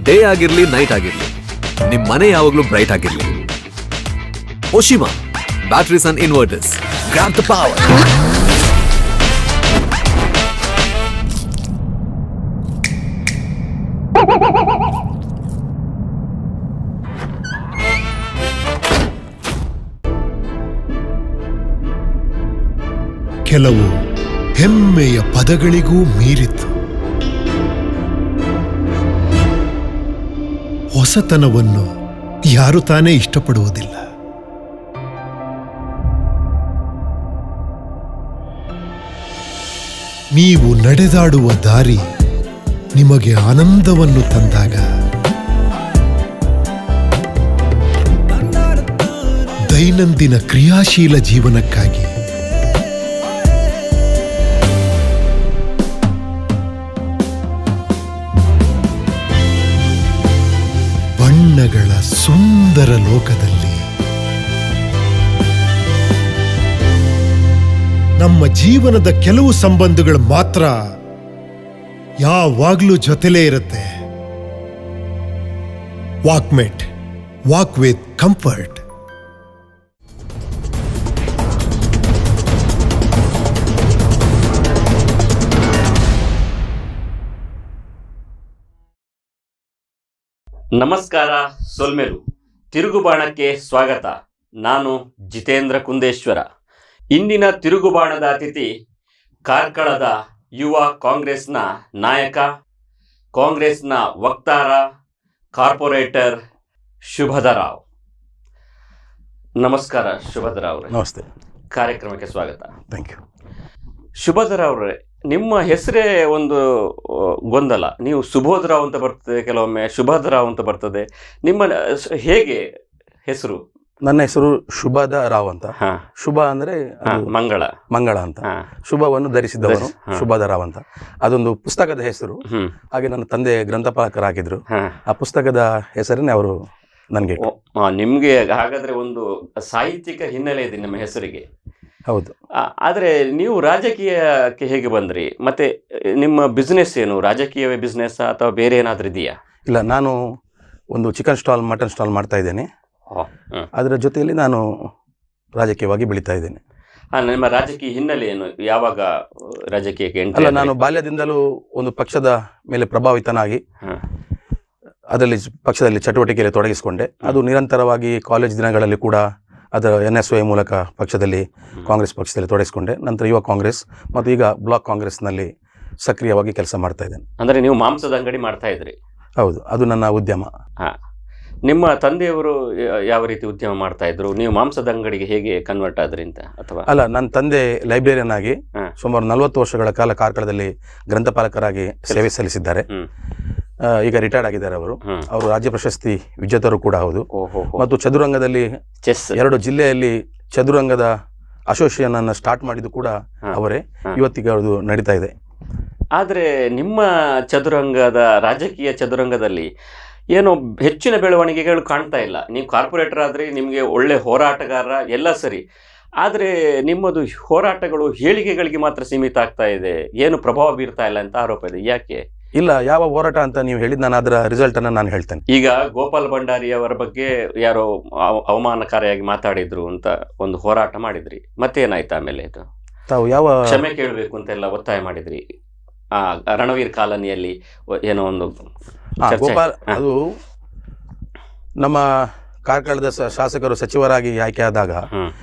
Day ಆಗಿರ್ಲಿ night ಆಗಿರ್ಲಿ ನಿಮ್ ಮನೆ ಯಾವಾಗ್ಲೂ ಬ್ರೈಟ್ ಆಗಿರ್ಲಿ. Oshima batteries and inverters, grab the power. ಕೆಲವು ಹೆಮ್ಮೆಯ ಪದಗಳಿಗೂ ಮೀರಿತು. ಹೊಸತನವನ್ನು ಯಾರು ತಾನೇ ಇಷ್ಟಪಡುವುದಿಲ್ಲ. ನೀವು ನಡೆದಾಡುವ ದಾರಿ ನಿಮಗೆ ಆನಂದವನ್ನು ತಂದಾಗ, ದೈನಂದಿನ ಕ್ರಿಯಾಶೀಲ ಜೀವನಕ್ಕಾಗಿ ಬಣ್ಣಗಳ ಸುಂದರ ಲೋಕದಲ್ಲಿ ನಮ್ಮ ಜೀವನದ ಕೆಲವು ಸಂಬಂಧಗಳು ಮಾತ್ರ ಯಾವಾಗ್ಲೂ ಜೊತೆಲೇ ಇರುತ್ತೆ. Walkmate, walk with comfort. ನಮಸ್ಕಾರ ಸೊಲ್ಮೆಲು, ತಿರುಗುಬಾಣಕ್ಕೆ ಸ್ವಾಗತ. ನಾನು ಜಿತೇಂದ್ರ ಕುಂದೇಶ್ವರ. ಇಂದಿನ ತಿರುಗುಬಾಣದ ಅತಿಥಿ ಕಾರ್ಕಳದ ಯುವ ಕಾಂಗ್ರೆಸ್ನ ನಾಯಕ, ಕಾಂಗ್ರೆಸ್ನ ವಕ್ತಾರ, ಕಾರ್ಪೊರೇಟರ್ ಶುಭದರಾವ್. ನಮಸ್ಕಾರ ಶುಭದರಾವ್ ಅವರೇ. ನಮಸ್ತೆ. ಕಾರ್ಯಕ್ರಮಕ್ಕೆ ಸ್ವಾಗತ. Thank you. ಶುಭದರಾವ್ ಅವರೇ, ನಿಮ್ಮ ಹೆಸರೇ ಒಂದು ಗೊಂದಲ. ನೀವು ಸುಬೋಧರಾವ್ ಅಂತ ಬರ್ತದೆ, ಕೆಲವೊಮ್ಮೆ ಶುಭದರಾವ್ ಅಂತ ಬರ್ತದೆ. ನಿಮ್ಮ ಹೇಗೆ ಹೆಸರು? ನನ್ನ ಹೆಸರು ಶುಭದ ರಾವ್ ಅಂತ. ಶುಭ ಅಂದ್ರೆ ಮಂಗಳ, ಮಂಗಳ ಅಂತ. ಶುಭವನ್ನು ಧರಿಸಿದವನು ಶುಭದ ರಾವ್ ಅಂತ. ಅದೊಂದು ಪುಸ್ತಕದ ಹೆಸರು. ಹಾಗೆ ನನ್ನ ತಂದೆ ಗ್ರಂಥಪಾಲಕರಾಗಿದ್ರು. ಆ ಪುಸ್ತಕದ ಹೆಸರನ್ನೇ ಅವರು ನನಗೆ. ನಿಮ್ಗೆ ಹಾಗಾದ್ರೆ ಒಂದು ಸಾಹಿತ್ಯಿಕ ಹಿನ್ನೆಲೆ ಇದೆ ನಿಮ್ಮ ಹೆಸರಿಗೆ. ಹೌದು. ಆದರೆ ನೀವು ರಾಜಕೀಯಕ್ಕೆ ಹೇಗೆ ಬಂದ್ರಿ? ಮತ್ತೆ ನಿಮ್ಮ ಬಿಸ್ನೆಸ್ ಏನು? ರಾಜಕೀಯವೇ ಬಿಸ್ನೆಸ್ ಅಥವಾ ಬೇರೆ ಏನಾದರೂ ಇದೆಯಾ? ಇಲ್ಲ, ನಾನು ಒಂದು ಚಿಕನ್ ಸ್ಟಾಲ್, ಮಟನ್ ಸ್ಟಾಲ್ ಮಾಡ್ತಾ ಇದ್ದೇನೆ. ಅದರ ಜೊತೆಯಲ್ಲಿ ನಾನು ರಾಜಕೀಯವಾಗಿ ಬೆಳೀತಾ ಇದ್ದೇನೆ. ನಿಮ್ಮ ರಾಜಕೀಯ ಹಿನ್ನೆಲೆ ಏನು? ಯಾವಾಗ ರಾಜಕೀಯಕ್ಕೆ? ಅಲ್ಲ, ನಾನು ಬಾಲ್ಯದಿಂದಲೂ ಒಂದು ಪಕ್ಷದ ಮೇಲೆ ಪ್ರಭಾವಿತನಾಗಿ ಅದರಲ್ಲಿ ಪಕ್ಷದಲ್ಲಿ ಚಟುವಟಿಕೆಯಲ್ಲಿ ತೊಡಗಿಸಿಕೊಂಡೆ. ಅದು ನಿರಂತರವಾಗಿ ಕಾಲೇಜ್ ದಿನಗಳಲ್ಲಿ ಕೂಡ ಅದರ NSY ಮೂಲಕ ಪಕ್ಷದಲ್ಲಿ, ಕಾಂಗ್ರೆಸ್ ಪಕ್ಷದಲ್ಲಿ ತೊಡಗಿಸಿಕೊಂಡೆ. ನಂತರ ಯುವ ಕಾಂಗ್ರೆಸ್ ಮತ್ತು ಈಗ ಬ್ಲಾಕ್ ಕಾಂಗ್ರೆಸ್ನಲ್ಲಿ ಸಕ್ರಿಯವಾಗಿ ಕೆಲಸ ಮಾಡ್ತಾ ಇದ್ದೇನೆ. ಅಂದರೆ ನೀವು ಮಾಂಸದ ಅಂಗಡಿ ಮಾಡ್ತಾ ಇದ್ರಿ? ಹೌದು, ಅದು ನನ್ನ ಉದ್ಯಮ. ನಿಮ್ಮ ತಂದೆಯವರು ಯಾವ ರೀತಿ ಉದ್ಯಮ ಮಾಡ್ತಾ ಇದ್ರು? ನೀವು ಮಾಂಸದ ಅಂಗಡಿಗೆ ಹೇಗೆ ಕನ್ವರ್ಟ್ ಆದ್ರಿ ಅಂತ? ಅಥವಾ ಅಲ್ಲ, ನನ್ನ ತಂದೆ ಲೈಬ್ರೇರಿಯನ್ ಆಗಿ ಸುಮಾರು 40 ವರ್ಷಗಳ ಕಾಲ ಕಾರ್ಕಳದಲ್ಲಿ ಗ್ರಂಥಪಾಲಕರಾಗಿ ಸೇವೆ ಸಲ್ಲಿಸಿದ್ದಾರೆ. ಈಗ ರಿಟೈರ್ಡ್ ಆಗಿದ್ದಾರೆ ಅವರು. ಅವರು ರಾಜ್ಯ ಪ್ರಶಸ್ತಿ ವಿಜೇತರು ಕೂಡ ಹೌದು. ಮತ್ತು ಚದುರಂಗದಲ್ಲಿ ಚೆಸ್ 2 ಜಿಲ್ಲೆಯಲ್ಲಿ ಚದುರಂಗದ ಅಸೋಸಿಯೇಷನ್ ಅನ್ನು ಸ್ಟಾರ್ಟ್ ಮಾಡಿದ್ದು ಕೂಡ ಅವರೇ. ಇವತ್ತಿಗೆ ಅದು ನಡೀತಾ ಇದೆ. ಆದರೆ ನಿಮ್ಮ ಚದುರಂಗದ, ರಾಜಕೀಯ ಚದುರಂಗದಲ್ಲಿ ಏನೋ ಹೆಚ್ಚಿನ ಬೆಳವಣಿಗೆಗಳು ಕಾಣ್ತಾ ಇಲ್ಲ. ನೀವು ಕಾರ್ಪೊರೇಟರ್ ಆದರೆ ನಿಮಗೆ ಒಳ್ಳೆ ಹೋರಾಟಗಾರ ಎಲ್ಲ ಸರಿ, ಆದರೆ ನಿಮ್ಮದು ಹೋರಾಟಗಳು ಹೇಳಿಕೆಗಳಿಗೆ ಮಾತ್ರ ಸೀಮಿತ ಆಗ್ತಾ ಇದೆ, ಏನು ಪ್ರಭಾವ ಬೀರ್ತಾ ಇಲ್ಲ ಅಂತ ಆರೋಪ ಇದೆ. ಯಾಕೆ? ಇಲ್ಲ, ಯಾವ ಹೋರಾಟ ಅಂತ ನೀವು ಹೇಳಿದ್, ನಾನು ಅದರ ರಿಸಲ್ಟ್ ಅನ್ನು ನಾನು ಹೇಳ್ತೇನೆ. ಈಗ ಗೋಪಾಲ್ ಭಂಡಾರಿ ಅವರ ಬಗ್ಗೆ ಯಾರೋ ಅವಮಾನಕಾರಿಯಾಗಿ ಮಾತಾಡಿದ್ರು ಅಂತ ಒಂದು ಹೋರಾಟ ಮಾಡಿದ್ರಿ, ಮತ್ತೇನಾಯ್ತು ಆಮೇಲೆ? ಇದು ತಾವು ಯಾವ ಕ್ಷಮೆ ಕೇಳಬೇಕು ಅಂತೆಲ್ಲ ಒತ್ತಾಯ ಮಾಡಿದ್ರಿ. ರಣವೀರ್ ಕಾಲನಿಯಲ್ಲಿ ಏನೋ ಒಂದು ಗೋಪಾಲ್, ಅದು ನಮ್ಮ ಕಾರ್ಕಳದ ಶಾಸಕರು ಸಚಿವರಾಗಿ ಆಯ್ಕೆ ಆದಾಗ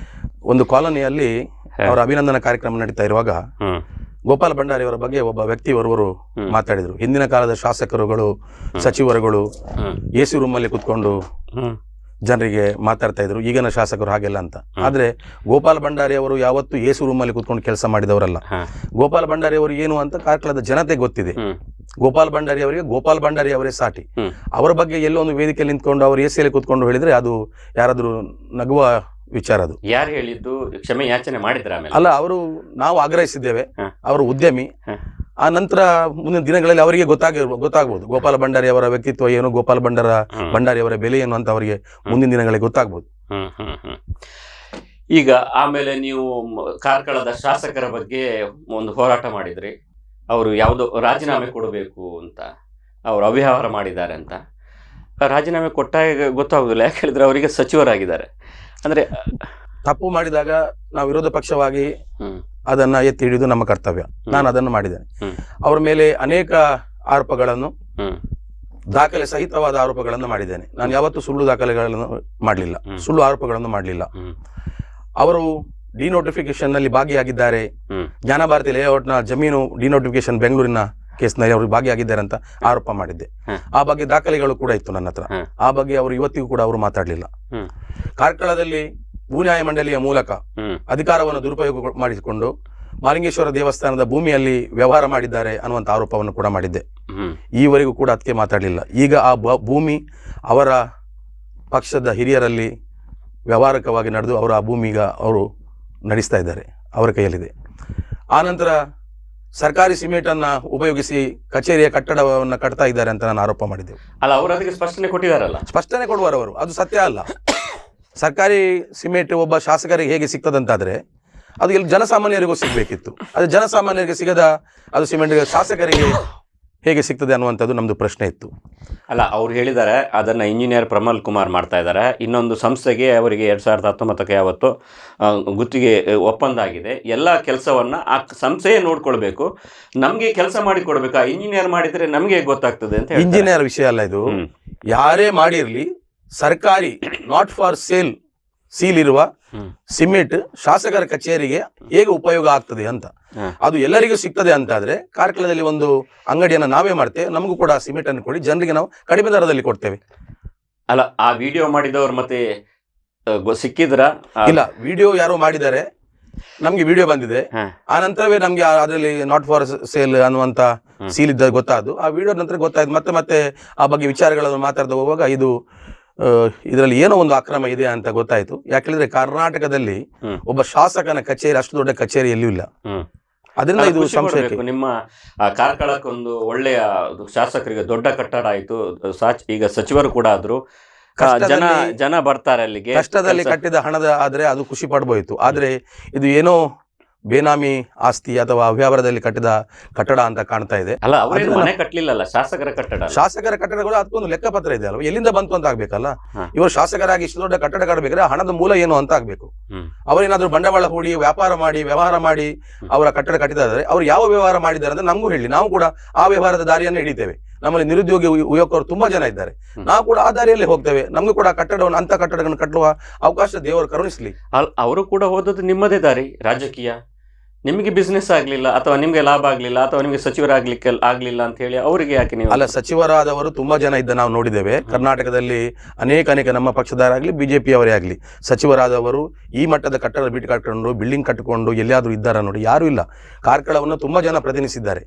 ಒಂದು ಕಾಲೋನಿಯಲ್ಲಿ ಅವರ ಅಭಿನಂದನಾ ಕಾರ್ಯಕ್ರಮ ನಡೀತಾ ಇರುವಾಗ ಗೋಪಾಲ್ ಭಂಡಾರಿ ಅವರ ಬಗ್ಗೆ ಒಬ್ಬ ವ್ಯಕ್ತಿ ಓರ್ವರು ಮಾತಾಡಿದ್ರು. ಹಿಂದಿನ ಕಾಲದ ಶಾಸಕರುಗಳು, ಸಚಿವರುಗಳು AC ರೂಮಲ್ಲಿ ಕುತ್ಕೊಂಡು ಜನರಿಗೆ ಮಾತಾಡ್ತಾ ಇದ್ರು, ಈಗಿನ ಶಾಸಕರು ಹಾಗೆಲ್ಲ ಅಂತ. ಆದ್ರೆ ಗೋಪಾಲ್ ಭಂಡಾರಿ ಅವರು ಯಾವತ್ತೂ AC ರೂಮಲ್ಲಿ ಕುತ್ಕೊಂಡು ಕೆಲಸ ಮಾಡಿದವರಲ್ಲ. ಗೋಪಾಲ್ ಭಂಡಾರಿ ಅವರು ಏನು ಅಂತ ಕಾರ್ಕಳದ ಜನತೆ ಗೊತ್ತಿದೆ. ಗೋಪಾಲ್ ಭಂಡಾರಿ ಅವರಿಗೆ ಗೋಪಾಲ್ ಭಂಡಾರಿ ಅವರೇ ಸಾಟಿ. ಅವರ ಬಗ್ಗೆ ಎಲ್ಲೋ ಒಂದು ವೇದಿಕೆಯಲ್ಲಿ ನಿಂತ್ಕೊಂಡು ಅವರು AC ಕುತ್ಕೊಂಡು ಹೇಳಿದ್ರೆ ಅದು ಯಾರಾದ್ರೂ ನಗುವ ವಿಚಾರ. ಅದು ಯಾರು ಹೇಳಿದ್ದು? ಕ್ಷಮೆ ಯಾಚನೆ ಮಾಡಿದ್ರ? ಅಲ್ಲ, ಅವರು, ನಾವು ಆಗ್ರಹಿಸಿದ್ದೇವೆ. ಅವರು ಉದ್ಯಮಿ. ಆ ನಂತರ ಮುಂದಿನ ದಿನಗಳಲ್ಲಿ ಅವರಿಗೆ ಗೊತ್ತಾಗ್ಬೋದು ಗೋಪಾಲ ಭಂಡಾರಿ ಅವರ ವ್ಯಕ್ತಿತ್ವ ಏನು, ಗೋಪಾಲ ಭಂಡಾರಿ ಅವರ ಬೆಲೆ ಏನು ಅಂತ ಅವರಿಗೆ ಮುಂದಿನ ದಿನಗಳಿಗೆ ಗೊತ್ತಾಗ್ಬೋದು. ಈಗ ಆಮೇಲೆ ನೀವು ಕಾರ್ಕಳದ ಶಾಸಕರ ಬಗ್ಗೆ ಒಂದು ಹೋರಾಟ ಮಾಡಿದ್ರಿ. ಅವರು ಯಾವುದೋ ರಾಜೀನಾಮೆ ಕೊಡಬೇಕು ಅಂತ. ಅವರು ಅವ್ಯವಹಾರ ಮಾಡಿದ್ದಾರೆ ಅಂತ. ರಾಜೀನಾಮೆ ಕೊಟ್ಟಾಗ ಗೊತ್ತಾಗೋದಿಲ್ಲ, ಯಾಕೆ ಹೇಳಿದ್ರೆ ಅವರಿಗೆ ಸಚಿವರಾಗಿದ್ದಾರೆ. ಅಂದರೆ ತಪ್ಪು ಮಾಡಿದಾಗ ನಾವು ವಿರೋಧ ಪಕ್ಷವಾಗಿ ಅದನ್ನ ಎತ್ತಿ ಹಿಡಿದು ನಮ್ಮ ಕರ್ತವ್ಯ. ನಾನು ಅದನ್ನು ಮಾಡಿದ್ದೇನೆ. ಅವರ ಮೇಲೆ ಅನೇಕ ಆರೋಪಗಳನ್ನು, ದಾಖಲೆ ಸಹಿತವಾದ ಆರೋಪಗಳನ್ನು ಮಾಡಿದ್ದೇನೆ. ನಾನು ಯಾವತ್ತೂ ಸುಳ್ಳು ದಾಖಲೆಗಳನ್ನು ಮಾಡಲಿಲ್ಲ, ಸುಳ್ಳು ಆರೋಪಗಳನ್ನು ಮಾಡಲಿಲ್ಲ. ಅವರು ಡಿನೋಟಿಫಿಕೇಶನ್ ನಲ್ಲಿ ಭಾಗಿಯಾಗಿದ್ದಾರೆ, ಜ್ಞಾನಭಾರತಿ ಲೇಔಟ್ನ ಜಮೀನು ಡಿನೋಟಿಫಿಕೇಶನ್ ಬೆಂಗಳೂರಿನ ಕೇಸ್ನಲ್ಲಿ ಅವರು ಭಾಗಿಯಾಗಿದ್ದಾರೆ ಅಂತ ಆರೋಪ ಮಾಡಿದ್ದೆ. ಆ ಬಗ್ಗೆ ದಾಖಲೆಗಳು ಕೂಡ ಇತ್ತು ನನ್ನ ಹತ್ರ. ಆ ಬಗ್ಗೆ ಅವರು ಇವತ್ತಿಗೂ ಕೂಡ ಅವರು ಮಾತಾಡಲಿಲ್ಲ. ಕಾರ್ಕಳದಲ್ಲಿ ಭೂ ನ್ಯಾಯ ಮಂಡಳಿಯ ಮೂಲಕ ಅಧಿಕಾರವನ್ನು ದುರುಪಯೋಗ ಮಾಡಿಸಿಕೊಂಡು ಮಾಲಿಂಗೇಶ್ವರ ದೇವಸ್ಥಾನದ ಭೂಮಿಯಲ್ಲಿ ವ್ಯವಹಾರ ಮಾಡಿದ್ದಾರೆ ಅನ್ನುವಂಥ ಆರೋಪವನ್ನು ಕೂಡ ಮಾಡಿದ್ದೆ. ಈವರೆಗೂ ಕೂಡ ಅದಕ್ಕೆ ಮಾತಾಡಲಿಲ್ಲ. ಈಗ ಆ ಭೂಮಿ ಅವರ ಪಕ್ಷದ ಹಿರಿಯರಲ್ಲಿ ವ್ಯವಹಾರಕವಾಗಿ ನಡೆದು ಅವರು ಆ ಭೂಮಿಗ ಅವರು ನಡೆಸ್ತಾ ಇದ್ದಾರೆ, ಅವರ ಕೈಯಲ್ಲಿದೆ. ಆನಂತರ ಸರ್ಕಾರಿ ಸಿಮೆಂಟ್ ಅನ್ನ ಉಪಯೋಗಿಸಿ ಕಚೇರಿಯ ಕಟ್ಟಡವನ್ನು ಕಟ್ತಾ ಇದ್ದಾರೆ ಅಂತ ನಾನು ಆರೋಪ ಮಾಡಿದ್ದೆವು. ಅಲ್ಲ, ಅವರು ಅದಕ್ಕೆ ಸ್ಪಷ್ಟನೆ ಕೊಟ್ಟಿದ್ದಾರಲ್ಲ. ಸ್ಪಷ್ಟನೆ ಕೊಡುವವರು, ಅದು ಸತ್ಯ ಅಲ್ಲ. ಸರ್ಕಾರಿ ಸಿಮೆಂಟ್ ಒಬ್ಬ ಶಾಸಕರಿಗೆ ಹೇಗೆ ಸಿಗ್ತದಂತಾದ್ರೆ ಅದು ಇಲ್ಲಿ ಜನಸಾಮಾನ್ಯರಿಗೂ ಸಿಗಬೇಕಿತ್ತು. ಅದು ಜನಸಾಮಾನ್ಯರಿಗೆ ಸಿಗದ ಅದು ಸಿಮೆಂಟ್ ಶಾಸಕರಿಗೆ ಹೇಗೆ ಸಿಗ್ತದೆ ಅನ್ನುವಂಥದ್ದು ನಮ್ಮದು ಪ್ರಶ್ನೆ ಇತ್ತು. ಅಲ್ಲ, ಅವ್ರು ಹೇಳಿದ್ದಾರೆ ಅದನ್ನು ಇಂಜಿನಿಯರ್ ಪ್ರಮಲ್ ಕುಮಾರ್ ಮಾಡ್ತಾ ಇದ್ದಾರೆ. ಇನ್ನೊಂದು ಸಂಸ್ಥೆಗೆ ಅವರಿಗೆ 2019ಕ್ಕೆ ಯಾವತ್ತು ಗುತ್ತಿಗೆ ಒಪ್ಪಂದ ಆಗಿದೆ. ಎಲ್ಲ ಕೆಲಸವನ್ನು ಆ ಸಂಸ್ಥೆಯೇ ನೋಡ್ಕೊಳ್ಬೇಕು, ನಮಗೆ ಕೆಲಸ ಮಾಡಿ ಕೊಡಬೇಕು. ಆ ಇಂಜಿನಿಯರ್ ಮಾಡಿದರೆ ನಮಗೆ ಗೊತ್ತಾಗ್ತದೆ ಅಂತ. ಇಂಜಿನಿಯರ್ ವಿಷಯ ಅಲ್ಲ ಇದು. ಯಾರೇ ಮಾಡಿರಲಿ, ಸರ್ಕಾರಿ ನಾಟ್ ಫಾರ್ ಸೇಲ್ ಸೀಲ್ ಇರುವ ಸಿಮೆಂಟ್ ಶಾಸಕರ ಕಚೇರಿಗೆ ಹೇಗೆ ಉಪಯೋಗ ಆಗ್ತದೆ ಅಂತ, ಅದು ಎಲ್ಲರಿಗೂ ಸಿಗ್ತದೆ ಅಂತಾದ್ರೆ ಕಾರ್ಕಳದಲ್ಲಿ ಒಂದು ಅಂಗಡಿಯನ್ನು ನಾವೇ ಮಾಡ್ತೇವೆ, ನಮಗೂ ಕೂಡ ಸಿಮೆಂಟ್ ಅನ್ನು ಕೊಡಿ, ಜನರಿಗೆ ನಾವು ಕಡಿಮೆ ದರದಲ್ಲಿ ಕೊಡ್ತೇವೆ. ಅಲ್ಲ, ಆ ವಿಡಿಯೋ ಮಾಡಿದವರು ಮತ್ತೆ ಸಿಕ್ಕಿದ್ರ? ಇಲ್ಲ, ವಿಡಿಯೋ ಯಾರೋ ಮಾಡಿದ್ದಾರೆ, ನಮ್ಗೆ ವಿಡಿಯೋ ಬಂದಿದೆ. ಆ ನಂತರವೇ ನಮ್ಗೆ ಅದರಲ್ಲಿ ನಾಟ್ ಫಾರ್ ಸೇಲ್ ಅನ್ನುವಂತ ಸೀಲ್ ಇದ್ದ ಗೊತ್ತಾದ್ದು. ಆ ವಿಡಿಯೋ ನಂತರ ಗೊತ್ತಾಯ್ತು. ಮತ್ತೆ ಆ ಬಗ್ಗೆ ವಿಚಾರಗಳನ್ನು ಮಾತಾಡ್ತಾ ಹೋಗುವಾಗ ಇದರಲ್ಲಿ ಏನೋ ಒಂದು ಅಕ್ರಮ ಇದೆ ಅಂತ ಗೊತ್ತಾಯ್ತು. ಯಾಕೆಂದ್ರೆ ಕರ್ನಾಟಕದಲ್ಲಿ ಒಬ್ಬ ಶಾಸಕನ ಕಚೇರಿ ಅಷ್ಟು ದೊಡ್ಡ ಕಚೇರಿ ಎಲ್ಲೂ ಇಲ್ಲ. ಅದರಿಂದ ಇದು ಸಂಶಯ. ನಿಮ್ಮ ಕಾರ್ಕಳಕ್ಕೊಂದು ಒಳ್ಳೆಯ ಶಾಸಕರಿಗೆ ದೊಡ್ಡ ಕಟ್ಟಡ ಆಯ್ತು, ಈಗ ಸಚಿವರು ಕೂಡ ಆದ್ರು, ಜನ ಬರ್ತಾರೆ ಅಲ್ಲಿಗೆ. ಕಷ್ಟದಲ್ಲಿ ಕಟ್ಟಿದ ಹಣದ ಆದ್ರೆ ಅದು ಖುಷಿ ಪಡ್ಬೋಯ್ತು. ಆದ್ರೆ ಇದು ಏನೋ ಬೇನಾಮಿ ಆಸ್ತಿ ಅಥವಾ ಅವ್ಯವಹಾರದಲ್ಲಿ ಕಟ್ಟಿದ ಕಟ್ಟಡ ಅಂತ ಕಾಣ್ತಾ ಇದೆ. ಅಲ್ಲ, ಅವರೇನು ಮನೆ ಕಟ್ಟಲಿಲ್ಲ, ಶಾಸಕರ ಕಟ್ಟಡ. ಶಾಸಕರ ಕಟ್ಟಡಗಳು ಅದಕ್ಕೊಂದು ಲೆಕ್ಕಪತ್ರ ಇದೆ ಅಲ್ವಾ, ಎಲ್ಲಿಂದ ಬಂತು ಅಂತ ಆಗ್ಬೇಕಲ್ಲ. ಇವರು ಶಾಸಕರಾಗಿ ಇಷ್ಟು ದೊಡ್ಡ ಕಟ್ಟಡ ಕಟ್ಟಬೇಕಾದ್ರೆ ಹಣದ ಮೂಲ ಏನು ಅಂತ ಆಗ್ಬೇಕು. ಅವರೇನಾದ್ರೂ ಬಂಡವಾಳ ಹೂಡಿ ವ್ಯವಹಾರ ಮಾಡಿ ಅವರ ಕಟ್ಟಡ ಕಟ್ಟಿದ್ದಾರೆ, ಅವ್ರು ಯಾವ ವ್ಯವಹಾರ ಮಾಡಿದ್ದಾರೆ ಅಂತ ನಮಗೂ ಹೇಳಿ, ನಾವು ಕೂಡ ಆ ವ್ಯವಹಾರದ ದಾರಿಯನ್ನು ಹಿಡಿತೇವೆ. ನಮ್ಮಲ್ಲಿ ನಿರುದ್ಯೋಗಿ ಯುವಕರು ತುಂಬಾ ಜನ ಇದ್ದಾರೆ, ನಾವು ಕೂಡ ಆ ದಾರಿಯಲ್ಲಿ ಹೋಗ್ತೇವೆ. ನಮಗೂ ಕೂಡ ಕಟ್ಟಡವನ್ನು ಅಂತ ಕಟ್ಟಡಗಳನ್ನು ಕಟ್ಟುವ ಅವಕಾಶ ದೇವರು ಕರುಣಿಸ್ಲಿ. ಅವರು ಕೂಡ ಹೋದದ್ದು ನಿಮ್ಮದೇ ದಾರಿ, ರಾಜಕೀಯ. ನಿಮಗೆ ಬಿಸ್ನೆಸ್ ಆಗ್ಲಿಲ್ಲ ಅಥವಾ ನಿಮ್ಗೆ ಲಾಭ ಆಗ್ಲಿಲ್ಲ ಅಥವಾ ನಿಮ್ಗೆ ಸಚಿವರಾಗ್ಲಿಕ್ಕೆ ಆಗ್ಲಿಲ್ಲ ಅಂತ ಹೇಳಿ ಅವರಿಗೆ ಯಾಕೆ ನೀವು? ಅಲ್ಲ, ಸಚಿವರಾದವರು ತುಂಬಾ ಜನ ಇದ್ದ ನಾವು ನೋಡಿದ್ದೇವೆ. ಕರ್ನಾಟಕದಲ್ಲಿ ಅನೇಕ ನಮ್ಮ ಪಕ್ಷದವರಾಗ್ಲಿ ಬಿಜೆಪಿ ಅವರೇ ಆಗ್ಲಿ ಸಚಿವರಾದವರು ಈ ಮಟ್ಟದ ಕಟ್ಟಡ ಬಿಟ್ಟು ಕಟ್ಕೊಂಡು ಬಿಲ್ಡಿಂಗ್ ಕಟ್ಟಿಕೊಂಡು ಎಲ್ಲಿಯಾದ್ರೂ ಇದ್ದಾರಾ ನೋಡಿ? ಯಾರು ಇಲ್ಲ. ಕಾರ್ಕಳವನ್ನು ತುಂಬಾ ಜನ ಪ್ರತಿನಿಧಿಸಿದ್ದಾರೆ,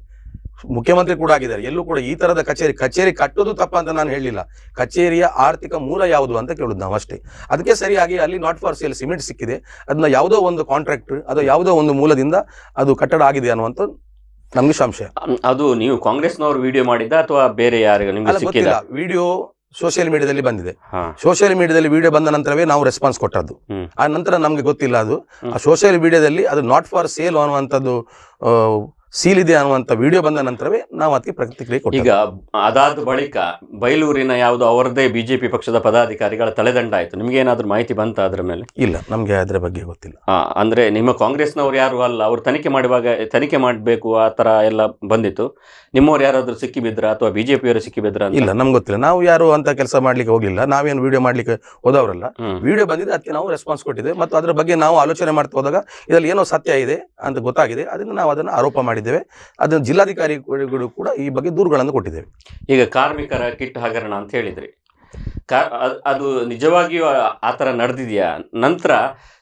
ಮುಖ್ಯಮಂತ್ರಿ ಕೂಡ ಆಗಿದ್ದಾರೆ. ಎಲ್ಲೂ ಕೂಡ ಈ ತರದ ಕಚೇರಿ ಕಟ್ಟೋದು ತಪ್ಪ ಅಂತ ನಾನು ಹೇಳಿಲ್ಲ. ಕಚೇರಿಯ ಆರ್ಥಿಕ ಮೂಲ ಯಾವುದು ಅಂತ ಕೇಳುದು ನಾವು ಅಷ್ಟೇ. ಅದಕ್ಕೆ ಸರಿಯಾಗಿ ಅಲ್ಲಿ ನಾಟ್ ಫಾರ್ ಸೇಲ್ ಸಿಮೆಂಟ್ ಸಿಕ್ಕಿದೆ, ಅದನ್ನ ಯಾವುದೋ ಒಂದು ಕಾಂಟ್ರಾಕ್ಟ್ ಅಥವಾ ಯಾವುದೋ ಒಂದು ಮೂಲದಿಂದ ಅದು ಕಟ್ಟಡ ಆಗಿದೆ ಅನ್ನುವಂಥ ನಮ್ಗೆ ಸಂಶಯ. ಅದು ನೀವು ಕಾಂಗ್ರೆಸ್ನವರು ವಿಡಿಯೋ ಮಾಡಿದ್ದ ಅಥವಾ ಬೇರೆ ಯಾರಿಗೂ ನಿಮ್ಗೆ ಸಿಕ್ಕಿಲ್ಲ? ವಿಡಿಯೋ ಸೋಷಿಯಲ್ ಮೀಡಿಯಾದಲ್ಲಿ ಬಂದಿದೆ. ಸೋಷಿಯಲ್ ಮೀಡಿಯಾದಲ್ಲಿ ವಿಡಿಯೋ ಬಂದ ನಂತರವೇ ನಾವು ರೆಸ್ಪಾನ್ಸ್ ಕೊಟ್ಟದ್ದು. ಆ ನಂತರ ನಮ್ಗೆ ಗೊತ್ತಿಲ್ಲ ಅದು. ಆ ಸೋಷಿಯಲ್ ಮೀಡಿಯಾದಲ್ಲಿ ಅದು ನಾಟ್ ಫಾರ್ ಸೇಲ್ ಅನ್ನುವಂಥದ್ದು ಸೀಲ್ ಇದೆ ಅನ್ನುವಂಥ ವಿಡಿಯೋ ಬಂದ ನಂತರವೇ ನಾವು ಅದಕ್ಕೆ ಪ್ರತಿಕ್ರಿಯೆ ಕೊಟ್ಟೆ. ಈಗ ಅದಾದ ಬಳಿಕ ಬೈಲೂರಿನ ಯಾವುದೋ ಅವರದೇ ಬಿಜೆಪಿ ಪಕ್ಷದ ಪದಾಧಿಕಾರಿಗಳ ತಲೆದಂಡ ಆಯ್ತು, ನಿಮ್ಗೆ ಏನಾದ್ರು ಮಾಹಿತಿ ಬಂತ ಅದ್ರ ಮೇಲೆ? ಇಲ್ಲ, ನಮ್ಗೆ ಅದ್ರ ಬಗ್ಗೆ ಗೊತ್ತಿಲ್ಲ. ಅಂದ್ರೆ ನಿಮ್ಮ ಕಾಂಗ್ರೆಸ್ನವ್ರು ಯಾರು ಅಲ್ಲ, ಅವ್ರು ತನಿಖೆ ಮಾಡುವಾಗ ತನಿಖೆ ಮಾಡಬೇಕು ಆ ತರ ಎಲ್ಲ ಬಂದಿತ್ತು. ನಿಮ್ಮವ್ರು ಯಾರಾದ್ರೂ ಸಿಕ್ಕಿ ಬಿದ್ರ ಅಥವಾ ಬಿಜೆಪಿಯವರು ಸಿಕ್ಕಿ ಬಿದ್ರ? ಇಲ್ಲ, ನಮ್ಗೆ ಗೊತ್ತಿಲ್ಲ. ನಾವು ಯಾರು ಅಂತ ಕೆಲಸ ಮಾಡ್ಲಿಕ್ಕೆ ಹೋಗಿಲ್ಲ, ನಾವೇನು ವಿಡಿಯೋ ಮಾಡ್ಲಿಕ್ಕೆ ಹೋದವರಲ್ಲ. ವಿಡಿಯೋ ಬಂದಿದೆ, ಅದಕ್ಕೆ ನಾವು ರೆಸ್ಪಾನ್ಸ್ ಕೊಟ್ಟಿದ್ದೇವೆ. ಮತ್ತು ಅದ್ರ ಬಗ್ಗೆ ನಾವು ಆಲೋಚನೆ ಮಾಡ್ತಾ ಹೋದಾಗ ಇದರಲ್ಲಿ ಏನೋ ಸತ್ಯ ಇದೆ ಅಂತ ಗೊತ್ತಾಗಿದೆ. ಅದನ್ನು ನಾವು ಅದನ್ನು ಆರೋಪ ಮಾಡಿದ್ದೇವೆ. ಅದನ್ನು ಜಿಲ್ಲಾಧಿಕಾರಿಗಳು ಕೂಡ ಈ ಬಗ್ಗೆ ದೂರುಗಳನ್ನು ಕೊಟ್ಟಿದ್ದೇವೆ. ಈಗ ಕಾರ್ಮಿಕರ ಕಿಟ್ ಹಗರಣ ಅಂತ ಹೇಳಿದ್ರಿ, ಅದು ನಿಜವಾಗಿಯೂ ಆ ಥರ ನಡೆದಿದೆಯಾ? ನಂತರ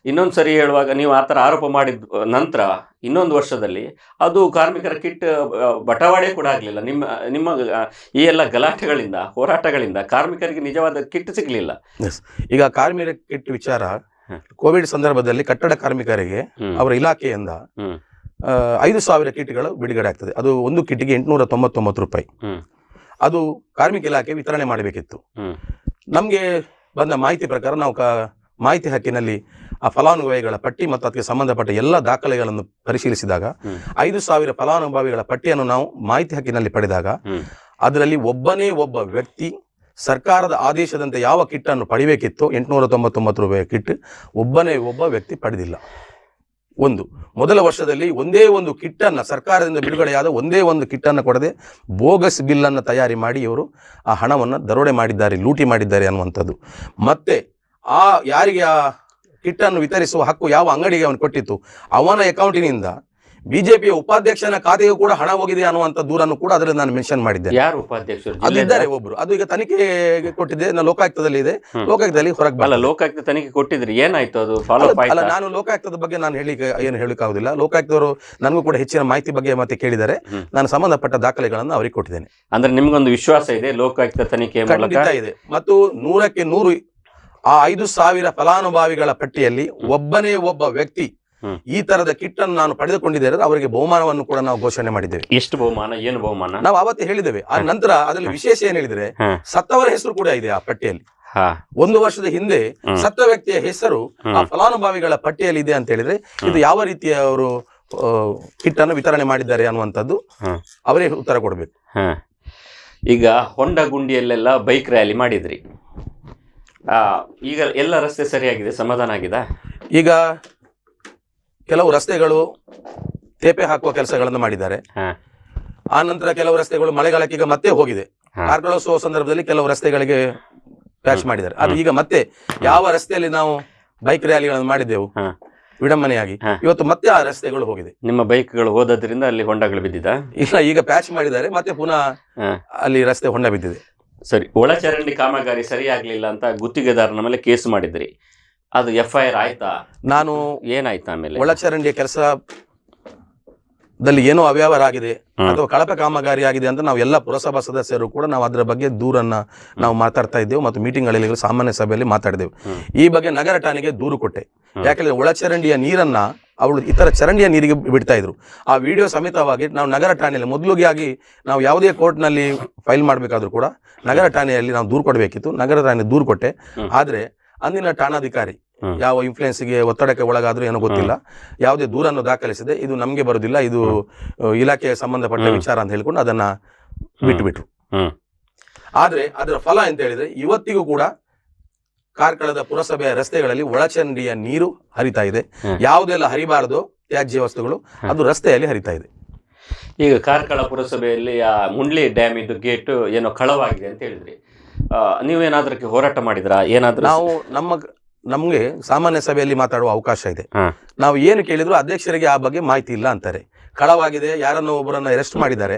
ಇನ್ನೊಂದು ಸರಿ ಹೇಳುವಾಗ ನೀವು ಆ ಥರ ಆರೋಪ ಮಾಡಿದ ನಂತರ ಇನ್ನೊಂದು ವರ್ಷದಲ್ಲಿ ಅದು ಕಾರ್ಮಿಕರ ಕಿಟ್ ಬಟವಾಡೆ ಕೂಡ ಆಗಲಿಲ್ಲ. ನಿಮ್ಮ ಈ ಎಲ್ಲ ಗಲಾಟೆಗಳಿಂದ ಹೋರಾಟಗಳಿಂದ ಕಾರ್ಮಿಕರಿಗೆ ನಿಜವಾದ ಕಿಟ್ ಸಿಗಲಿಲ್ಲ. ಈಗ ಕಾರ್ಮಿಕರ ಕಿಟ್ ವಿಚಾರ ಕೋವಿಡ್ ಸಂದರ್ಭದಲ್ಲಿ ಕಟ್ಟಡ ಕಾರ್ಮಿಕರಿಗೆ ಅವರ ಇಲಾಖೆಯಿಂದ 5,000 ಕಿಟ್ಗಳು ಬಿಡುಗಡೆ ಆಗ್ತದೆ. ಅದು ಒಂದು ಕಿಟ್ಗೆ 899 ರೂಪಾಯಿ. ಅದು ಕಾರ್ಮಿಕ ಇಲಾಖೆ ವಿತರಣೆ ಮಾಡಬೇಕಿತ್ತು. ನಮಗೆ ಬಂದ ಮಾಹಿತಿ ಪ್ರಕಾರ ನಾವು ಮಾಹಿತಿ ಹಕ್ಕಿನಲ್ಲಿ ಆ ಫಲಾನುಭವಿಗಳ ಪಟ್ಟಿ ಮತ್ತು ಅದಕ್ಕೆ ಸಂಬಂಧಪಟ್ಟ ಎಲ್ಲ ದಾಖಲೆಗಳನ್ನು ಪರಿಶೀಲಿಸಿದಾಗ 5,000 ಫಲಾನುಭವಿಗಳ ಪಟ್ಟಿಯನ್ನು ನಾವು ಮಾಹಿತಿ ಹಕ್ಕಿನಲ್ಲಿ ಪಡೆದಾಗ ಅದರಲ್ಲಿ ಒಬ್ಬನೇ ಒಬ್ಬ ವ್ಯಕ್ತಿ ಸರ್ಕಾರದ ಆದೇಶದಂತೆ ಯಾವ ಕಿಟ್ಟನ್ನು ಪಡಿಬೇಕಿತ್ತು 899 ರೂಪಾಯಿ ಕಿಟ್ ಒಬ್ಬನೇ ಒಬ್ಬ ವ್ಯಕ್ತಿ ಪಡೆದಿಲ್ಲ. ಮೊದಲ ವರ್ಷದಲ್ಲಿ ಒಂದೇ ಒಂದು ಕಿಟ್ಟನ್ನು ಸರ್ಕಾರದಿಂದ ಬಿಡುಗಡೆಯಾದ ಒಂದೇ ಒಂದು ಕಿಟ್ಟನ್ನು ಕೊಡದೆ ಬೋಗಸ್ ಬಿಲ್ಲನ್ನು ತಯಾರಿ ಮಾಡಿ ಇವರು ಆ ಹಣವನ್ನು ದರೋಡೆ ಮಾಡಿದ್ದಾರೆ, ಲೂಟಿ ಮಾಡಿದ್ದಾರೆ ಅನ್ನುವಂಥದ್ದು. ಮತ್ತೆ ಯಾರಿಗೆ ಆ ಕಿಟ್ಟನ್ನು ವಿತರಿಸುವ ಹಕ್ಕು ಯಾವ ಅಂಗಡಿಗೆ ಅವನು ಕೊಟ್ಟಿತ್ತು ಅವನ ಅಕೌಂಟಿನಿಂದ ಬಿಜೆಪಿಯ ಉಪಾಧ್ಯಕ್ಷನ ಖಾತೆಗೂ ಕೂಡ ಹಣ ಹೋಗಿದೆ ಅನ್ನುವಂಥ ದೂರನ್ನು ಕೂಡ ಅದರಲ್ಲಿ ನಾನು ಮೆನ್ಷನ್ ಮಾಡಿದ್ದೆ. ಯಾರು ಉಪಾಧ್ಯಕ್ಷರು? ಅಲ್ಲಿದ್ದಾರೆ ಒಬ್ರು, ಅದು ಈಗ ತನಿಖೆಗೆ ಕೊಟ್ಟಿದ್ದೆ, ನಾನು ಲೋಕಾಯುಕ್ತದಲ್ಲಿ ಇದೆ, ಲೋಕಾಯುಕ್ತದಲ್ಲಿ ಹೊರಗೆ ಬರಲ್ಲ. ಲೋಕಾಯುಕ್ತ ತನಿಖೆ ಕೊಟ್ಟಿದ್ರಿ, ಏನಾಯ್ತು ಅದು ಫಾಲೋ ಅಪ್? ಅಲ್ಲ, ನಾನು ಲೋಕಾಯುಕ್ತದ ಬಗ್ಗೆ ನಾನು ಏನು ಹೇಳಿಕ್ಕಾಗುದಿಲ್ಲ. ಲೋಕಾಯುಕ್ತವರು ನನಗೂ ಕೂಡ ಹೆಚ್ಚಿನ ಮಾಹಿತಿ ಬಗ್ಗೆ ಮತ್ತೆ ಕೇಳಿದರೆ ನಾನು ಸಂಬಂಧಪಟ್ಟ ದಾಖಲೆಗಳನ್ನು ಅವರಿಗೆ ಕೊಟ್ಟಿದ್ದೇನೆ. ಅಂದ್ರೆ ನಿಮ್ಗೊಂದು ವಿಶ್ವಾಸ ಇದೆ ಲೋಕಾಯುಕ್ತ ತನಿಖೆ ಖಂಡಿತ ಇದೆ. ಮತ್ತು 100ಕ್ಕೆ 100 ಆ 5,000 ಫಲಾನುಭವಿಗಳ ಪಟ್ಟಿಯಲ್ಲಿ ಒಬ್ಬನೇ ಒಬ್ಬ ವ್ಯಕ್ತಿ ಈ ತರದ ಕಿಟ್ ಅನ್ನು ನಾನು ಪಡೆದುಕೊಂಡಿದ್ದೇನೆ, ಅವರಿಗೆ ಬಹುಮಾನವನ್ನು ಕೂಡ ನಾವು ಘೋಷಣೆ ಮಾಡಿದ್ದೇವೆ. ಎಷ್ಟು ಬಹುಮಾನ, ಏನು ಬಹುಮಾನ ನಾವು ಅವತ್ತೇ ಹೇಳಿದ್ದೇವೆ. ಆ ನಂತರ ಅದರಲ್ಲಿ ವಿಶೇಷ ಏನ್ ಹೇಳಿದ್ರೆ ಸತ್ತವರ ಹೆಸರು ಕೂಡ ಇದೆ ಆ ಪಟ್ಟಿಯಲ್ಲಿ. 1 ವರ್ಷದ ಹಿಂದೆ ಸತ್ತ ವ್ಯಕ್ತಿಯ ಹೆಸರು ಆ ಫಲಾನುಭವಿಗಳ ಪಟ್ಟಿಯಲ್ಲಿ ಇದೆ ಅಂತ ಹೇಳಿದ್ರೆ ಇದು ಯಾವ ರೀತಿಯ ಅವರು ಕಿಟ್ ಅನ್ನು ವಿತರಣೆ ಮಾಡಿದ್ದಾರೆ ಅನ್ನುವಂಥದ್ದು ಅವರೇ ಉತ್ತರ ಕೊಡಬೇಕು. ಈಗ ಹೊಂಡ ಗುಂಡಿಯಲ್ಲೆಲ್ಲ ಬೈಕ್ ರ್ಯಾಲಿ ಮಾಡಿದ್ರಿ, ಈಗ ಎಲ್ಲ ರಸ್ತೆ ಸರಿಯಾಗಿದೆ, ಸಮಾಧಾನ ಆಗಿದೆ? ಈಗ ಕೆಲವು ರಸ್ತೆಗಳು ತೇಪೆ ಹಾಕುವ ಕೆಲಸಗಳನ್ನು ಮಾಡಿದ್ದಾರೆ. ಆ ನಂತರ ಕೆಲವು ರಸ್ತೆಗಳು ಮಳೆಗಾಲಕ್ಕೆ ಈಗ ಮತ್ತೆ ಹೋಗಿದೆ. ಕಾರ್ಕಳೋತ್ಸವ ಸಂದರ್ಭದಲ್ಲಿ ಕೆಲವು ರಸ್ತೆಗಳಿಗೆ ಪ್ಯಾಚ್ ಮಾಡಿದ್ದಾರೆ. ಅದು ಈಗ ಮತ್ತೆ ಯಾವ ರಸ್ತೆಯಲ್ಲಿ ನಾವು ಬೈಕ್ ರ್ಯಾಲಿಗಳನ್ನು ಮಾಡಿದ್ದೆವು ವಿಡಂಬನೆಯಾಗಿ, ಇವತ್ತು ಮತ್ತೆ ಆ ರಸ್ತೆಗಳು ಹೋಗಿದೆ. ನಿಮ್ಮ ಬೈಕ್ಗಳು ಹೋದ್ರಿಂದ ಅಲ್ಲಿ ಹೊಂಡಗಳು ಬಿದ್ದಿದ? ಇಲ್ಲ, ಈಗ ಪ್ಯಾಚ್ ಮಾಡಿದ್ದಾರೆ, ಮತ್ತೆ ಪುನಃ ಅಲ್ಲಿ ರಸ್ತೆ ಹೊಂಡ ಬಿದ್ದಿದೆ. ಸರಿ, ಒಳಚರಂಡಿ ಕಾಮಗಾರಿ ಸರಿಯಾಗ್ಲಿಲ್ಲ ಅಂತ ಗುತ್ತಿಗೆದಾರನ ಮೇಲೆ ಕೇಸ್ ಮಾಡಿದ್ರಿ, ಅದು FIR ಆಯ್ತಾ? ನಾನು ಏನಾಯ್ತು ಆಮೇಲೆ? ಒಳಚರಂಡಿಯ ಕೆಲಸದಲ್ಲಿ ಏನೋ ಅವ್ಯವಹಾರ ಆಗಿದೆ ಅಥವಾ ಕಳಪೆ ಕಾಮಗಾರಿ ಆಗಿದೆ ಅಂತ ನಾವು ಎಲ್ಲ ಪುರಸಭಾ ಸದಸ್ಯರು ಕೂಡ ನಾವು ಅದರ ಬಗ್ಗೆ ದೂರನ್ನ ನಾವು ಮಾತಾಡ್ತಾ ಇದ್ದೇವೆ ಮತ್ತು ಮೀಟಿಂಗ್ಗಳಲ್ಲಿ ಸಾಮಾನ್ಯ ಸಭೆಯಲ್ಲಿ ಮಾತಾಡಿದೆವು. ಈ ಬಗ್ಗೆ ನಗರ ಠಾಣೆಗೆ ದೂರು ಕೊಟ್ಟೆ. ಯಾಕೆಂದ್ರೆ ಒಳಚರಂಡಿಯ ನೀರನ್ನ ಅವಳು ಇತರ ಚರಂಡಿಯ ನೀರಿಗೆ ಬಿಡ್ತಾ ಇದ್ರು. ಆ ವಿಡಿಯೋ ಸಮೇತವಾಗಿ ನಾವು ನಗರ ಠಾಣೆಯಲ್ಲಿ ಮೊದಲಿಗೆ ನಾವು ಯಾವುದೇ ಕೋರ್ಟ್ನಲ್ಲಿ ಫೈಲ್ ಮಾಡಬೇಕಾದ್ರೂ ಕೂಡ ನಗರ ಠಾಣೆಯಲ್ಲಿ ನಾವು ದೂರು ಕೊಡಬೇಕಿತ್ತು. ನಗರ ಠಾಣೆ ದೂರು ಕೊಟ್ಟೆ. ಆದ್ರೆ ಅಂದಿನ ಠಾಣಾಧಿಕಾರಿ ಯಾವ ಇನ್ಫ್ಲೂಯೆನ್ಸ್ಗೆ ಒತ್ತಡಕ್ಕೆ ಒಳಗಾದ್ರೂ ಏನೋ ಗೊತ್ತಿಲ್ಲ, ಯಾವುದೇ ದೂರನ್ನು ದಾಖಲಿಸಿದೆ, ಇದು ನಮಗೆ ಬರುದಿಲ್ಲ, ಇದು ಇಲಾಖೆಗೆ ಸಂಬಂಧಪಟ್ಟ ವಿಚಾರ ಅಂತ ಹೇಳ್ಕೊಂಡು ಅದನ್ನ ಬಿಟ್ಟುಬಿಟ್ರು. ಆದ್ರೆ ಅದರ ಫಲ ಅಂತ ಹೇಳಿದ್ರೆ ಇವತ್ತಿಗೂ ಕೂಡ ಕಾರ್ಕಳದ ಪುರಸಭೆಯ ರಸ್ತೆಗಳಲ್ಲಿ ಒಳಚರಂಡಿಯ ನೀರು ಹರಿತಾ ಇದೆ. ಯಾವುದೆಲ್ಲ ಹರಿಬಾರದು ತ್ಯಾಜ್ಯ ವಸ್ತುಗಳು ಅದು ರಸ್ತೆಯಲ್ಲಿ ಹರಿತಾ ಇದೆ. ಈಗ ಕಾರ್ಕಳ ಪುರಸಭೆಯಲ್ಲಿ ಆ ಮುಂಡ್ಲಿ ಡ್ಯಾಮ್ ಇದ್ದು ಗೇಟ್ ಏನೋ ಕಳವಾಗಿದೆ ಅಂತ ಹೇಳಿದ್ರಿ, ನೀವೇನಾದ್ರಕ್ಕೆ ಹೋರಾಟ ಮಾಡಿದ್ರಾ? ಏನಾದ್ರೂ ನಾವು ನಮ್ಗೆ ಸಾಮಾನ್ಯ ಸಭೆಯಲ್ಲಿ ಮಾತಾಡುವ ಅವಕಾಶ ಇದೆ. ನಾವು ಏನು ಕೇಳಿದ್ರು ಅಧ್ಯಕ್ಷರಿಗೆ ಆ ಬಗ್ಗೆ ಮಾಹಿತಿ ಇಲ್ಲ ಅಂತಾರೆ. ಕಳವಾಗಿದೆ, ಯಾರನ್ನು ಒಬ್ಬರನ್ನ ಅರೆಸ್ಟ್ ಮಾಡಿದ್ದಾರೆ,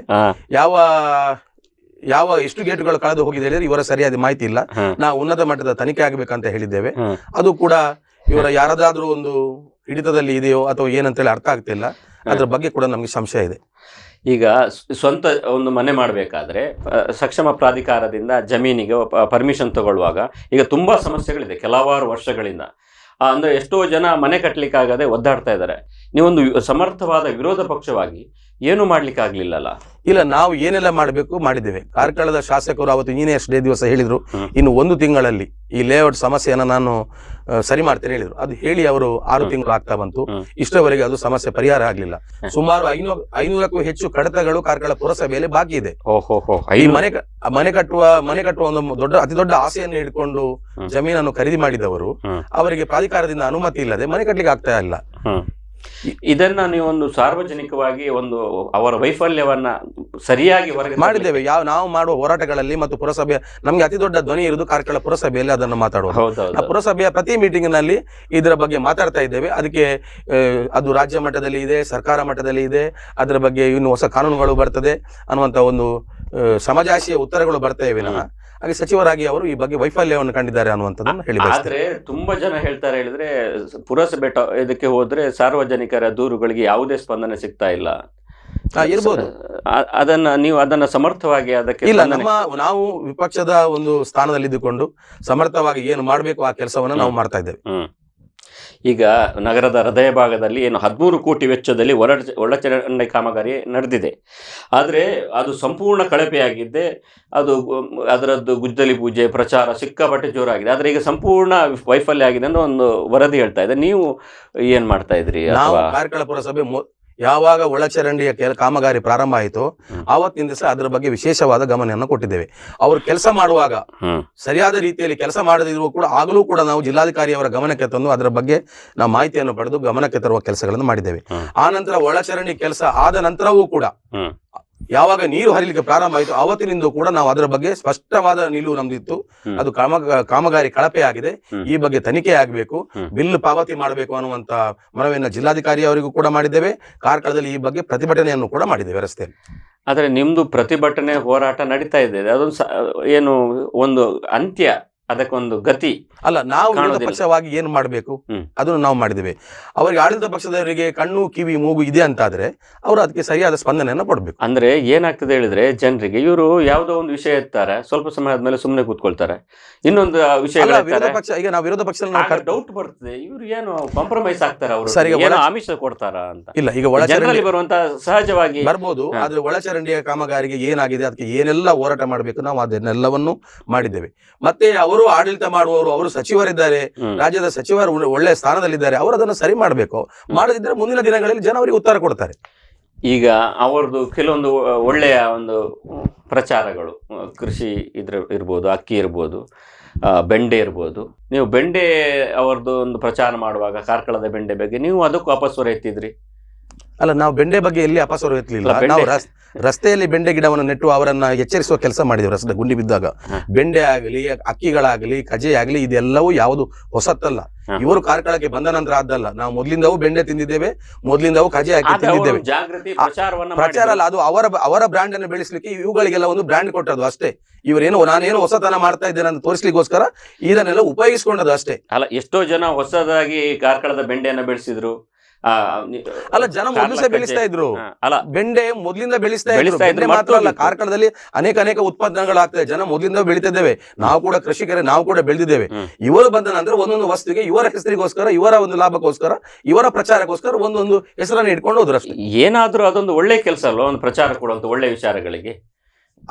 ಯಾವ ಎಷ್ಟು ಗೇಟ್ಗಳು ಕಳೆದು ಹೋಗಿದೆ ಹೇಳಿದ್ರೆ ಇವರ ಸರಿಯಾದ ಮಾಹಿತಿ ಇಲ್ಲ. ನಾವು ಉನ್ನತ ಮಟ್ಟದ ತನಿಖೆ ಆಗಬೇಕಂತ ಹೇಳಿದ್ದೇವೆ. ಅದು ಕೂಡ ಇವರ ಯಾರದಾದ್ರೂ ಒಂದು ಹಿಡಿತದಲ್ಲಿ ಇದೆಯೋ ಅಥವಾ ಏನಂತೇಳಿ ಅರ್ಥ ಆಗ್ತಿಲ್ಲ. ಅದ್ರ ಬಗ್ಗೆ ಕೂಡ ನಮ್ಗೆ ಸಂಶಯ ಇದೆ. ಈಗ ಸ್ವಂತ ಒಂದು ಮನೆ ಮಾಡಬೇಕಾದ್ರೆ ಸಕ್ಷಮ ಪ್ರಾಧಿಕಾರದಿಂದ ಜಮೀನಿಗೆ ಪರ್ಮಿಷನ್ ತಗೊಳ್ಳುವಾಗ ಈಗ ತುಂಬಾ ಸಮಸ್ಯೆಗಳಿದೆ ಕೆಲವಾರು ವರ್ಷಗಳಿಂದ. ಅಂದ್ರೆ ಎಷ್ಟೋ ಜನ ಮನೆ ಕಟ್ಟಲಿಕ್ಕಾಗದೆ ಒದ್ದಾಡ್ತಾ ಇದ್ದಾರೆ. ನೀವೊಂದು ಸಮರ್ಥವಾದ ವಿರೋಧ ಪಕ್ಷವಾಗಿ ಏನು ಮಾಡ್ಲಿಕ್ಕೆ ಆಗ್ಲಿಲ್ಲಲ್ಲ? ಇಲ್ಲ, ನಾವು ಏನೆಲ್ಲ ಮಾಡಬೇಕು ಮಾಡಿದ್ದೇವೆ. ಕಾರ್ಕಳದ ಶಾಸಕರು ಅವತ್ತು ಇಂಜಿನಿಯರ್ಸ್ ಡೇ ದಿವಸ ಹೇಳಿದ್ರು ಇನ್ನು 1 ತಿಂಗಳಲ್ಲಿ ಈ ಲೇಔಟ್ ಸಮಸ್ಯೆಯನ್ನು ನಾನು ಸರಿ ಮಾಡ್ತೇನೆ ಹೇಳಿದ್ರು. ಅದು ಹೇಳಿ ಅವರು 6 ತಿಂಗಳು ಆಗ್ತಾ ಬಂತು. ಇಷ್ಟವರೆಗೆ ಅದು ಸಮಸ್ಯೆ ಪರಿಹಾರ ಆಗ್ಲಿಲ್ಲ. ಸುಮಾರು 500ಕ್ಕೂ ಹೆಚ್ಚು ಕಡತಗಳು ಕಾರ್ಕಳ ಪುರಸಭೆಯಲ್ಲಿ ಬಾಕಿ ಇದೆ. ಈ ಮನೆ ಕಟ್ಟುವ ಒಂದು ಅತಿ ದೊಡ್ಡ ಆಸೆಯನ್ನು ಹಿಡ್ಕೊಂಡು ಜಮೀನನ್ನು ಖರೀದಿ ಮಾಡಿದವರು ಅವರಿಗೆ ಪ್ರಾಧಿಕಾರದಿಂದ ಅನುಮತಿ ಇಲ್ಲದೆ ಮನೆ ಕಟ್ಟಲಿಕ್ಕೆ ಆಗ್ತಾ ಇಲ್ಲ. ಇದನ್ನ ನೀವೊಂದು ಸಾರ್ವಜನಿಕವಾಗಿ ಒಂದು ಅವರ ವೈಫಲ್ಯವನ್ನ ಸರಿಯಾಗಿ ಹೊರಗೆ ಮಾಡಿದ್ದೇವೆ. ನಾವು ಮಾಡುವ ಹೋರಾಟಗಳಲ್ಲಿ ಮತ್ತು ಪುರಸಭೆ ನಮ್ಗೆ ಅತಿ ದೊಡ್ಡ ಧ್ವನಿ ಇರುವುದು ಕಾರ್ಕಳ ಪುರಸಭೆಯಲ್ಲಿ ಅದನ್ನು ಮಾತಾಡುವ. ಪುರಸಭೆಯ ಪ್ರತಿ ಮೀಟಿಂಗ್ ನಲ್ಲಿ ಇದರ ಬಗ್ಗೆ ಮಾತಾಡ್ತಾ ಇದ್ದೇವೆ. ಅದಕ್ಕೆ ಅದು ರಾಜ್ಯ ಮಟ್ಟದಲ್ಲಿ ಇದೆ, ಸರ್ಕಾರ ಮಟ್ಟದಲ್ಲಿ ಇದೆ. ಅದರ ಬಗ್ಗೆ ಇನ್ನು ಹೊಸ ಕಾನೂನುಗಳು ಬರ್ತದೆ ಅನ್ನುವಂತ ಒಂದು ಸಮಾಜಾಶೀಯ ಉತ್ತರಗಳು ಬರ್ತಾ ಇವೆ. ಹಾಗೆ ಸಚಿವರಾಗಿ ಅವರು ಈ ಬಗ್ಗೆ ವೈಫಲ್ಯವನ್ನು ಕಂಡಿದ್ದಾರೆ ಅನ್ನುವಂಥದ್ದನ್ನು ಹೇಳಿ. ಆದ್ರೆ ತುಂಬಾ ಜನ ಹೇಳ್ತಾರೆ ಹೇಳಿದ್ರೆ ಪುರಸಭೆ ಇದಕ್ಕೆ ಹೋದ್ರೆ ಸಾರ್ವಜನಿಕರ ದೂರುಗಳಿಗೆ ಯಾವುದೇ ಸ್ಪಂದನೆ ಸಿಗ್ತಾ ಇಲ್ಲ. ಇರ್ಬೋದು, ನೀವು ಅದನ್ನ ಸಮರ್ಥವಾಗಿ ಅದಕ್ಕೆ ಇಲ್ಲ, ನಾವು ವಿಪಕ್ಷದ ಒಂದು ಸ್ಥಾನದಲ್ಲಿದ್ದುಕೊಂಡು ಸಮರ್ಥವಾಗಿ ಏನು ಮಾಡಬೇಕು ಆ ಕೆಲಸವನ್ನು ನಾವು ಮಾಡ್ತಾ ಇದ್ದೇವೆ. ಈಗ ನಗರದ ಹೃದಯ ಭಾಗದಲ್ಲಿ ಏನು 13 ಕೋಟಿ ವೆಚ್ಚದಲ್ಲಿ ಒಳಚರಂಡಿ ಕಾಮಗಾರಿ ನಡೆದಿದೆ. ಆದರೆ ಅದು ಸಂಪೂರ್ಣ ಕಳಪೆಯಾಗಿದ್ದೆ. ಅದರದ್ದು ಗುದ್ದಲಿ ಪೂಜೆ ಪ್ರಚಾರ ಸಿಕ್ಕಾಪಟ್ಟೆ ಜೋರಾಗಿದೆ. ಆದರೆ ಈಗ ಸಂಪೂರ್ಣ ವೈಫಲ್ಯ ಆಗಿದೆ ಅನ್ನೋ ಒಂದು ವರದಿ ಹೇಳ್ತಾ ಇದೆ. ನೀವು ಏನ್ ಮಾಡ್ತಾ ಇದ್ರಿ? ನಾವು ಕಾರ್ಕಳ ಪುರಸಭೆ ಯಾವಾಗ ಒಳಚರಂಡಿಯ ಕಾಮಗಾರಿ ಪ್ರಾರಂಭ ಆಯಿತು ಆವತ್ತಿನ ದಿವಸ ಅದರ ಬಗ್ಗೆ ವಿಶೇಷವಾದ ಗಮನವನ್ನು ಕೊಟ್ಟಿದ್ದೇವೆ. ಅವರು ಕೆಲಸ ಮಾಡುವಾಗ ಸರಿಯಾದ ರೀತಿಯಲ್ಲಿ ಕೆಲಸ ಮಾಡದಿರುವ ಕೂಡ ಆಗಲೂ ಕೂಡ ನಾವು ಜಿಲ್ಲಾಧಿಕಾರಿಯವರ ಗಮನಕ್ಕೆ ತಂದು ಅದರ ಬಗ್ಗೆ ನಾವು ಮಾಹಿತಿಯನ್ನು ಪಡೆದು ಗಮನಕ್ಕೆ ತರುವ ಕೆಲಸಗಳನ್ನು ಮಾಡಿದ್ದೇವೆ. ಆ ನಂತರ ಒಳಚರಂಡಿ ಕೆಲಸ ಆದ ನಂತರವೂ ಕೂಡ ಯಾವಾಗ ನೀರು ಹರಿಲಿಕ್ಕೆ ಪ್ರಾರಂಭ ಆಯಿತು ಅವತ್ತಿನಿಂದ ಕೂಡ ನಾವು ಅದರ ಬಗ್ಗೆ ಸ್ಪಷ್ಟವಾದ ನಿಲುವು ನಮ್ದಿತ್ತು. ಅದು ಕಾಮಗಾರಿ ಕಳಪೆ ಆಗಿದೆ, ಈ ಬಗ್ಗೆ ತನಿಖೆ ಆಗಬೇಕು, ಬಿಲ್ ಪಾವತಿ ಮಾಡಬೇಕು ಅನ್ನುವಂತ ಮನವಿಯನ್ನು ಜಿಲ್ಲಾಧಿಕಾರಿ ಅವರಿಗೂ ಕೂಡ ಮಾಡಿದ್ದೇವೆ. ಕಾರ್ಕಳದಲ್ಲಿ ಈ ಬಗ್ಗೆ ಪ್ರತಿಭಟನೆಯನ್ನು ಕೂಡ ಮಾಡಿದ್ದೇವೆ ರಸ್ತೆಯಲ್ಲಿ. ಆದರೆ ನಿಮ್ದು ಪ್ರತಿಭಟನೆ ಹೋರಾಟ ನಡೀತಾ ಇದೆ, ಅದೊಂದು ಏನು ಒಂದು ಅಂತ್ಯ, ಅದಕ್ಕೊಂದು ಗತಿ ಅಲ್ಲ. ನಾವು ವಿರೋಧ ಪಕ್ಷವಾಗಿ ಏನು ಮಾಡಬೇಕು ಅದನ್ನು ನಾವು ಮಾಡಿದ್ದೇವೆ. ಅವರಿಗೆ ಆಡಳಿತ ಪಕ್ಷದವರಿಗೆ ಕಣ್ಣು ಕಿವಿ ಮೂಗು ಇದೆ ಅಂತಾದ್ರೆ ಅವರು ಅದಕ್ಕೆ ಸರಿಯಾದ ಸ್ಪಂದನೆಯನ್ನು ಕೊಡಬೇಕು. ಅಂದ್ರೆ ಏನಾಗ್ತದೆ ಹೇಳಿದ್ರೆ ಜನರಿಗೆ ಇವರು ಯಾವುದೋ ಒಂದು ವಿಷಯ ಇರ್ತಾರೆ, ಸ್ವಲ್ಪ ಸಮಯ ಆದ್ಮೇಲೆ ಸುಮ್ಮನೆ ಕೂತ್ಕೊಳ್ತಾರೆ, ಇನ್ನೊಂದು ವಿಷಯ ವಿರೋಧ ಪಕ್ಷ. ಈಗ ನಾವು ವಿರೋಧ ಪಕ್ಷ ಡೌಟ್ ಬರ್ತದೆ, ಇವರು ಏನು ಕಾಂಪ್ರಮೈಸ್ ಆಗ್ತಾರ, ಅವರು ಆಮಿಷ ಕೊಡ್ತಾರ ಅಂತ. ಇಲ್ಲ, ಈಗ ಒಳಚರಂಡಿ ಬರುವಂತ ಸಹಜವಾಗಿ ಬರ್ಬೋದು, ಆದ್ರೆ ಒಳಚರಂಡಿಯ ಕಾಮಗಾರಿಗೆ ಏನಾಗಿದೆ ಅದಕ್ಕೆ ಏನೆಲ್ಲ ಹೋರಾಟ ಮಾಡಬೇಕು ನಾವು ಅದನ್ನೆಲ್ಲವನ್ನು ಮಾಡಿದ್ದೇವೆ. ಮತ್ತೆ ಅವರು ಆಡಳಿತ ಮಾಡುವವರು, ಅವರು ಸಚಿವರಿದ್ದಾರೆ, ರಾಜ್ಯದ ಸಚಿವರು ಒಳ್ಳೆ ಸ್ಥಾನದಲ್ಲಿದ್ದಾರೆ, ಅವರು ಅದನ್ನು ಸರಿ ಮಾಡಬೇಕು. ಮಾಡದಿದ್ರೆ ಮುಂದಿನ ದಿನಗಳಲ್ಲಿ ಜನ ಅವರಿಗೆ ಉತ್ತರ ಕೊಡ್ತಾರೆ. ಈಗ ಅವರದ್ದು ಕೆಲವೊಂದು ಒಳ್ಳೆಯ ಒಂದು ಪ್ರಚಾರಗಳು, ಕೃಷಿ ಇರ್ಬೋದು, ಅಕ್ಕಿ ಇರ್ಬೋದು, ಬೆಂಡೆ ಇರ್ಬೋದು. ನೀವು ಬೆಂಡೆ ಅವರದ್ದು ಒಂದು ಪ್ರಚಾರ ಮಾಡುವಾಗ ಕಾರ್ಕಳದ ಬೆಂಡೆ ಬಗ್ಗೆ ನೀವು ಅದಕ್ಕೂ ಅಪಸ್ವರ ಎತ್ತಿದ್ರಿ. ಅಲ್ಲ, ನಾವು ಬೆಂಡೆ ಬಗ್ಗೆ ಎಲ್ಲಿ ಅಪಸ್ವರ ಎತ್ತಲಿಲ್ಲ. ನಾವು ರಸ್ತೆಯಲ್ಲಿ ಬೆಂಡೆ ಗಿಡವನ್ನು ನೆಟ್ಟು ಅವರನ್ನ ಎಚ್ಚರಿಸುವ ಕೆಲಸ ಮಾಡಿದ್ದೇವೆ. ರಸ್ತೆ ಗುಂಡಿ ಬಿದ್ದಾಗ ಬೆಂಡೆ ಆಗಲಿ, ಅಕ್ಕಿಗಳಾಗಲಿ, ಕಜೆ ಆಗಲಿ, ಇದೆಲ್ಲವೂ ಯಾವುದು ಹೊಸತ್ತಲ್ಲ. ಇವರು ಕಾರ್ಕಳಕ್ಕೆ ಬಂದ ನಂತರ ಆದ್ದಲ್ಲ. ನಾವು ಮೊದಲಿಂದವೂ ಬೆಂಡೆ ತಿಂದಿದ್ದೇವೆ, ಮೊದಲಿಂದವೂ ಕಜೆ ಹಾಕಿ ತಿಂದಿದ್ದೇವೆ. ಪ್ರಚಾರ ಅಲ್ಲ, ಅದು ಅವರ ಬ್ರ್ಯಾಂಡ್ ಅನ್ನು ಬೆಳೆಸಲಿಕ್ಕೆ ಇವುಗಳಿಗೆಲ್ಲ ಒಂದು ಬ್ರ್ಯಾಂಡ್ ಕೊಟ್ಟದ್ದು ಅಷ್ಟೇ. ಇವರೇನು ನಾನೇನು ಹೊಸತನ ಮಾಡ್ತಾ ಇದ್ದೇನೆ ಅಂತ ತೋರಿಸ್ಲಿಕ್ಕೋಸ್ಕರ ಇದನ್ನೆಲ್ಲ ಉಪಯೋಗಿಸಿಕೊಂಡದ್ದು ಅಷ್ಟೇ. ಅಲ್ಲ, ಎಷ್ಟೋ ಜನ ಹೊಸದಾಗಿ ಕಾರ್ಕಳದ ಬೆಂಡೆಯನ್ನು ಬೆಳೆಸಿದ್ರು. ಅಲ್ಲ, ಜನ ಮೊದಲು ಬೆಳೆಸ್ತಾ ಇದ್ರು. ಅಲ್ಲ, ಬೆಂಡೆ ಮೊದಲಿಂದ ಬೆಳೆಸ್ತಾ ಇದ್ರು. ಬೆಂಡೆ ಮಾತ್ರ ಅಲ್ಲ, ಕಾರ್ಕಳದಲ್ಲಿ ಅನೇಕ ಉತ್ಪನ್ನಗಳಾಗ್ತದೆ. ಜನ ಮೊದಲಿಂದ ಬೆಳಿತಿದ್ದೇವೆ, ನಾವು ಕೂಡ ಕೃಷಿಕರೇ, ನಾವು ಕೂಡ ಬೆಳೆದಿದ್ದೇವೆ. ಇವರು ಬಂದ ನಂತರ ಒಂದೊಂದು ವಸ್ತುಗೆ ಇವರ ಹೆಸರಿಗೋಸ್ಕರ, ಇವರ ಒಂದು ಲಾಭಕ್ಕೋಸ್ಕರ, ಇವರ ಪ್ರಚಾರಕ್ಕೋಸ್ಕರ ಒಂದೊಂದು ಹೆಸರನ್ನು ಇಟ್ಕೊಂಡು ಹೋದ್ರು ಅಷ್ಟೇ. ಏನಾದ್ರೂ ಅದೊಂದು ಒಳ್ಳೆ ಕೆಲಸ ಅಲ್ವಾ, ಒಂದು ಪ್ರಚಾರ ಕೊಡುವಂತ ಒಳ್ಳೆ ವಿಚಾರಗಳಿಗೆ.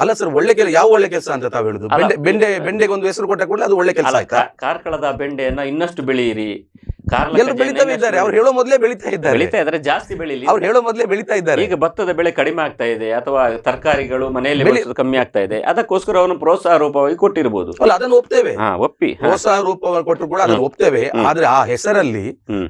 ಅಲ್ಲ ಸರ್, ಒಳ್ಳೆ ಕೆಲಸ ಯಾವ ಒಳ್ಳೆ ಕೆಲಸ ಅಂತ ತಾವು ಹೇಳುದು? ಬೆಂಡೆಗೆ ಒಂದು ಹೆಸರು ಕೊಟ್ಟ ಕೂಡಲೇ ಅದು ಒಳ್ಳೆ ಕೆಲಸ ಆಯ್ತಾ? ಕಾರ್ಕಳದ ಬೆಂಡೆಯನ್ನ ಇನ್ನಷ್ಟು ಬೆಳೆಯಿರಿ. ಎಲ್ಲರೂ ಬೆಳೀತಾ ಇದ್ದಾರೆ, ಅವ್ರು ಹೇಳೋ ಮೊದಲೇ ಬೆಳೀತಾ ಇದ್ದಾರೆ, ಜಾಸ್ತಿ ಬೆಳೀಲಿ. ಅವ್ರು ಹೇಳೋ ಮೊದಲೇ ಬೆಳೀತಾ ಇದ್ದಾರೆ. ಈಗ ಭತ್ತದ ಬೆಳೆ ಕಡಿಮೆ ಆಗ್ತಾ ಇದೆ, ಅಥವಾ ತರಕಾರಿಗಳು ಮನೆಯಲ್ಲಿ ಬೆಳೆಸೋದು ಕಮ್ಮಿ ಆಗ್ತಾ ಇದೆ, ಅದಕ್ಕೋಸ್ಕರ ಅವನು ಪ್ರೋತ್ಸಾಹ ರೂಪವಾಗಿ ಕೊಟ್ಟಿರಬಹುದು. ಅಲ್ಲ, ಅದನ್ನು ಒಪ್ತೇವೆ, ಒಪ್ಪಿ ಪ್ರೋತ್ಸಾಹ ರೂಪವಾಗಿ ಕೊಟ್ಟರು ಕೂಡ ಅದನ್ನು ಒಪ್ತೇವೆ. ಆದ್ರೆ ಆ ಹೆಸರಲ್ಲಿ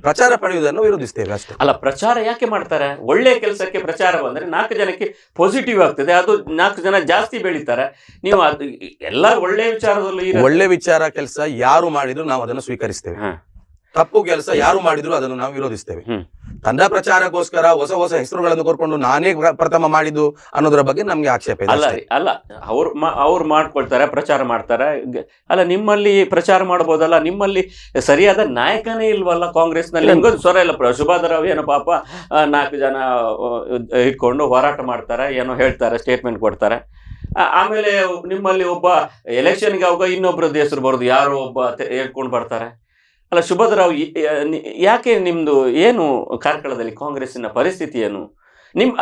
ಪ್ರಚಾರ ಪಡೆಯುವುದನ್ನು ವಿರೋಧಿಸ್ತೇವೆ ಅಷ್ಟೇ. ಅಲ್ಲ, ಪ್ರಚಾರ ಯಾಕೆ ಮಾಡ್ತಾರೆ? ಒಳ್ಳೆ ಕೆಲಸಕ್ಕೆ ಪ್ರಚಾರ ಬಂದ್ರೆ 4 ಜನಕ್ಕೆ ಪಾಸಿಟಿವ್ ಆಗ್ತದೆ, ಅದು 4 ಜನ ಜಾಸ್ತಿ ಬೆಳೀತಾರೆ. ನೀವು ಅದು ಎಲ್ಲ ಒಳ್ಳೆ ವಿಚಾರದಲ್ಲಿ ಒಳ್ಳೆ ವಿಚಾರ ಕೆಲಸ ಯಾರು ಮಾಡಿದ್ರು ನಾವು ಅದನ್ನು ಸ್ವೀಕರಿಸ್ತೇವೆ. ತಪ್ಪು ಕೆಲಸ ಯಾರು ಮಾಡಿದ್ರು ಅದನ್ನು ನಾವು ವಿರೋಧಿಸ್ತೇವೆ. ತಂಡ ಪ್ರಚಾರಕ್ಕೋಸ್ಕರ ಹೊಸ ಹೆಸರುಗಳನ್ನು ಕೊರ್ಕೊಂಡು ನಾನೇ ಪ್ರಥಮ ಮಾಡಿದ್ದು ಅನ್ನೋದ್ರ ಬಗ್ಗೆ ನಮ್ಗೆ ಆಕ್ಷೇಪ ಇದೆ. ಅಲ್ಲ, ಅವ್ರು ಮಾಡ್ಕೊಳ್ತಾರೆ, ಪ್ರಚಾರ ಮಾಡ್ತಾರೆ. ಅಲ್ಲ, ನಿಮ್ಮಲ್ಲಿ ಪ್ರಚಾರ ಮಾಡಬಹುದಲ್ಲ, ನಿಮ್ಮಲ್ಲಿ ಸರಿಯಾದ ನಾಯಕನೇ ಇಲ್ವಲ್ಲ ಕಾಂಗ್ರೆಸ್ನಲ್ಲಿ. ನಿಮ್ಗೊಂದು ಸ್ವರ ಇಲ್ಲ. ಶುಭಾದರಾವ್ ಏನೋ ಪಾಪ 4 ಜನ ಇಟ್ಕೊಂಡು ಹೋರಾಟ ಮಾಡ್ತಾರೆ, ಏನೋ ಹೇಳ್ತಾರೆ, ಸ್ಟೇಟ್ಮೆಂಟ್ ಕೊಡ್ತಾರೆ. ಆಮೇಲೆ ನಿಮ್ಮಲ್ಲಿ ಒಬ್ಬ ಎಲೆಕ್ಷನ್ಗೆ ಅವಾಗ ಇನ್ನೊಬ್ಬರದ್ದು ಹೆಸರು ಬರೋದು, ಯಾರೋ ಒಬ್ಬ ಹೇಳ್ಕೊಂಡು ಬರ್ತಾರೆ. ಅಲ್ಲ, ಶುಭಾದರಾವ್ ಯಾಕೆ ನಿಮ್ದು ಏನು ಕಾರ್ಕಳದಲ್ಲಿ ಕಾಂಗ್ರೆಸ್ಸಿನ ಪರಿಸ್ಥಿತಿ ಏನು?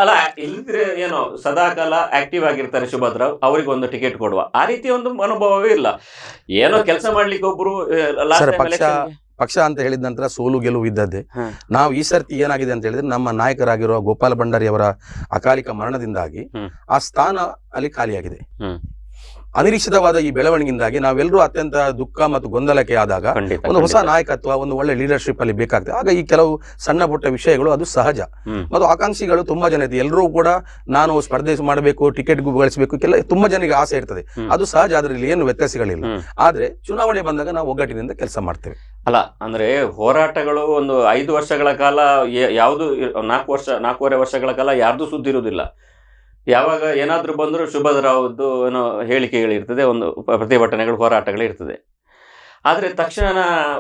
ಅಲ್ಲ, ಇಲ್ಲಿದ್ರೆ ಏನೋ ಸದಾಕಾಲ ಆಕ್ಟಿವ್ ಆಗಿರ್ತಾರೆ ಶುಭಾದರಾವ್, ಅವ್ರಿಗೆ ಒಂದು ಟಿಕೆಟ್ ಕೊಡುವ ಆ ರೀತಿ ಒಂದು ಮನೋಭಾವವೇ ಇಲ್ಲ. ಏನೋ ಕೆಲಸ ಮಾಡ್ಲಿಕ್ಕೆ ಒಬ್ರು ಪಕ್ಷ ಅಂತ ಹೇಳಿದ ನಂತರ ಸೋಲು ಗೆಲುವು ಇದ್ದದ್ದೇ. ನಾವು ಈ ಸರ್ತಿ ಏನಾಗಿದೆ ಅಂತ ಹೇಳಿದ್ರೆ, ನಮ್ಮ ನಾಯಕರಾಗಿರುವ ಗೋಪಾಲ ಭಂಡಾರಿ ಅವರ ಅಕಾಲಿಕ ಮರಣದಿಂದಾಗಿ ಆ ಸ್ಥಾನ ಅಲ್ಲಿ ಖಾಲಿಯಾಗಿದೆ. ಅನಿರೀಕ್ಷಿತವಾದ ಈ ಬೆಳವಣಿಗೆಯಿಂದಾಗಿ ನಾವೆಲ್ಲರೂ ಅತ್ಯಂತ ದುಃಖ ಮತ್ತು ಗೊಂದಲಕ್ಕೆ ಆದಾಗ ಒಂದು ಹೊಸ ನಾಯಕತ್ವ, ಒಂದು ಒಳ್ಳೆ ಲೀಡರ್ಶಿಪ್ ಅಲ್ಲಿ ಬೇಕಾಗ್ತದೆ. ಆಗ ಈ ಕೆಲವು ಸಣ್ಣ ಪುಟ್ಟ ವಿಷಯಗಳು ಅದು ಸಹಜ. ಮತ್ತು ಆಕಾಂಕ್ಷಿಗಳು ತುಂಬಾ ಜನ ಇದೆ, ಎಲ್ಲರೂ ಕೂಡ ನಾನು ಸ್ಪರ್ಧೆ ಮಾಡಬೇಕು, ಟಿಕೆಟ್ ಗಳಿಸಬೇಕು, ತುಂಬಾ ಜನರಿಗೆ ಆಸೆ ಇರ್ತದೆ, ಅದು ಸಹಜ. ಅದರಲ್ಲಿ ಏನು ವ್ಯತ್ಯಾಸಗಳಿಲ್ಲ. ಆದ್ರೆ ಚುನಾವಣೆ ಬಂದಾಗ ನಾವು ಒಗ್ಗಟ್ಟಿನಿಂದ ಕೆಲಸ ಮಾಡ್ತೇವೆ. ಅಲ್ಲ, ಅಂದ್ರೆ ಹೋರಾಟಗಳು ಒಂದು 5 ವರ್ಷಗಳ ಕಾಲ, ಯಾವುದು 4 ವರ್ಷಗಳ ಕಾಲ ಯಾರ್ದು ಸುದ್ದಿ ಇರುವುದಿಲ್ಲ. ಯಾವಾಗ ಏನಾದ್ರೂ ಬಂದರೂ ಶುಭಾದರಾವ್ದು ಏನೋ ಹೇಳಿಕೆಗಳಿರ್ತದೆ, ಒಂದು ಪ್ರತಿಭಟನೆಗಳು, ಹೋರಾಟಗಳು ಇರ್ತದೆ. ಆದರೆ ತಕ್ಷಣ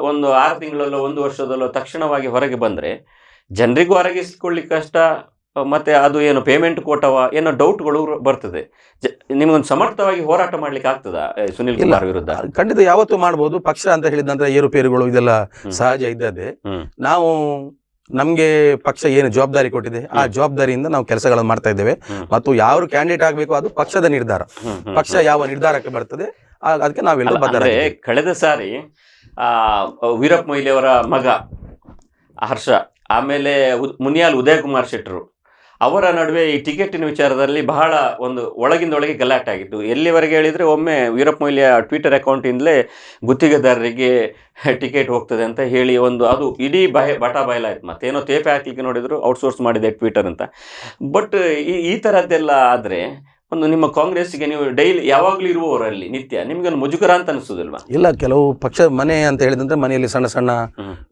ಒಂದು 6 ತಿಂಗಳಲ್ಲೋ 1 ವರ್ಷದಲ್ಲೋ ತಕ್ಷಣವಾಗಿ ಹೊರಗೆ ಬಂದರೆ ಜನರಿಗೂ ಹೊರಗಿಸ್ಕೊಳ್ಳಿಕ್ಕೆ ಕಷ್ಟ. ಮತ್ತೆ ಅದು ಏನು ಪೇಮೆಂಟ್ ಕೊಟ್ಟವ ಏನೋ ಡೌಟ್ಗಳು ಬರ್ತದೆ. ನಿಮಗೊಂದು ಸಮರ್ಥವಾಗಿ ಹೋರಾಟ ಮಾಡ್ಲಿಕ್ಕೆ ಆಗ್ತದಾ ಸುನಿಲ್ ಕುಮಾರ್ ವಿರುದ್ಧ? ಖಂಡಿತ ಯಾವತ್ತೂ ಮಾಡಬಹುದು. ಪಕ್ಷ ಅಂತ ಹೇಳಿದ ನಂತರ ಏರುಪೇರುಗಳು ಇದೆಲ್ಲ ಸಹಜ ಇದ್ದದ್ದೇ. ನಾವು ನಮ್ಗೆ ಪಕ್ಷ ಏನು ಜವಾಬ್ದಾರಿ ಕೊಟ್ಟಿದೆ ಆ ಜವಾಬ್ದಾರಿಯಿಂದ ನಾವು ಕೆಲಸಗಳನ್ನು ಮಾಡ್ತಾ ಇದ್ದೇವೆ. ಮತ್ತು ಯಾರು ಕ್ಯಾಂಡಿಡೇಟ್ ಆಗಬೇಕು ಅದು ಪಕ್ಷದ ನಿರ್ಧಾರ. ಪಕ್ಷ ಯಾವ ನಿರ್ಧಾರಕ್ಕೆ ಬರ್ತದೆ ಅದಕ್ಕೆ ನಾವೆಲ್ಲ ಕಳೆದ ಸಾರಿ ವೀರಪ್ಪ ಮೊಯ್ಲಿ ಅವರ ಮಗ ಹರ್ಷ ಆಮೇಲೆ ಮುನಿಯಾಲ್ ಉದಯ್ ಕುಮಾರ್ ಶೆಟ್ಟರು ಅವರ ನಡುವೆ ಈ ಟಿಕೆಟಿನ ವಿಚಾರದಲ್ಲಿ ಬಹಳ ಒಂದು ಒಳಗಿಂದೊಳಗೆ ಗಲಾಟೆ ಆಗಿತ್ತು. ಎಲ್ಲಿವರೆಗೆ ಹೇಳಿದರೆ ಒಮ್ಮೆ ವೀರಪ್ಪ ಮೊಯ್ಲಿಯ ಟ್ವಿಟರ್ ಅಕೌಂಟಿಂದಲೇ ಗುತ್ತಿಗೆದಾರರಿಗೆ ಟಿಕೆಟ್ ಹೋಗ್ತದೆ ಅಂತ ಹೇಳಿ ಒಂದು ಅದು ಇಡೀ ಬಟ ಬಯಲಾಯ್ತು. ಮತ್ತೇನೋ ತೇಪೆ ಹಾಕ್ಲಿಕ್ಕೆ ನೋಡಿದ್ರು ಔಟ್ಸೋರ್ಸ್ ಮಾಡಿದೆ ಟ್ವಿಟರ್ ಅಂತ. ಬಟ್ ಈ ಥರದ್ದೆಲ್ಲ ಆದರೆ ಒಂದು ನಿಮ್ಮ ಕಾಂಗ್ರೆಸ್ಗೆ ನೀವು ಡೈಲಿ ಯಾವಾಗಲೂ ಇರುವವರಲ್ಲಿ ನಿತ್ಯ ನಿಮ್ಗೊಂದು ಮುಜುಗರ ಅಂತ ಅನಿಸೋದಿಲ್ವಾ? ಇಲ್ಲ, ಕೆಲವು ಪಕ್ಷ ಮನೆ ಅಂತ ಹೇಳಿದಂದ್ರೆ ಮನೆಯಲ್ಲಿ ಸಣ್ಣ ಸಣ್ಣ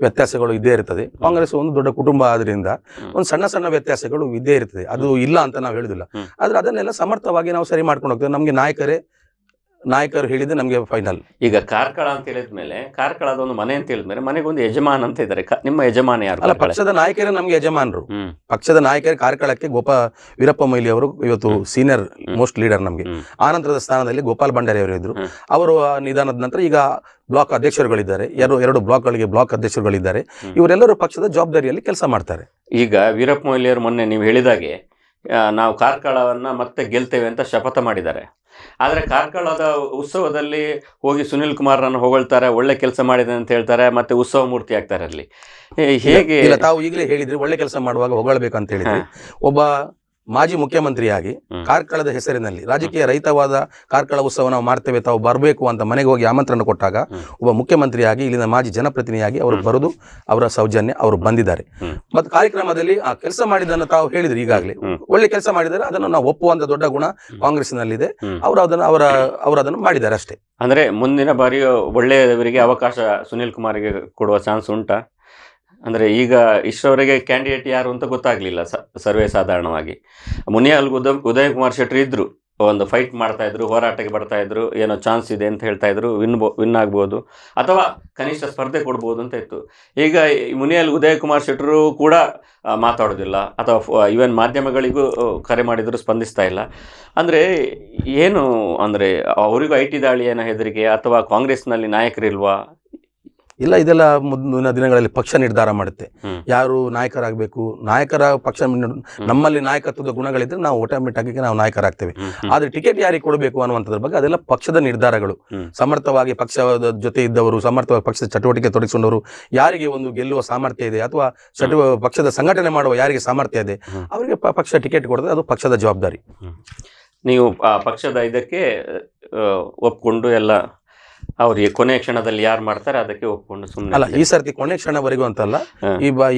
ವ್ಯತ್ಯಾಸಗಳು ಇದ್ದೇ ಇರ್ತದೆ. ಕಾಂಗ್ರೆಸ್ ಒಂದು ದೊಡ್ಡ ಕುಟುಂಬ ಆದ್ರಿಂದ ಒಂದು ಸಣ್ಣ ಸಣ್ಣ ವ್ಯತ್ಯಾಸಗಳು ಇದ್ದೇ ಇರ್ತದೆ. ಅದು ಇಲ್ಲ ಅಂತ ನಾವು ಹೇಳುದಿಲ್ಲ. ಆದ್ರೆ ಅದನ್ನೆಲ್ಲ ಸಮರ್ಥವಾಗಿ ನಾವು ಸರಿ ಮಾಡ್ಕೊಂಡು ಹೋಗ್ತೇವೆ. ನಮ್ಗೆ ನಾಯಕರು ಹೇಳಿದ್ರೆ ನಮಗೆ ಫೈನಲ್. ಈಗ ಕಾರ್ಕಳ ಅಂತ ಹೇಳಿದ್ಮೇಲೆ ಕಾರ್ಕಳದ ಒಂದು ಮನೆ ಅಂತ ಹೇಳಿದ್ಮೇಲೆ ಮನೆಗೊಂದು ಯಜಮಾನ ಅಂತ ಇದ್ದಾರೆ. ನಿಮ್ಮ ಯಜಮಾನ ಯಾರು? ಅಲ್ಲ, ಪಕ್ಷದ ನಾಯಕರೇ ನಮ್ಗೆ ಯಜಮಾನರು. ಪಕ್ಷದ ನಾಯಕರೇ ಕಾರ್ಕಳಕ್ಕೆ ವೀರಪ್ಪ ಮೊಯ್ಲಿ ಅವರು ಇವತ್ತು ಸೀನಿಯರ್ ಮೋಸ್ಟ್ ಲೀಡರ್ ನಮ್ಗೆ. ಆನಂತರದ ಸ್ಥಾನದಲ್ಲಿ ಗೋಪಾಲ್ ಭಂಡಾರಿ ಅವರು ಇದ್ರು. ಅವರು ನಿಧಾನದ ನಂತರ ಈಗ ಬ್ಲಾಕ್ ಅಧ್ಯಕ್ಷರುಗಳಿದ್ದಾರೆ. ಎರಡು ಬ್ಲಾಕ್ಗಳಿಗೆ ಬ್ಲಾಕ್ ಅಧ್ಯಕ್ಷರುಗಳಿದ್ದಾರೆ. ಇವರೆಲ್ಲರೂ ಪಕ್ಷದ ಜವಾಬ್ದಾರಿಯಲ್ಲಿ ಕೆಲಸ ಮಾಡ್ತಾರೆ. ಈಗ ವೀರಪ್ಪ ಮೊಯ್ಲಿ ಅವರು ಮೊನ್ನೆ ನೀವು ಹೇಳಿದಾಗೆ ನಾವು ಕಾರ್ಕಳವನ್ನ ಮತ್ತೆ ಗೆಲ್ತೇವೆ ಅಂತ ಶಪಥ ಮಾಡಿದ್ದಾರೆ. ಆದರೆ ಕಾರ್ಕಳದ ಉತ್ಸವದಲ್ಲಿ ಹೋಗಿ ಸುನಿಲ್ ಕುಮಾರ್ರನ್ನು ಹೊಗಳ್ತಾರೆ, ಒಳ್ಳೆ ಕೆಲಸ ಮಾಡಿದೆ ಅಂತ ಹೇಳ್ತಾರೆ, ಮತ್ತೆ ಉತ್ಸವ ಮೂರ್ತಿ ಆಗ್ತಾರೆ. ಅಲ್ಲಿ ಹೇಗೆ? ಇಲ್ಲ, ತಾವು ಈಗಲೇ ಹೇಳಿದ್ರಿ ಒಳ್ಳೆ ಕೆಲಸ ಮಾಡುವಾಗ ಹೊಗಳಬೇಕಂತ ಹೇಳಿದ್ರಿ. ಒಬ್ಬ ಮಾಜಿ ಮುಖ್ಯಮಂತ್ರಿಯಾಗಿ ಕಾರ್ಕಳದ ಹೆಸರಿನಲ್ಲಿ ರಾಜಕೀಯ ರಹಿತವಾದ ಕಾರ್ಕಳ ಉತ್ಸವ ನಾವು ಮಾಡ್ತೇವೆ, ತಾವು ಬರಬೇಕು ಅಂತ ಮನೆಗೆ ಹೋಗಿ ಆಮಂತ್ರಣ ಕೊಟ್ಟಾಗ ಒಬ್ಬ ಮುಖ್ಯಮಂತ್ರಿಯಾಗಿ ಇಲ್ಲಿನ ಮಾಜಿ ಜನಪ್ರತಿನಿಧಿಯಾಗಿ ಅವರು ಬರೋದು ಅವರ ಸೌಜನ್ಯ, ಅವರು ಬಂದಿದ್ದಾರೆ. ಮತ್ತು ಕಾರ್ಯಕ್ರಮದಲ್ಲಿ ಆ ಕೆಲಸ ಮಾಡಿದ್ದನ್ನು ತಾವು ಹೇಳಿದ್ರಿ ಈಗಾಗಲೇ, ಒಳ್ಳೆ ಕೆಲಸ ಮಾಡಿದ್ದಾರೆ. ಅದನ್ನು ನಾವು ಒಪ್ಪುವಂತ ದೊಡ್ಡ ಗುಣ ಕಾಂಗ್ರೆಸ್ನಲ್ಲಿದೆ. ಅವರು ಅದನ್ನು ಮಾಡಿದ್ದಾರೆ ಅಷ್ಟೇ. ಅಂದ್ರೆ ಮುಂದಿನ ಬಾರಿ ಒಳ್ಳೆಯವರಿಗೆ ಅವಕಾಶ ಸುನಿಲ್ ಕುಮಾರ್ಗೆ ಕೊಡುವ ಚಾನ್ಸ್ ಉಂಟಾ? ಅಂದರೆ ಈಗ ಇಷ್ಟರವರೆಗೆ ಕ್ಯಾಂಡಿಡೇಟ್ ಯಾರು ಅಂತ ಗೊತ್ತಾಗಲಿಲ್ಲ ಸರ್ವೇ ಸಾಧಾರಣವಾಗಿ. ಮುನಿಯಾಲ್ ಉದಯ್ ಕುಮಾರ್ ಶೆಟ್ಟರು ಇದ್ದರು, ಒಂದು ಫೈಟ್ ಮಾಡ್ತಾಯಿದ್ರು, ಹೋರಾಟಕ್ಕೆ ಬರ್ತಾಯಿದ್ರು, ಏನೋ ಚಾನ್ಸ್ ಇದೆ ಅಂತ ಹೇಳ್ತಾಯಿದ್ರು, ವಿನ್ ಆಗ್ಬೋದು ಅಥವಾ ಕನಿಷ್ಠ ಸ್ಪರ್ಧೆ ಕೊಡ್ಬೋದು ಅಂತ ಇತ್ತು. ಈಗ ಮುನಿಯಾಲ್ ಉದಯ್ ಕುಮಾರ್ ಶೆಟ್ಟರು ಕೂಡ ಮಾತಾಡೋದಿಲ್ಲ, ಅಥವಾ ಈವನ್ ಮಾಧ್ಯಮಗಳಿಗೂ ಕರೆ ಮಾಡಿದರೂ ಸ್ಪಂದಿಸ್ತಾ ಇಲ್ಲ. ಅಂದರೆ ಏನು ಅಂದರೆ ಅವರಿಗೂ IT ದಾಳಿ ಏನೋ ಹೆದರಿಕೆ, ಅಥವಾ ಕಾಂಗ್ರೆಸ್ನಲ್ಲಿ ನಾಯಕರಿಲ್ವಾ? ಇಲ್ಲ, ಇದೆಲ್ಲ ಮುಂದಿನ ದಿನಗಳಲ್ಲಿ ಪಕ್ಷ ನಿರ್ಧಾರ ಮಾಡುತ್ತೆ ಯಾರು ನಾಯಕರಾಗಬೇಕು. ಪಕ್ಷ ನಮ್ಮಲ್ಲಿ ನಾಯಕತ್ವದ ಗುಣಗಳಿದ್ರೆ ನಾವು ಆಟೋಮೆಟಿಕ್ ಆಗಿ ನಾವು ನಾಯಕರಾಗ್ತೇವೆ. ಆದ್ರೆ ಟಿಕೆಟ್ ಯಾರಿಗೆ ಕೊಡಬೇಕು ಅನ್ನುವಂಥದ್ರ ಬಗ್ಗೆ ಅದೆಲ್ಲ ಪಕ್ಷದ ನಿರ್ಧಾರಗಳು. ಸಮರ್ಥವಾಗಿ ಪಕ್ಷದ ಜೊತೆ ಇದ್ದವರು, ಸಮರ್ಥವಾಗಿ ಪಕ್ಷದ ಚಟುವಟಿಕೆ ತೊಡಗಿಸಿಕೊಂಡವರು, ಯಾರಿಗೆ ಒಂದು ಗೆಲ್ಲುವ ಸಾಮರ್ಥ್ಯ ಇದೆ ಅಥವಾ ಪಕ್ಷದ ಸಂಘಟನೆ ಮಾಡುವ ಯಾರಿಗೆ ಸಾಮರ್ಥ್ಯ ಇದೆ ಅವರಿಗೆ ಪಕ್ಷ ಟಿಕೆಟ್ ಕೊಡ್ತದೆ. ಅದು ಪಕ್ಷದ ಜವಾಬ್ದಾರಿ. ನೀವು ಪಕ್ಷದ ಇದಕ್ಕೆ ಒಪ್ಕೊಂಡು ಎಲ್ಲ ಅವ್ರಿಗೆ ಕೊನೆ ಕ್ಷಣದಲ್ಲಿ ಯಾರು ಮಾಡ್ತಾರೆ ಅದಕ್ಕೆ ಒಪ್ಕೊಂಡು ಸುಮ್ಮನೆ ಅಲ್ಲ, ಈ ಸರ್ತಿ ಕೊನೆ ಕ್ಷಣವರೆಗೂ ಅಂತಲ್ಲ,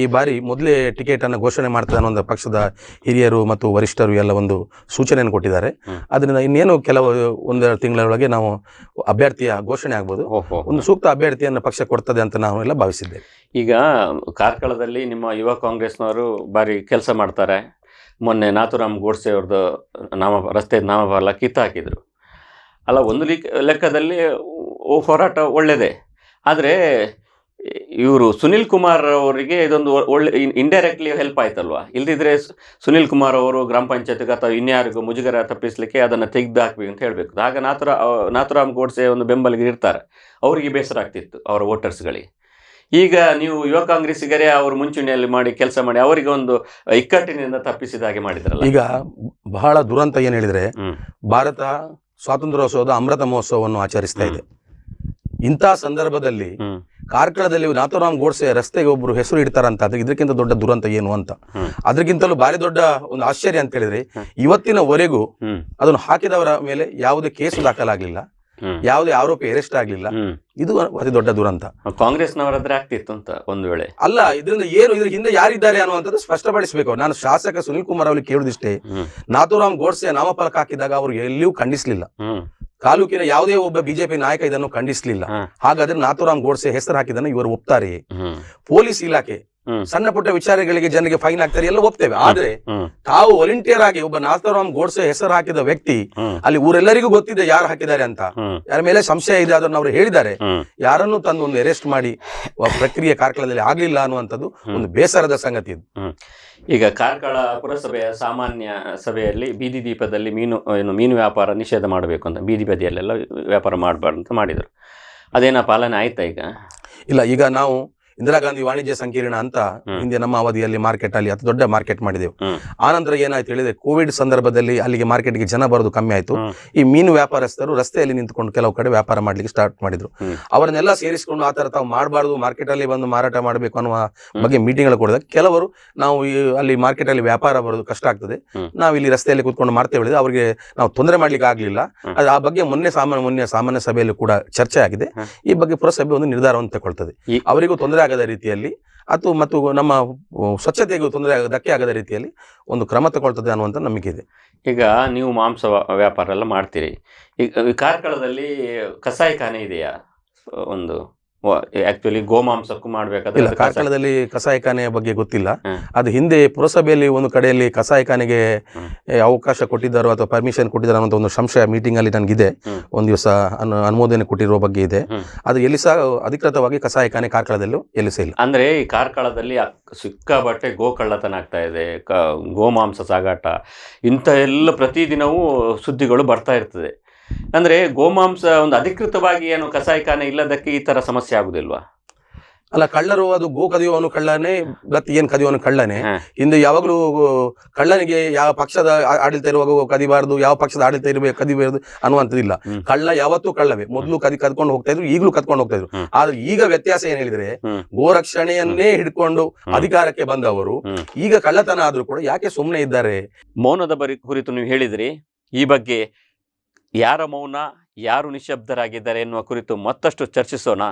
ಈ ಬಾರಿ ಮೊದಲೇ ಟಿಕೆಟ್ ಅನ್ನು ಘೋಷಣೆ ಮಾಡ್ತಾರೆ ಅನ್ನೋ ಒಂದು ಪಕ್ಷದ ಹಿರಿಯರು ಮತ್ತು ವರಿಷ್ಠರು ಎಲ್ಲ ಒಂದು ಸೂಚನೆಯನ್ನು ಕೊಟ್ಟಿದ್ದಾರೆ. ಅದರಿಂದ ಇನ್ನೇನು ಒಂದೆರಡು ತಿಂಗಳೊಳಗೆ ನಾವು ಅಭ್ಯರ್ಥಿಯ ಘೋಷಣೆ ಆಗ್ಬೋದು. ಒಂದು ಸೂಕ್ತ ಅಭ್ಯರ್ಥಿಯನ್ನು ಪಕ್ಷ ಕೊಡ್ತದೆ ಅಂತ ನಾವು ಎಲ್ಲ ಭಾವಿಸಿದ್ದೇವೆ. ಈಗ ಕಾರ್ಕಳದಲ್ಲಿ ನಿಮ್ಮ ಯುವ ಕಾಂಗ್ರೆಸ್ನವರು ಬಾರಿ ಕೆಲಸ ಮಾಡ್ತಾರೆ. ಮೊನ್ನೆ ನಾಥುರಾಮ್ ಗೋಡ್ಸೆ ಅವ್ರದ್ದು ರಸ್ತೆ ನಾಮಫಲ ಕಿತ್ತಾಕಿದ್ರು. ಅಲ್ಲ, ಒಂದು ಲೆಕ್ಕದಲ್ಲಿ ಹೋರಾಟ ಒಳ್ಳೆಯದೇ. ಆದರೆ ಇವರು ಸುನಿಲ್ ಕುಮಾರ್ ಅವರಿಗೆ ಇದೊಂದು ಒಳ್ಳೆ ಇಂಡೈರೆಕ್ಟ್ಲಿ ಹೆಲ್ಪ್ ಆಯ್ತಲ್ವಾ? ಇಲ್ದಿದ್ರೆ ಸುನಿಲ್ ಕುಮಾರ್ ಅವರು ಗ್ರಾಮ ಪಂಚಾಯತ್ಗೆ ಅಥವಾ ಇನ್ಯಾರಿಗೂ ಮುಜುಗರ ತಪ್ಪಿಸಲಿಕ್ಕೆ ಅದನ್ನು ತೆಗೆದು ಹಾಕ್ಬೇಕು ಅಂತ ಹೇಳಬೇಕು. ಆಗ ನಾಥುರಾಮ್ ಗೋಡ್ಸೆ ಒಂದು ಬೆಂಬಲಿಗೆ ಇರ್ತಾರೆ, ಅವರಿಗೆ ಬೇಸರ ಆಗ್ತಿತ್ತು ಅವರ ವೋಟರ್ಸ್ಗಳಿಗೆ. ಈಗ ನೀವು ಯುವ ಕಾಂಗ್ರೆಸ್ಸಿಗರೇ ಅವರು ಮುಂಚೂಣಿಯಲ್ಲಿ ಮಾಡಿ ಕೆಲಸ ಮಾಡಿ ಅವರಿಗೆ ಒಂದು ಇಕ್ಕಟ್ಟಿನಿಂದ ತಪ್ಪಿಸಿದ ಹಾಗೆ ಮಾಡಿದ್ರಲ್ಲ. ಈಗ ಬಹಳ ದುರಂತ ಏನು ಹೇಳಿದರೆ, ಭಾರತ ಸ್ವಾತಂತ್ರ್ಯೋತ್ಸವದ ಅಮೃತ ಮಹೋತ್ಸವವನ್ನು ಆಚರಿಸ್ತಾ ಇದೆ. ಇಂಥ ಸಂದರ್ಭದಲ್ಲಿ ಕಾರ್ಕಳದಲ್ಲಿ ನಾಥುರಾಮ್ ಗೋಡ್ಸೆ ರಸ್ತೆಗೆ ಒಬ್ರು ಹೆಸರು ಇಡ್ತಾರಂತ, ಇದಕ್ಕಿಂತ ದೊಡ್ಡ ದುರಂತ ಏನು ಅಂತ. ಅದಕ್ಕಿಂತಲೂ ಭಾರಿ ದೊಡ್ಡ ಒಂದು ಆಶ್ಚರ್ಯ ಅಂತ ಹೇಳಿದ್ರೆ, ಇವತ್ತಿನವರೆಗೂ ಅದನ್ನು ಹಾಕಿದವರ ಮೇಲೆ ಯಾವುದೇ ಕೇಸು ದಾಖಲಾಗಲಿಲ್ಲ, ಯಾವುದೇ ಆರೋಪಿ ಅರೆಸ್ಟ್ ಆಗಲಿಲ್ಲ. ಇದು ಅತಿ ದೊಡ್ಡ ದುರಂತ. ಕಾಂಗ್ರೆಸ್ನವರಾದ್ರೆ ಆಗ್ತಿತ್ತು ಅಂತ ಒಂದು ವೇಳೆ. ಅಲ್ಲ, ಇದರಿಂದ ಇದ್ರ ಹಿಂದೆ ಯಾರಿದ್ದಾರೆ ಅನ್ನುವಂಥದ್ದು ಸ್ಪಷ್ಟಪಡಿಸಬೇಕು. ನಾನು ಶಾಸಕ ಸುನಿಲ್ ಕುಮಾರ್ ಅವರಿಗೆ ಕೇಳುದಿಷ್ಟೇ, ನಾಥುರಾಮ್ ಗೋಡ್ಸೆ ನಾಮಫಲಕ ಹಾಕಿದಾಗ ಅವರು ಎಲ್ಲಿಯೂ ಖಂಡಿಸಲಿಲ್ಲ. ತಾಲೂಕಿನ ಯಾವುದೇ ಒಬ್ಬ ಬಿಜೆಪಿ ನಾಯಕ ಇದನ್ನು ಖಂಡಿಸಲಿಲ್ಲ. ಹಾಗಾದ್ರೆ ನಾಥುರಾಮ್ ಗೋಡ್ಸೆ ಹೆಸರು ಹಾಕಿದನ್ನು ಇವರು ಒಪ್ತಾರೆ. ಪೊಲೀಸ್ ಇಲಾಖೆ ಸಣ್ಣ ಪುಟ್ಟ ವಿಚಾರಗಳಿಗೆ ಜನರಿಗೆ ಫೈನ್ ಹಾಕ್ತಾರೆ, ಎಲ್ಲ ಒಪ್ತೇವೆ. ಆದ್ರೆ ತಾವು ವಾಲಂಟಿಯರ್ ಆಗಿ ಒಬ್ಬ ನಾಥುರಾಮ್ ಗೋಡ್ಸೆ ಹೆಸರು ಹಾಕಿದ ವ್ಯಕ್ತಿ ಅಲ್ಲಿ ಊರೆಲ್ಲರಿಗೂ ಗೊತ್ತಿದೆ ಯಾರು ಹಾಕಿದ್ದಾರೆ ಅಂತ, ಯಾರ ಮೇಲೆ ಸಂಶಯ ಇದೆ ಅದನ್ನು ಅವರು ಹೇಳಿದ್ದಾರೆ. ಯಾರನ್ನು ತಂದು ಒಂದು ಅರೆಸ್ಟ್ ಮಾಡಿ ಪ್ರಕ್ರಿಯೆ ಕಾರ್ಕಳದಲ್ಲಿ ಆಗ್ಲಿಲ್ಲ ಅನ್ನುವಂಥದ್ದು ಒಂದು ಬೇಸರದ ಸಂಗತಿ ಇದು. ಈಗ ಕಾರ್ಕಳ ಪುರಸಭೆಯ ಸಾಮಾನ್ಯ ಸಭೆಯಲ್ಲಿ ಬೀದಿ ದೀಪದಲ್ಲಿ ಮೀನು ವ್ಯಾಪಾರ ನಿಷೇಧ ಮಾಡಬೇಕು ಅಂತ, ಬೀದಿ ಬದಿಯಲ್ಲೆಲ್ಲ ವ್ಯಾಪಾರ ಮಾಡಬಾರ್ದು ಅಂತ ಮಾಡಿದರು. ಅದೇನ ಪಾಲನೆ ಆಯ್ತಾ? ಈಗ ಇಲ್ಲ, ಈಗ ನಾವು ಇಂದಿರಾ ಗಾಂಧಿ ವಾಣಿಜ್ಯ ಸಂಕೀರ್ಣ ಅಂತ ಹಿಂದೆ ನಮ್ಮ ಅವಧಿಯಲ್ಲಿ ಮಾರ್ಕೆಟ್ ಅಲ್ಲಿ ಅತಿ ದೊಡ್ಡ ಮಾರ್ಕೆಟ್ ಮಾಡಿದೆವು. ಆನಂತರ ಏನಾಯ್ತು ಹೇಳಿದ್ರೆ ಕೋವಿಡ್ ಸಂದರ್ಭದಲ್ಲಿ ಅಲ್ಲಿಗೆ ಮಾರ್ಕೆಟ್ಗೆ ಜನ ಬರೋದು ಕಮ್ಮಿ ಆಯ್ತು. ಈ ಮೀನು ವ್ಯಾಪಾರಸ್ಥರು ರಸ್ತೆಯಲ್ಲಿ ನಿಂತ್ಕೊಂಡು ಕೆಲವು ಕಡೆ ವ್ಯಾಪಾರ ಮಾಡ್ಲಿಕ್ಕೆ ಸ್ಟಾರ್ಟ್ ಮಾಡಿದ್ರು. ಅವರನ್ನೆಲ್ಲ ಸೇರಿಸಿಕೊಂಡು ಆ ತರ ತಾವು ಮಾಡಬಾರ್ದು, ಮಾರ್ಕೆಟ್ ಅಲ್ಲಿ ಬಂದು ಮಾರಾಟ ಮಾಡಬೇಕು ಅನ್ನುವ ಬಗ್ಗೆ ಮೀಟಿಂಗ್ ಕೊಡಿದಾಗ ಕೆಲವರು ನಾವು ಅಲ್ಲಿ ಮಾರ್ಕೆಟ್ ಅಲ್ಲಿ ವ್ಯಾಪಾರ ಬರೋದು ಕಷ್ಟ ಆಗ್ತದೆ, ನಾವು ಇಲ್ಲಿ ರಸ್ತೆಯಲ್ಲಿ ಕೂತ್ಕೊಂಡು ಮಾಡ್ತೇವೆ ಹೇಳಿದ್ರೆ ಅವರಿಗೆ ನಾವು ತೊಂದರೆ ಮಾಡ್ಲಿಕ್ಕೆ ಆಗ್ಲಿಲ್ಲ. ಆ ಬಗ್ಗೆ ಮೊನ್ನೆ ಸಾಮಾನ್ಯ ಸಭೆಯಲ್ಲಿ ಕೂಡ ಚರ್ಚೆ ಆಗಿದೆ. ಈ ಬಗ್ಗೆ ಪುರಸಭೆ ಒಂದು ನಿರ್ಧಾರವನ್ನು ತಗೊಳ್ತದೆ. ಅವರಿಗೂ ತೊಂದರೆ ಆಗದ ರೀತಿಯಲ್ಲಿ ಮತ್ತು ನಮ್ಮ ಸ್ವಚ್ಛತೆಗೂ ಧಕ್ಕೆ ಆಗದ ರೀತಿಯಲ್ಲಿ ಒಂದು ಕ್ರಮ ತಗೊಳ್ತದೆ ಅನ್ನುವಂಥ ನಂಬಿಕೆ ಇದೆ. ಈಗ ನೀವು ಮಾಂಸ ವ್ಯಾಪಾರ ಎಲ್ಲ ಮಾಡ್ತೀರಿ, ಈಗ ಕಾರ್ಕಳದಲ್ಲಿ ಕಸಾಯಿಖಾನೆ ಇದೆಯಾ? ಒಂದು ಆಕ್ಚುಲಿ ಗೋಮಾಂಸಕ್ಕೂ ಮಾಡ್ಬೇಕಾದ್ರೆ ಕಾರ್ಕಳದಲ್ಲಿ ಕಸಾಯಿಖಾನೆಯ ಬಗ್ಗೆ ಗೊತ್ತಿಲ್ಲ. ಅದು ಹಿಂದೆ ಪುರಸಭೆಯಲ್ಲಿ ಒಂದು ಕಡೆಯಲ್ಲಿ ಕಸಾಯಿಖಾನೆಗೆ ಅವಕಾಶ ಕೊಟ್ಟಿದ್ದಾರೋ ಅಥವಾ ಪರ್ಮಿಷನ್ ಕೊಟ್ಟಿದ್ದಾರೋ ಅನ್ನೋ ಒಂದು ಸಂಶಯ ಮೀಟಿಂಗ್ ಅಲ್ಲಿ ನನಗಿದೆ. ಒಂದು ದಿವಸ ಅನುಮೋದನೆ ಕೊಟ್ಟಿರುವ ಬಗ್ಗೆ ಇದೆ. ಅದು ಎಲ್ಲಿ ಸಹ ಅಧಿಕೃತವಾಗಿ ಕಸಾಯಿಖಾನೆ ಕಾರ್ಕಳದಲ್ಲೂ ಎಲ್ಲಿ ಸಹ ಇಲ್ಲ. ಅಂದ್ರೆ ಈ ಕಾರ್ಕಳದಲ್ಲಿ ಸಿಕ್ಕಾಬಟ್ಟೆ ಗೋ ಕಳ್ಳತನ ಆಗ್ತಾ ಇದೆ, ಗೋಮಾಂಸ ಸಾಗಾಟ, ಇಂಥ ಎಲ್ಲ ಪ್ರತಿದಿನವೂ ಸುದ್ದಿಗಳು ಬರ್ತಾ ಇರ್ತದೆ. ಅಂದ್ರೆ ಗೋಮಾಂಸ ಒಂದು ಅಧಿಕೃತವಾಗಿ ಏನು ಕಸಾಯಿಖಾನೆ ಇಲ್ಲದಕ್ಕೆ ಈ ತರ ಸಮಸ್ಯೆ ಆಗುದಿಲ್ವಾ? ಅಲ್ಲ, ಕಳ್ಳರು ಅದು ಗೋ ಕದಿಯುವವನು ಕಳ್ಳನೇ, ಗತಿ ಏನ್ ಕದಿಯುವವನು ಕಳ್ಳನೇ. ಹಿಂದೆ ಯಾವಾಗಲೂ ಕಳ್ಳನಿಗೆ ಯಾವ ಪಕ್ಷದ ಆಡಳಿತ ಇರುವಾಗ ಕದಿಬಾರ್ದು, ಯಾವ ಪಕ್ಷದ ಆಡಳಿತ ಇರಬೇಕು ಕದಿಬಾರ್ದು ಅನ್ನುವಂಥದ್ದಿಲ್ಲ. ಕಳ್ಳ ಯಾವತ್ತೂ ಕಳ್ಳವೇ. ಮೊದಲು ಕದ್ಕೊಂಡು ಹೋಗ್ತಾ ಇದ್ರು, ಈಗಲೂ ಕದ್ಕೊಂಡು ಹೋಗ್ತಾ ಇದ್ರು. ಆದ್ರೆ ಈಗ ವ್ಯತ್ಯಾಸ ಏನ್ ಹೇಳಿದ್ರೆ, ಗೋರಕ್ಷಣೆಯನ್ನೇ ಹಿಡ್ಕೊಂಡು ಅಧಿಕಾರಕ್ಕೆ ಬಂದವರು ಈಗ ಕಳ್ಳತನ ಆದ್ರೂ ಕೂಡ ಯಾಕೆ ಸುಮ್ಮನೆ ಇದ್ದಾರೆ? ಮೌನದ ಕುರಿತು ನೀವು ಹೇಳಿದ್ರಿ. ಈ ಬಗ್ಗೆ ಯಾರ ಮೌನ, ಯಾರು ನಿಶಬ್ದರಾಗಿದ್ದಾರೆ ಎನ್ನುವ ಕುರಿತು ಮತ್ತಷ್ಟು ಚರ್ಚಿಸೋಣ.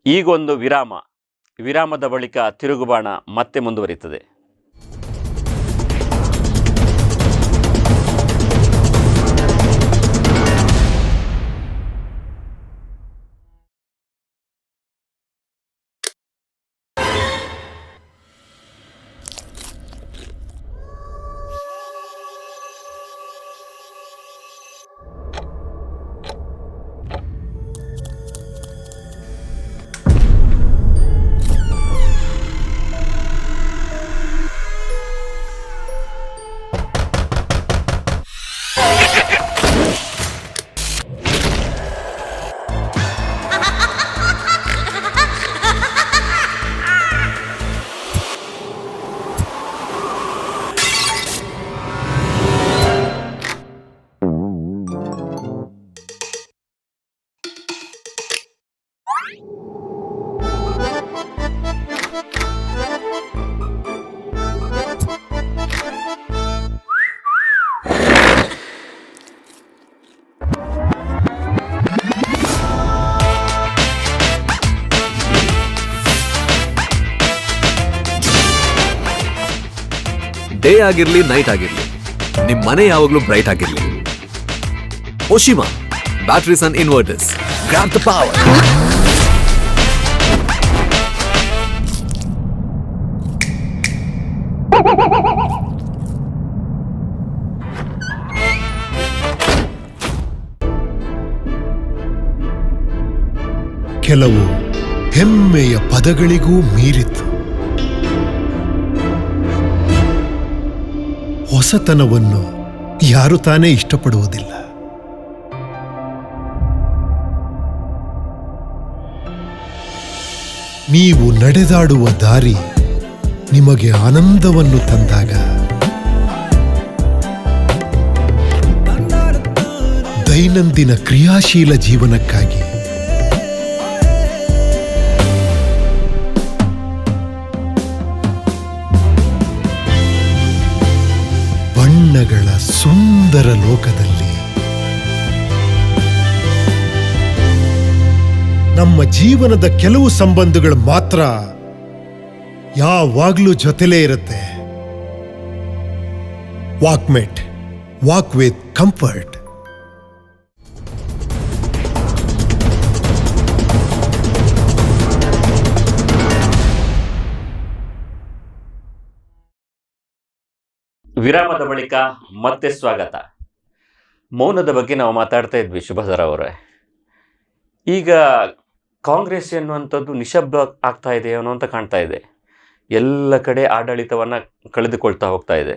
ಈಗೊಂದು ವಿರಾಮದ ಬಳಿಕ ತಿರುಗುಬಾಣ ಮತ್ತೆ ಮುಂದುವರಿಯುತ್ತದೆ. ಡೇ ಆಗಿರ್ಲಿ ನೈಟ್ ಆಗಿರ್ಲಿ, ನಿಮ್ ಮನೆ ಯಾವಾಗ್ಲೂ ಬ್ರೈಟ್ ಆಗಿರ್ಲಿ. Oshima batteries and inverters, grab the power. ಕೆಲವು ಹೆಮ್ಮೆಯ ಪದಗಳಿಗೂ ಮೀರಿತು. ಹೊಸತನವನ್ನು ಯಾರು ತಾನೇ ಇಷ್ಟಪಡುವುದಿಲ್ಲ. ನೀವು ನಡೆದಾಡುವ ದಾರಿ ನಿಮಗೆ ಆನಂದವನ್ನು ತಂದಾಗ, ದೈನಂದಿನ ಕ್ರಿಯಾಶೀಲ ಜೀವನಕ್ಕಾಗಿ ಬಣ್ಣಗಳ ಸುಂದರ ಲೋಕದಲ್ಲಿ ನಮ್ಮ ಜೀವನದ ಕೆಲವು ಸಂಬಂಧಗಳು ಮಾತ್ರ ಯಾವಾಗ್ಲೂ ಜೊತೆಲೇ ಇರುತ್ತೆ. Walkmate, walk with comfort. ವಿರಾಮದ ಬಳಿಕ ಮತ್ತೆ ಸ್ವಾಗತ. ಮೌನದ ಬಗ್ಗೆ ನಾವು ಮಾತಾಡ್ತಾ ಇದ್ವಿ ಶುಭಧರ ಅವರೇ. ಈಗ ಕಾಂಗ್ರೆಸ್ ಎನ್ನುವಂಥದ್ದು ನಿಶಬ್ದ ಆಗ್ತಾ ಇದೆ ಅನ್ನೋ ಅಂತ ಕಾಣ್ತಾ ಇದೆ. ಎಲ್ಲ ಕಡೆ ಆಡಳಿತವನ್ನು ಕಳೆದುಕೊಳ್ತಾ ಹೋಗ್ತಾ ಇದೆ.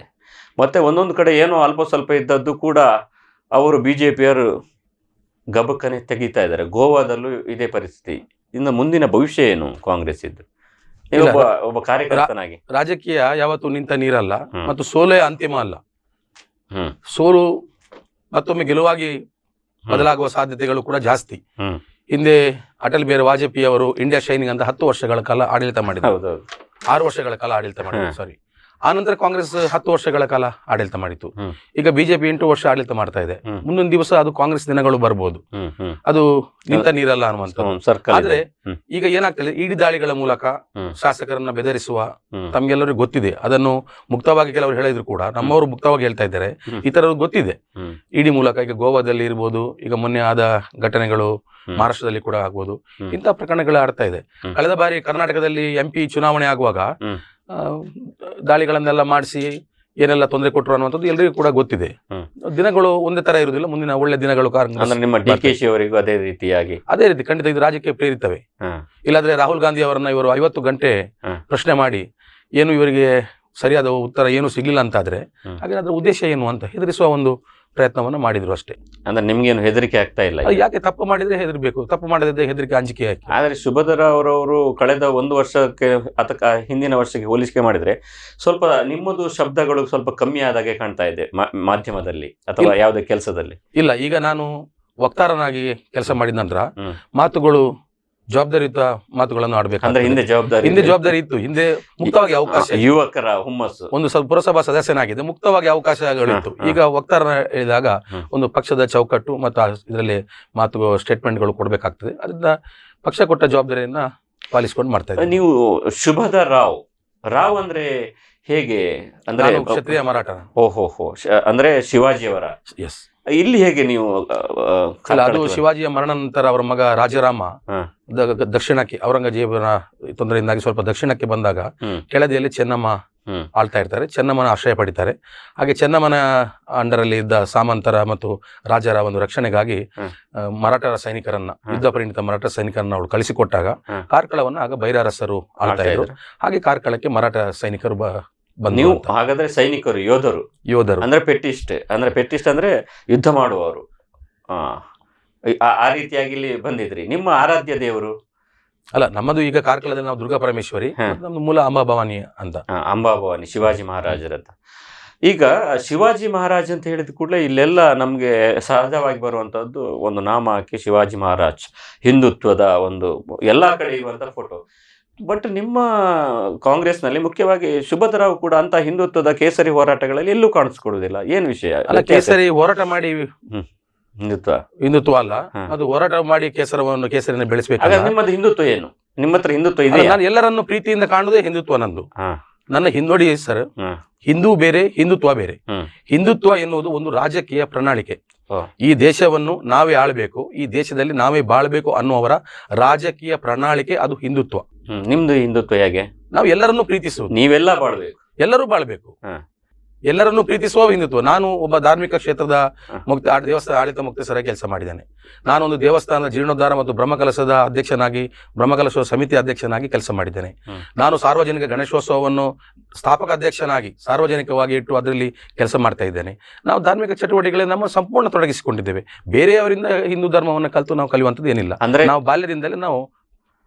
ಮತ್ತು ಒಂದೊಂದು ಕಡೆ ಏನೋ ಅಲ್ಪ ಸ್ವಲ್ಪ ಇದ್ದದ್ದು ಕೂಡ ಅವರು BJPಯರು ಗಬಕ್ಕನೆ ತೆಗಿತಾ ಇದ್ದಾರೆ. ಗೋವಾದಲ್ಲೂ ಇದೇ ಪರಿಸ್ಥಿತಿ. ಇನ್ನು ಮುಂದಿನ ಭವಿಷ್ಯ ಏನು ಕಾಂಗ್ರೆಸ್ ಇದ್ದು? ನೀವು ಒಬ್ಬ ಕಾರ್ಯಕರ್ತನಾಗಿ. ರಾಜಕೀಯ ಯಾವತ್ತು ನಿಂತ ನೀರಲ್ಲ ಮತ್ತು ಸೋಲೇ ಅಂತಿಮ ಅಲ್ಲ. ಹ್ಮ್ ಸೋಲು ಮತ್ತೊಮ್ಮೆ ಗೆಲುವಾಗಿ ಬದಲಾಗುವ ಸಾಧ್ಯತೆಗಳು ಕೂಡ ಜಾಸ್ತಿ. ಹ್ಮ್ ಹಿಂದೆ ಅಟಲ್ ಬಿಹಾರಿ ವಾಜಪೇಯಿ ಅವರು ಇಂಡಿಯಾ ಶೈನಿಂಗ್ ಅಂತ 10 ವರ್ಷಗಳ ಕಾಲ ಆಡಳಿತ ಮಾಡಿದ್ರು. ಹೌದೌದು. 6 ವರ್ಷಗಳ ಕಾಲ ಆಡಳಿತ ಮಾಡಿದ್ರು, ಸಾರಿ. ಆನಂತರ ಕಾಂಗ್ರೆಸ್ 10 ವರ್ಷಗಳ ಕಾಲ ಆಡಳಿತ ಮಾಡಿತ್ತು. ಈಗ ಬಿಜೆಪಿ 8 ವರ್ಷ ಆಡಳಿತ ಮಾಡ್ತಾ ಇದೆ. ಮುಂದಿನ ದಿವಸ ಅದು ಕಾಂಗ್ರೆಸ್ ದಿನಗಳು ಬರ್ಬೋದು. ಅದು ನಿಂತ ನೀರಲ್ಲ ಅನ್ನುವಂಥದ್ದು. ಆದ್ರೆ ಈಗ ಏನಾಗ್ತದೆ, ಇಡಿ ದಾಳಿಗಳ ಮೂಲಕ ಶಾಸಕರನ್ನ ಬೆದರಿಸುವ ತಮ್ಗೆಲ್ಲರಿಗೂ ಗೊತ್ತಿದೆ. ಅದನ್ನು ಮುಕ್ತವಾಗಿ ಕೆಲವರು ಹೇಳಿದ್ರು ಕೂಡ, ನಮ್ಮವರು ಮುಕ್ತವಾಗಿ ಹೇಳ್ತಾ ಇದ್ದಾರೆ, ಇತರರು ಗೊತ್ತಿದೆ. ಇಡಿ ಮೂಲಕ ಈಗ ಗೋವಾದಲ್ಲಿ ಇರ್ಬೋದು, ಈಗ ಮೊನ್ನೆ ಆದ ಘಟನೆಗಳು ಮಹಾರಾಷ್ಟ್ರದಲ್ಲಿ ಕೂಡ ಆಗ್ಬೋದು, ಇಂತಹ ಪ್ರಕರಣಗಳು ಆಡ್ತಾ ಇದೆ. ಕಳೆದ ಬಾರಿ ಕರ್ನಾಟಕದಲ್ಲಿ MP ಚುನಾವಣೆ ಆಗುವಾಗ ದಾಳಿಗಳನ್ನೆಲ್ಲ ಮಾಡಿಸಿ ಏನೆಲ್ಲ ತೊಂದರೆ ಕೊಟ್ಟರು ಅನ್ನುವಂಥದ್ದು ಎಲ್ಲರಿಗೂ ಕೂಡ ಗೊತ್ತಿದೆ. ದಿನಗಳು ಒಂದೇ ತರ ಇರುವುದಿಲ್ಲ. ಮುಂದಿನ ಒಳ್ಳೆ ದಿನಗಳು ನಿಮ್ಮ DKC ಅವರಿಗೂ ಅದೇ ರೀತಿ ಖಂಡಿತ ಇದು ರಾಜಕೀಯ ಪ್ರೇರಿತವೇ. ಇಲ್ಲಾಂದ್ರೆ ರಾಹುಲ್ ಗಾಂಧಿ ಅವರನ್ನ ಇವರು 50 ಗಂಟೆ ಪ್ರಶ್ನೆ ಮಾಡಿ ಏನು ಇವರಿಗೆ ಸರಿಯಾದ ಉತ್ತರ ಏನು ಸಿಗ್ಲಿಲ್ಲ ಅಂತಾದ್ರೆ ಹಾಗೆ ಅದರ ಉದ್ದೇಶ ಏನು ಅಂತ ಹೆದರಿಸುವ ಒಂದು ಪ್ರಯತ್ನವನ್ನು ಮಾಡಿದ್ರು ಅಷ್ಟೇ. ಅಂದ್ರೆ ನಿಮ್ಗೇನು ಹೆದರಿಕೆ ಆಗ್ತಾ ಇಲ್ಲ? ಯಾಕೆ ತಪ್ಪು ಮಾಡಿದ್ರೆ ಹೆದರ್ಬೇಕು, ತಪ್ಪು ಮಾಡದಿದ್ದರೆ ಹೆದರಿಕೆ ಅಂಜಿಕೆ ಯಾಕೆ? ಆದರೆ ಸುಭದ್ರ ಅವರವರು ಕಳೆದ 1 ವರ್ಷಕ್ಕೆ ಅಥವಾ ಹಿಂದಿನ ವರ್ಷಕ್ಕೆ ಹೋಲಿಕೆ ಮಾಡಿದ್ರೆ ಸ್ವಲ್ಪ ನಿಮ್ಮದು ಶಬ್ದಗಳು ಸ್ವಲ್ಪ ಕಮ್ಮಿ ಆದಾಗೆ ಕಾಣ್ತಾ ಇದೆ ಮಾಧ್ಯಮದಲ್ಲಿ ಅಥವಾ ಯಾವುದೇ ಕೆಲಸದಲ್ಲಿ. ಇಲ್ಲ, ಈಗ ನಾನು ವಕ್ತಾರನಾಗಿ ಕೆಲಸ ಮಾಡಿದ ನಂತರ ಮಾತುಗಳು ಜವಾಬ್ದಾರಿಯುತ ಮಾತುಗಳನ್ನು ಆಡ್ಬೇಕು. ಅಂದ್ರೆ ಹಿಂದೆ ಜವಾಬ್ದಾರಿ ಇತ್ತು. ಹಿಂದೆ ಮುಕ್ತವಾಗಿ ಅವಕಾಶ, ಯುವಕರ ಹುಮ್ಮಸ್ಸು, ಒಂದು ಸ್ವಲ್ಪ ಪುರಸಭಾ ಸದಸ್ಯನಾಗಿದೆ, ಮುಕ್ತವಾಗಿ ಅವಕಾಶಗಳಿತ್ತು. ಈಗ ವಕ್ತಾರ ಹೇಳಿದಾಗ ಒಂದು ಪಕ್ಷದ ಚೌಕಟ್ಟು ಮತ್ತು ಇದರಲ್ಲಿ ಸ್ಟೇಟ್ಮೆಂಟ್ಗಳು ಕೊಡ್ಬೇಕಾಗ್ತದೆ. ಅದರಿಂದ ಪಕ್ಷ ಕೊಟ್ಟ ಜವಾಬ್ದಾರಿಯನ್ನ ಪಾಲಿಸಿಕೊಂಡು ಮಾಡ್ತಾ ಇದ್ದಾರೆ. ನೀವು ಶುಭದ ರಾವ್ ಅಂದ್ರೆ ಹೇಗೆ? ಅಂದ್ರೆ ಕ್ಷತ್ರಿಯ ಮರಾಠ. ಓಹೋ, ಅಂದ್ರೆ ಶಿವಾಜಿಯವರ. ಎಸ್. ಇಲ್ಲಿ ಹೇಗೆ ನೀವು? ಅದು ಶಿವಾಜಿಯ ಮರಣ ನಂತರ ಅವರ ಮಗ ರಾಜಾರಾಮ ದಕ್ಷಿಣಕ್ಕೆ, ಔರಂಗಜೇಬನ ತೊಂದರೆಯಿಂದಾಗಿ ಸ್ವಲ್ಪ ದಕ್ಷಿಣಕ್ಕೆ ಬಂದಾಗ ಕೆಳದಿಯಲ್ಲಿ ಚೆನ್ನಮ್ಮ ಆಳ್ತಾ ಇರ್ತಾರೆ. ಚೆನ್ನಮ್ಮನ ಆಶ್ರಯ ಪಡಿತಾರೆ. ಹಾಗೆ ಚೆನ್ನಮ್ಮನ ಅಂಡರಲ್ಲಿ ಇದ್ದ ಸಾಮಂತರ ಮತ್ತು ರಾಜರ ಒಂದು ರಕ್ಷಣೆಗಾಗಿ ಮರಾಠರ ಸೈನಿಕರನ್ನ, ಯುದ್ಧ ಪರಿಣಿತ ಮರಾಠ ಸೈನಿಕರನ್ನ ಅವಳು ಕಳಿಸಿಕೊಟ್ಟಾಗ ಕಾರ್ಕಳವನ್ನ ಆಗ ಬೈರಾರಸರು ಆಳ್ತಾ ಇದ್ರು. ಹಾಗೆ ಕಾರ್ಕಳಕ್ಕೆ ಮರಾಠ ಸೈನಿಕರು ನೀವು ಹಾಗಾದ್ರೆ ಸೈನಿಕರು, ಯೋಧರು ಅಂದ್ರೆ ಪೆಟ್ಟಿಸ್ಟ್ ಅಂದ್ರೆ ಯುದ್ಧ ಮಾಡುವವರು. ಆ ರೀತಿಯಾಗಿ ಇಲ್ಲಿ ಬಂದಿದ್ರಿ. ನಿಮ್ಮ ಆರಾಧ್ಯ ದೇವರು? ಅಲ್ಲ, ನಮ್ಮದು ಈಗ ಕಾರ್ಕಳದಲ್ಲಿ ನಾವು ದುರ್ಗಾ ಪರಮೇಶ್ವರಿ, ನಮ್ದು ಮೂಲ ಅಂಬಾಭವಾನಿ ಅಂತ. ಅಂಬಾಭವಾನಿ ಶಿವಾಜಿ ಮಹಾರಾಜರತ್ತ. ಈಗ ಶಿವಾಜಿ ಮಹಾರಾಜ್ ಅಂತ ಹೇಳಿದ ಕೂಡಲೇ ಇಲ್ಲೆಲ್ಲ ನಮ್ಗೆ ಸಹಜವಾಗಿ ಬರುವಂತದ್ದು ಒಂದು ನಾಮ ಹಾಕಿ ಶಿವಾಜಿ ಮಹಾರಾಜ್, ಹಿಂದುತ್ವದ ಒಂದು ಎಲ್ಲಾ ಕಡೆ ಇರುವಂತ ಫೋಟೋ. ಬಟ್ ನಿಮ್ಮ ಕಾಂಗ್ರೆಸ್ನಲ್ಲಿ ಮುಖ್ಯವಾಗಿ ಸುಭದ್ರಾವ್ ಕೂಡ ಅಂತ ಹಿಂದುತ್ವದ ಕೇಸರಿ ಹೋರಾಟಗಳಲ್ಲಿ ಎಲ್ಲೂ ಕಾಣಿಸ್ಕೊಡುವುದಿಲ್ಲ. ಏನ್ ವಿಷಯ? ಅಲ್ಲ, ಕೇಸರಿ ಹೋರಾಟ ಮಾಡಿ ಹಿಂದುತ್ವ ಅಲ್ಲ, ಅದು ಹೋರಾಟ ಮಾಡಿ ಕೇಸರಿನ ಬೆಳೆಸಬೇಕು. ನಿಮ್ಮದು ಹಿಂದುತ್ವ ಏನು? ನಿಮ್ಮ ಹತ್ರ ಹಿಂದುತ್ವ ಇದೆ? ನಾನು ಎಲ್ಲರನ್ನು ಪ್ರೀತಿಯಿಂದ ಕಾಣುವುದೇ ಹಿಂದುತ್ವ ನಂದು. ನನ್ನ ನೋಡಿ ಸರ್, ಹಿಂದೂ ಬೇರೆ, ಹಿಂದುತ್ವ ಬೇರೆ. ಹಿಂದುತ್ವ ಎನ್ನುವುದು ಒಂದು ರಾಜಕೀಯ ಪ್ರಣಾಳಿಕೆ. ಈ ದೇಶವನ್ನು ನಾವೇ ಆಳ್ಬೇಕು, ಈ ದೇಶದಲ್ಲಿ ನಾವೇ ಬಾಳ್ಬೇಕು ಅನ್ನುವರ ರಾಜಕೀಯ ಪ್ರಣಾಳಿಕೆ, ಅದು ಹಿಂದುತ್ವ. ನಿಮ್ದು ಹಿಂದುತ್ವ ಹೇಗೆ? ನಾವು ಎಲ್ಲರನ್ನು ಪ್ರೀತಿಸುವುದು. ನೀವೆಲ್ಲ ಬಾಳ್ಬೇಕು, ಎಲ್ಲರೂ ಬಾಳ್ಬೇಕು, ಎಲ್ಲರನ್ನು ಪ್ರೀತಿಸುವ ಹಿಂದುತ್ವ. ನಾನು ಒಬ್ಬ ಧಾರ್ಮಿಕ ಕ್ಷೇತ್ರದ ದೇವಸ್ಥಾನ ಆಡಳಿತ ಮುಕ್ತೇಸರಾಗಿ ಕೆಲಸ ಮಾಡಿದ್ದೇನೆ. ನಾನೊಂದು ದೇವಸ್ಥಾನದ ಜೀರ್ಣೋದ್ಧಾರ ಮತ್ತು ಬ್ರಹ್ಮಕಲಶದ ಅಧ್ಯಕ್ಷನಾಗಿ, ಬ್ರಹ್ಮಕಲಶ ಸಮಿತಿ ಅಧ್ಯಕ್ಷನಾಗಿ ಕೆಲಸ ಮಾಡಿದ್ದೇನೆ. ನಾನು ಸಾರ್ವಜನಿಕ ಗಣೇಶೋತ್ಸವವನ್ನು ಸ್ಥಾಪಕ ಅಧ್ಯಕ್ಷನಾಗಿ ಸಾರ್ವಜನಿಕವಾಗಿ ಇಟ್ಟು ಅದರಲ್ಲಿ ಕೆಲಸ ಮಾಡ್ತಾ ಇದ್ದೇನೆ. ನಾವು ಧಾರ್ಮಿಕ ಚಟುವಟಿಕೆಗಳಲ್ಲಿ ನಮ್ಮ ಸಂಪೂರ್ಣ ತೊಡಗಿಸಿಕೊಂಡಿದ್ದೇವೆ. ಬೇರೆಯವರಿಂದ ಹಿಂದೂ ಧರ್ಮವನ್ನು ಕಲಿತು ನಾವು ಕಲಿಯುವಂಥದ್ದು ಏನಿಲ್ಲ. ಅಂದ್ರೆ ನಾವು ಬಾಲ್ಯದಿಂದಲೇ ನಾವು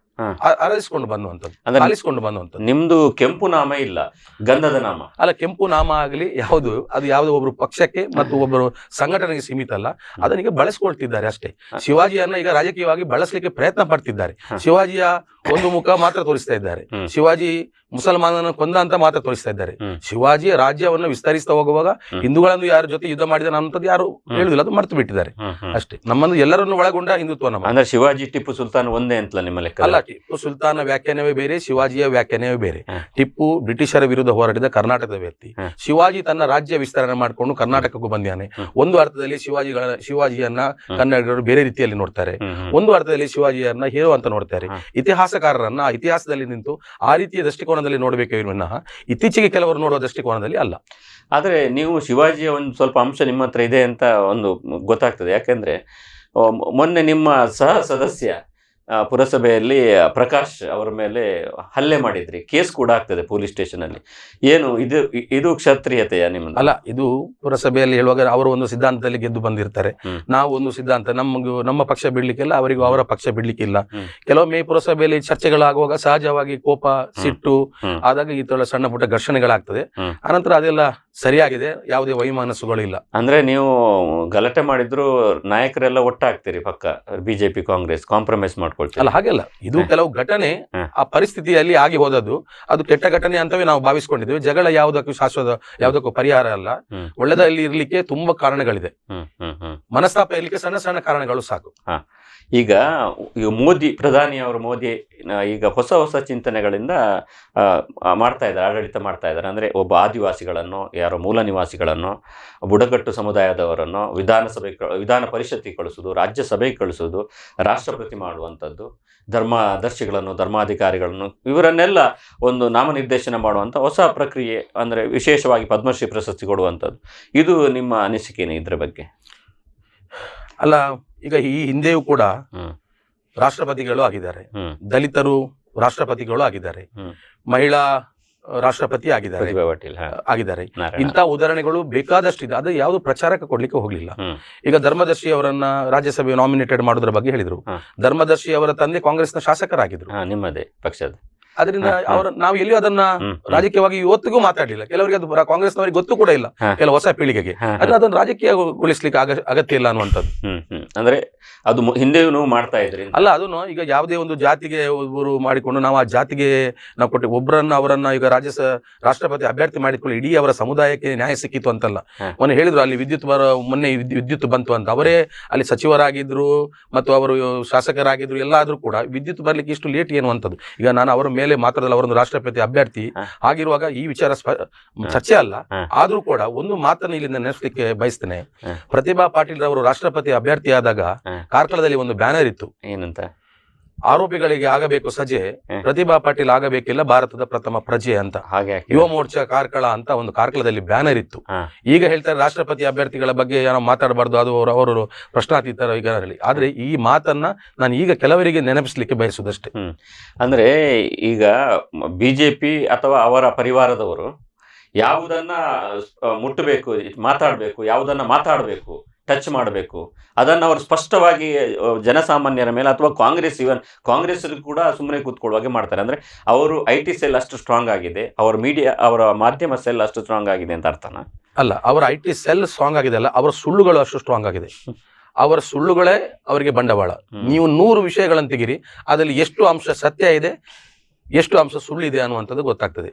ಆರಾಧಿಸಿಕೊಂಡು ಬಂದುವಂಥದ್ದು. ನಿಮ್ದು ಕೆಂಪು ನಾಮ ಇಲ್ಲ, ಗಂಧದ ನಾಮ ಅಲ್ಲ. ಕೆಂಪು ನಾಮ ಆಗಲಿ ಅದು ಯಾವುದೋ ಒಬ್ರು ಪಕ್ಷಕ್ಕೆ ಮತ್ತು ಒಬ್ಬರು ಸಂಘಟನೆಗೆ ಸೀಮಿತ ಅಲ್ಲ. ಅದನ್ನೀಗ ಬಳಸ್ಕೊಳ್ತಿದ್ದಾರೆ ಅಷ್ಟೇ. ಶಿವಾಜಿಯನ್ನ ಈಗ ರಾಜಕೀಯವಾಗಿ ಬಳಸಲಿಕ್ಕೆ ಪ್ರಯತ್ನ ಪಡ್ತಿದ್ದಾರೆ. ಶಿವಾಜಿಯ ಒಂದು ಮುಖ ಮಾತ್ರ ತೋರಿಸ್ತಾ ಇದ್ದಾರೆ. ಶಿವಾಜಿ ಮುಸಲ್ಮಾನನ ಕೊಂದ ಅಂತ ಮಾತ್ರ ತೋರಿಸ್ತಾ ಇದ್ದಾರೆ. ಶಿವಾಜಿಯ ರಾಜ್ಯವನ್ನು ವಿಸ್ತರಿಸ್ತಾ ಹೋಗುವಾಗ ಹಿಂದೂಗಳನ್ನು ಯಾರ ಜೊತೆ ಯುದ್ಧ ಮಾಡಿದ ಅನ್ನೋದು ಯಾರು ಹೇಳುದಿಲ್ಲ, ಅದು ಮರ್ತು ಬಿಟ್ಟಿದ್ದಾರೆ ಅಷ್ಟೇ. ನಮ್ಮನ್ನು ಎಲ್ಲರನ್ನು ಒಳಗೊಂಡ ಹಿಂದುತ್ವ ನಮ್ಮ. ಅಂದ್ರೆ ಶಿವಾಜಿ ಟಿಪ್ಪು ಸುಲ್ತಾನ್ ಒಂದೇ ಅಂತಲ್ಲ ನಿಮ್ಮ ಲೆಕ್ಕ? ಅಲ್ಲ, ಟಿಪ್ಪು ಸುಲ್ತಾನ ವ್ಯಾಖ್ಯಾನವೇ ಬೇರೆ, ಶಿವಾಜಿಯ ವ್ಯಾಖ್ಯಾನವೇ ಬೇರೆ. ಟಿಪ್ಪು ಬ್ರಿಟಿಷರ ವಿರುದ್ಧ ಹೋರಾಡಿದ ಕರ್ನಾಟಕದ ವ್ಯಕ್ತಿ. ಶಿವಾಜಿ ತನ್ನ ರಾಜ್ಯ ವಿಸ್ತರಣೆ ಮಾಡಿಕೊಂಡು ಕರ್ನಾಟಕಕ್ಕೂ ಬಂದಿದ್ದಾನೆ. ಒಂದು ಅರ್ಥದಲ್ಲಿ ಶಿವಾಜಿಯನ್ನ ಕನ್ನಡಿಗರು ಬೇರೆ ರೀತಿಯಲ್ಲಿ ನೋಡ್ತಾರೆ, ಒಂದು ಅರ್ಥದಲ್ಲಿ ಶಿವಾಜಿಯನ್ನ ಹೀರೋ ಅಂತ ನೋಡ್ತಾರೆ. ಇತಿಹಾಸಕಾರರನ್ನ ಇತಿಹಾಸದಲ್ಲಿ ನಿಂತು ಆ ರೀತಿಯ ದೃಷ್ಟಿಕೋನದಲ್ಲಿ ನೋಡಬೇಕೇ ವಿನಃ ಇತ್ತೀಚೆಗೆ ಕೆಲವರು ನೋಡುವ ದೃಷ್ಟಿಕೋನದಲ್ಲಿ ಅಲ್ಲ. ಆದರೆ ನೀವು ಶಿವಾಜಿಯ ಒಂದು ಸ್ವಲ್ಪ ಅಂಶ ನಿಮ್ಮ ಹತ್ರ ಇದೆ ಅಂತ ಒಂದು ಗೊತ್ತಾಗ್ತದೆ. ಯಾಕೆಂದ್ರೆ ಮೊನ್ನೆ ನಿಮ್ಮ ಸಹ ಸದಸ್ಯ ಪುರಸಭೆಯಲ್ಲಿ ಪ್ರಕಾಶ್ ಅವರ ಮೇಲೆ ಹಲ್ಲೆ ಮಾಡಿದ್ರಿ, ಕೇಸ್ ಕೂಡ ಆಗ್ತದೆ ಪೊಲೀಸ್ ಸ್ಟೇಷನ್ ಅಲ್ಲಿ. ಏನು ಇದು ಕ್ಷತ್ರಿಯತೆಯ ನಿಮ್ಮದು? ಅಲ್ಲ, ಇದು ಪುರಸಭೆಯಲ್ಲಿ ಹೇಳುವಾಗ ಅವರು ಒಂದು ಸಿದ್ಧಾಂತದಲ್ಲಿ ಗೆದ್ದು ಬಂದಿರ್ತಾರೆ. ನಾವು ಒಂದು ಸಿದ್ಧಾಂತ, ನಮ್ಮ ಪಕ್ಷ ಬಿಡ್ಲಿಕ್ಕಿಲ್ಲ, ಅವರಿಗೂ ಅವರ ಪಕ್ಷ ಬಿಡ್ಲಿಕ್ಕಿಲ್ಲ. ಕೆಲವೊಮ್ಮೆ ಪುರಸಭೆಯಲ್ಲಿ ಚರ್ಚೆಗಳಾಗುವಾಗ ಸಹಜವಾಗಿ ಕೋಪ, ಸಿಟ್ಟು ಆದಾಗ ಈ ತರ ಸಣ್ಣ ಪುಟ್ಟ ಘರ್ಷಣೆಗಳಾಗ್ತದೆ. ಅನಂತರ ಅದೆಲ್ಲ ಸರಿಯಾಗಿದೆ, ಯಾವುದೇ ವೈಮನಸ್ಸುಗಳು ಇಲ್ಲ. ಅಂದ್ರೆ ನೀವು ಗಲಾಟೆ ಮಾಡಿದ್ರು ನಾಯಕರೆಲ್ಲ ಒಟ್ಟಾಗ್ತೀರಿ, ಪಕ್ಕ ಬಿಜೆಪಿ ಕಾಂಗ್ರೆಸ್ ಕಾಂಪ್ರಮೈಸ್ ಮಾಡ್ಕೊಳ್ತೀವಿ? ಅಲ್ಲ, ಹಾಗೆಲ್ಲ. ಇದು ಕೆಲವು ಘಟನೆ ಆ ಪರಿಸ್ಥಿತಿಯಲ್ಲಿ ಆಗಿ ಹೋದದ್ದು, ಅದು ಕೆಟ್ಟ ಘಟನೆ ಅಂತವೇ ನಾವು ಭಾವಿಸ್ಕೊಂಡಿದ್ವಿ. ಜಗಳ ಯಾವುದಕ್ಕೂ ಶಾಶ್ವತ, ಯಾವುದಕ್ಕೂ ಪರಿಹಾರ ಅಲ್ಲ. ಒಳ್ಳೆದಲ್ಲಿ ಇರ್ಲಿಕ್ಕೆ ತುಂಬಾ ಕಾರಣಗಳಿದೆ. ಮನಸ್ತಾಪ ಇರ್ಲಿಕ್ಕೆ ಸಣ್ಣ ಸಣ್ಣ ಕಾರಣಗಳು ಸಾಕು. ಈಗ ಮೋದಿ ಈಗ ಹೊಸ ಚಿಂತನೆಗಳಿಂದ ಮಾಡ್ತಾ ಇದ್ದಾರೆ, ಆಡಳಿತ ಮಾಡ್ತಾ ಇದ್ದಾರೆ. ಅಂದರೆ ಒಬ್ಬ ಆದಿವಾಸಿಗಳನ್ನು, ಯಾರೋ ಮೂಲ ನಿವಾಸಿಗಳನ್ನು, ಬುಡಕಟ್ಟು ಸಮುದಾಯದವರನ್ನು ವಿಧಾನ ಪರಿಷತ್ತಿಗೆ ಕಳಿಸೋದು, ರಾಜ್ಯಸಭೆಗೆ ಕಳಿಸೋದು, ರಾಷ್ಟ್ರಪತಿ ಮಾಡುವಂಥದ್ದು, ಧರ್ಮದರ್ಶಿಗಳನ್ನು, ಧರ್ಮಾಧಿಕಾರಿಗಳನ್ನು ಇವರನ್ನೆಲ್ಲ ಒಂದು ನಾಮನಿರ್ದೇಶನ ಮಾಡುವಂಥ ಹೊಸ ಪ್ರಕ್ರಿಯೆ, ಅಂದರೆ ವಿಶೇಷವಾಗಿ ಪದ್ಮಶ್ರೀ ಪ್ರಶಸ್ತಿ ಕೊಡುವಂಥದ್ದು. ಇದು ನಿಮ್ಮ ಅನಿಸಿಕೆನೇ ಇದ್ರ ಬಗ್ಗೆ? ಅಲ್ಲ, ಈಗ ಈ ಹಿಂದೆಯೂ ಕೂಡ ರಾಷ್ಟ್ರಪತಿಗಳು ಆಗಿದ್ದಾರೆ, ದಲಿತರು ರಾಷ್ಟ್ರಪತಿಗಳು ಆಗಿದ್ದಾರೆ, ಮಹಿಳಾ ರಾಷ್ಟ್ರಪತಿ ಆಗಿದ್ದಾರೆ. ಇಂಥ ಉದಾಹರಣೆಗಳು ಬೇಕಾದಷ್ಟಿದೆ. ಅದು ಯಾವುದು ಪ್ರಚಾರಕ್ಕೆ ಕೊಡ್ಲಿಕ್ಕೆ ಹೋಗ್ಲಿಲ್ಲ. ಈಗ ಧರ್ಮದರ್ಶಿ ಅವರನ್ನ ರಾಜ್ಯಸಭೆ ನಾಮಿನೇಟೆಡ್ ಮಾಡೋದ್ರ ಬಗ್ಗೆ ಹೇಳಿದ್ರು. ಧರ್ಮದರ್ಶಿ ಅವರ ತಂದೆ ಕಾಂಗ್ರೆಸ್ನ ಶಾಸಕರಾಗಿದ್ರು, ನಿಮ್ಮದೇ ಪಕ್ಷದ. ಅದರಿಂದ ನಾವು ಎಲ್ಲಿಯೂ ಅದನ್ನ ರಾಜಕೀಯವಾಗಿ ಇವತ್ತಿಗೂ ಮಾತಾಡಲಿಲ್ಲ. ಕೆಲವರಿಗೆ ಅದು ಕಾಂಗ್ರೆಸ್ನವರಿಗೆ ಗೊತ್ತು ಕೂಡ ಇಲ್ಲ, ಕೆಲವು ಹೊಸ ಪೀಳಿಗೆಗೆ ಅದನ್ನ ರಾಜಕೀಯಗೊಳಿಸ್ಲಿಕ್ಕೆ ಅಗತ್ಯ ಇಲ್ಲ ಅನ್ನುವಂಥದ್ದು. ಅಂದ್ರೆ ಅದು ಹಿಂದೆಯೂ ಮಾಡ್ತಾ ಇದ್ರಿ ಅಲ್ಲ. ಅದನ್ನು ಈಗ ಯಾವುದೇ ಒಂದು ಜಾತಿಗೆ ಒಬ್ಬರು ಮಾಡಿಕೊಂಡು ನಾವು ಆ ಜಾತಿಗೆ ನಾವು ಕೊಟ್ಟು ಅವರನ್ನ ಈಗ ರಾಷ್ಟ್ರಪತಿ ಅಭ್ಯರ್ಥಿ ಮಾಡಿಕೊಂಡು ಇಡೀ ಅವರ ಸಮುದಾಯಕ್ಕೆ ನ್ಯಾಯ ಸಿಕ್ಕಿತು ಅಂತಲ್ಲ. ಮೊನ್ನೆ ಹೇಳಿದ್ರು ಅಲ್ಲಿ ಮೊನ್ನೆ ವಿದ್ಯುತ್ ಬಂತು ಅಂತ. ಅವರೇ ಅಲ್ಲಿ ಸಚಿವರಾಗಿದ್ರು ಮತ್ತು ಅವರು ಶಾಸಕರಾಗಿದ್ರು, ಎಲ್ಲ ಆದ್ರೂ ಕೂಡ ವಿದ್ಯುತ್ ಬರ್ಲಿಕ್ಕೆ ಇಷ್ಟು ಲೇಟ್ ಏನು ಅಂತದ್ದು. ಈಗ ನಾನು ಅವರ ಮೇಲೆ ಮಾತ್ರದಲ್ಲ, ಅವರೊಂದು ರಾಷ್ಟ್ರಪತಿ ಅಭ್ಯರ್ಥಿ ಆಗಿರುವಾಗ ಈ ವಿಚಾರ ಚರ್ಚೆ ಅಲ್ಲ. ಆದ್ರೂ ಕೂಡ ಒಂದು ಮಾತನ್ನು ಇಲ್ಲಿಂದ ನೆನೆಸಲಿಕ್ಕೆ ಬಯಸ್ತೇನೆ. ಪ್ರತಿಭಾ ಪಾಟೀಲ್ ಅವರು ರಾಷ್ಟ್ರಪತಿ ಅಭ್ಯರ್ಥಿ ಆದಾಗ ಕಾರ್ಕಳದಲ್ಲಿ ಒಂದು ಬ್ಯಾನರ್ ಇತ್ತು, ಏನಂತ? ಆರೋಪಿಗಳಿಗೆ ಆಗಬೇಕು ಸಜೆ, ಪ್ರತಿಭಾ ಪಾಟೀಲ್ ಆಗಬೇಕಿಲ್ಲ ಭಾರತದ ಪ್ರಥಮ ಪ್ರಜೆ ಅಂತ. ಹಾಗೆ ಯುವ ಮೋರ್ಚಾ ಕಾರ್ಕಳ ಅಂತ ಒಂದು ಕಾರ್ಕಳದಲ್ಲಿ ಬ್ಯಾನರ್ ಇತ್ತು. ಈಗ ಹೇಳ್ತಾರೆ ರಾಷ್ಟ್ರಪತಿ ಅಭ್ಯರ್ಥಿಗಳ ಬಗ್ಗೆ ಏನೋ ಮಾತಾಡಬಾರ್ದು, ಅದು ಅವರು ಪ್ರಶ್ನಾತೀತ ಈಗ ಹೇಳಿ. ಆದ್ರೆ ಈ ಮಾತನ್ನ ನಾನು ಈಗ ಕೆಲವರಿಗೆ ನೆನಪಿಸ್ಲಿಕ್ಕೆ ಬಯಸುದಷ್ಟೇ. ಅಂದ್ರೆ ಈಗ ಬಿಜೆಪಿ ಅಥವಾ ಅವರ ಪರಿವಾರದವರು ಯಾವುದನ್ನ ಮುಟ್ಟಬೇಕು, ಮಾತಾಡಬೇಕು, ಯಾವುದನ್ನ ಮಾತಾಡಬೇಕು, ಟಚ್ ಮಾಡಬೇಕು, ಅದನ್ನು ಅವರು ಸ್ಪಷ್ಟವಾಗಿ ಜನಸಾಮಾನ್ಯರ ಮೇಲೆ ಅಥವಾ ಕಾಂಗ್ರೆಸ್ ಕೂಡ ಸುಮ್ಮನೆ ಕೂತ್ಕೊಳ್ಳುವಾಗೆ ಮಾಡ್ತಾರೆ. ಅಂದರೆ ಅವರು IT ಸೆಲ್ ಅಷ್ಟು ಸ್ಟ್ರಾಂಗ್ ಆಗಿದೆ, ಅವರ ಮಾಧ್ಯಮ ಸೆಲ್ ಅಷ್ಟು ಸ್ಟ್ರಾಂಗ್ ಆಗಿದೆ ಅಂತ ಅರ್ಥನಾ? ಅಲ್ಲ, ಅವರ IT ಸೆಲ್ ಸ್ಟ್ರಾಂಗ್ ಆಗಿದೆ ಅಲ್ಲ, ಅವರ ಸುಳ್ಳುಗಳು ಅಷ್ಟು ಸ್ಟ್ರಾಂಗ್ ಆಗಿದೆ. ಅವರ ಸುಳ್ಳುಗಳೇ ಅವರಿಗೆ ಬಂಡವಾಳ. ನೀವು 100 ವಿಷಯಗಳನ್ನು ತೆಗಿರಿ, ಅದರಲ್ಲಿ ಎಷ್ಟು ಅಂಶ ಸತ್ಯ ಇದೆ, ಎಷ್ಟು ಅಂಶ ಸುಳ್ಳಿದೆ ಅನ್ನುವಂಥದ್ದು ಗೊತ್ತಾಗ್ತದೆ.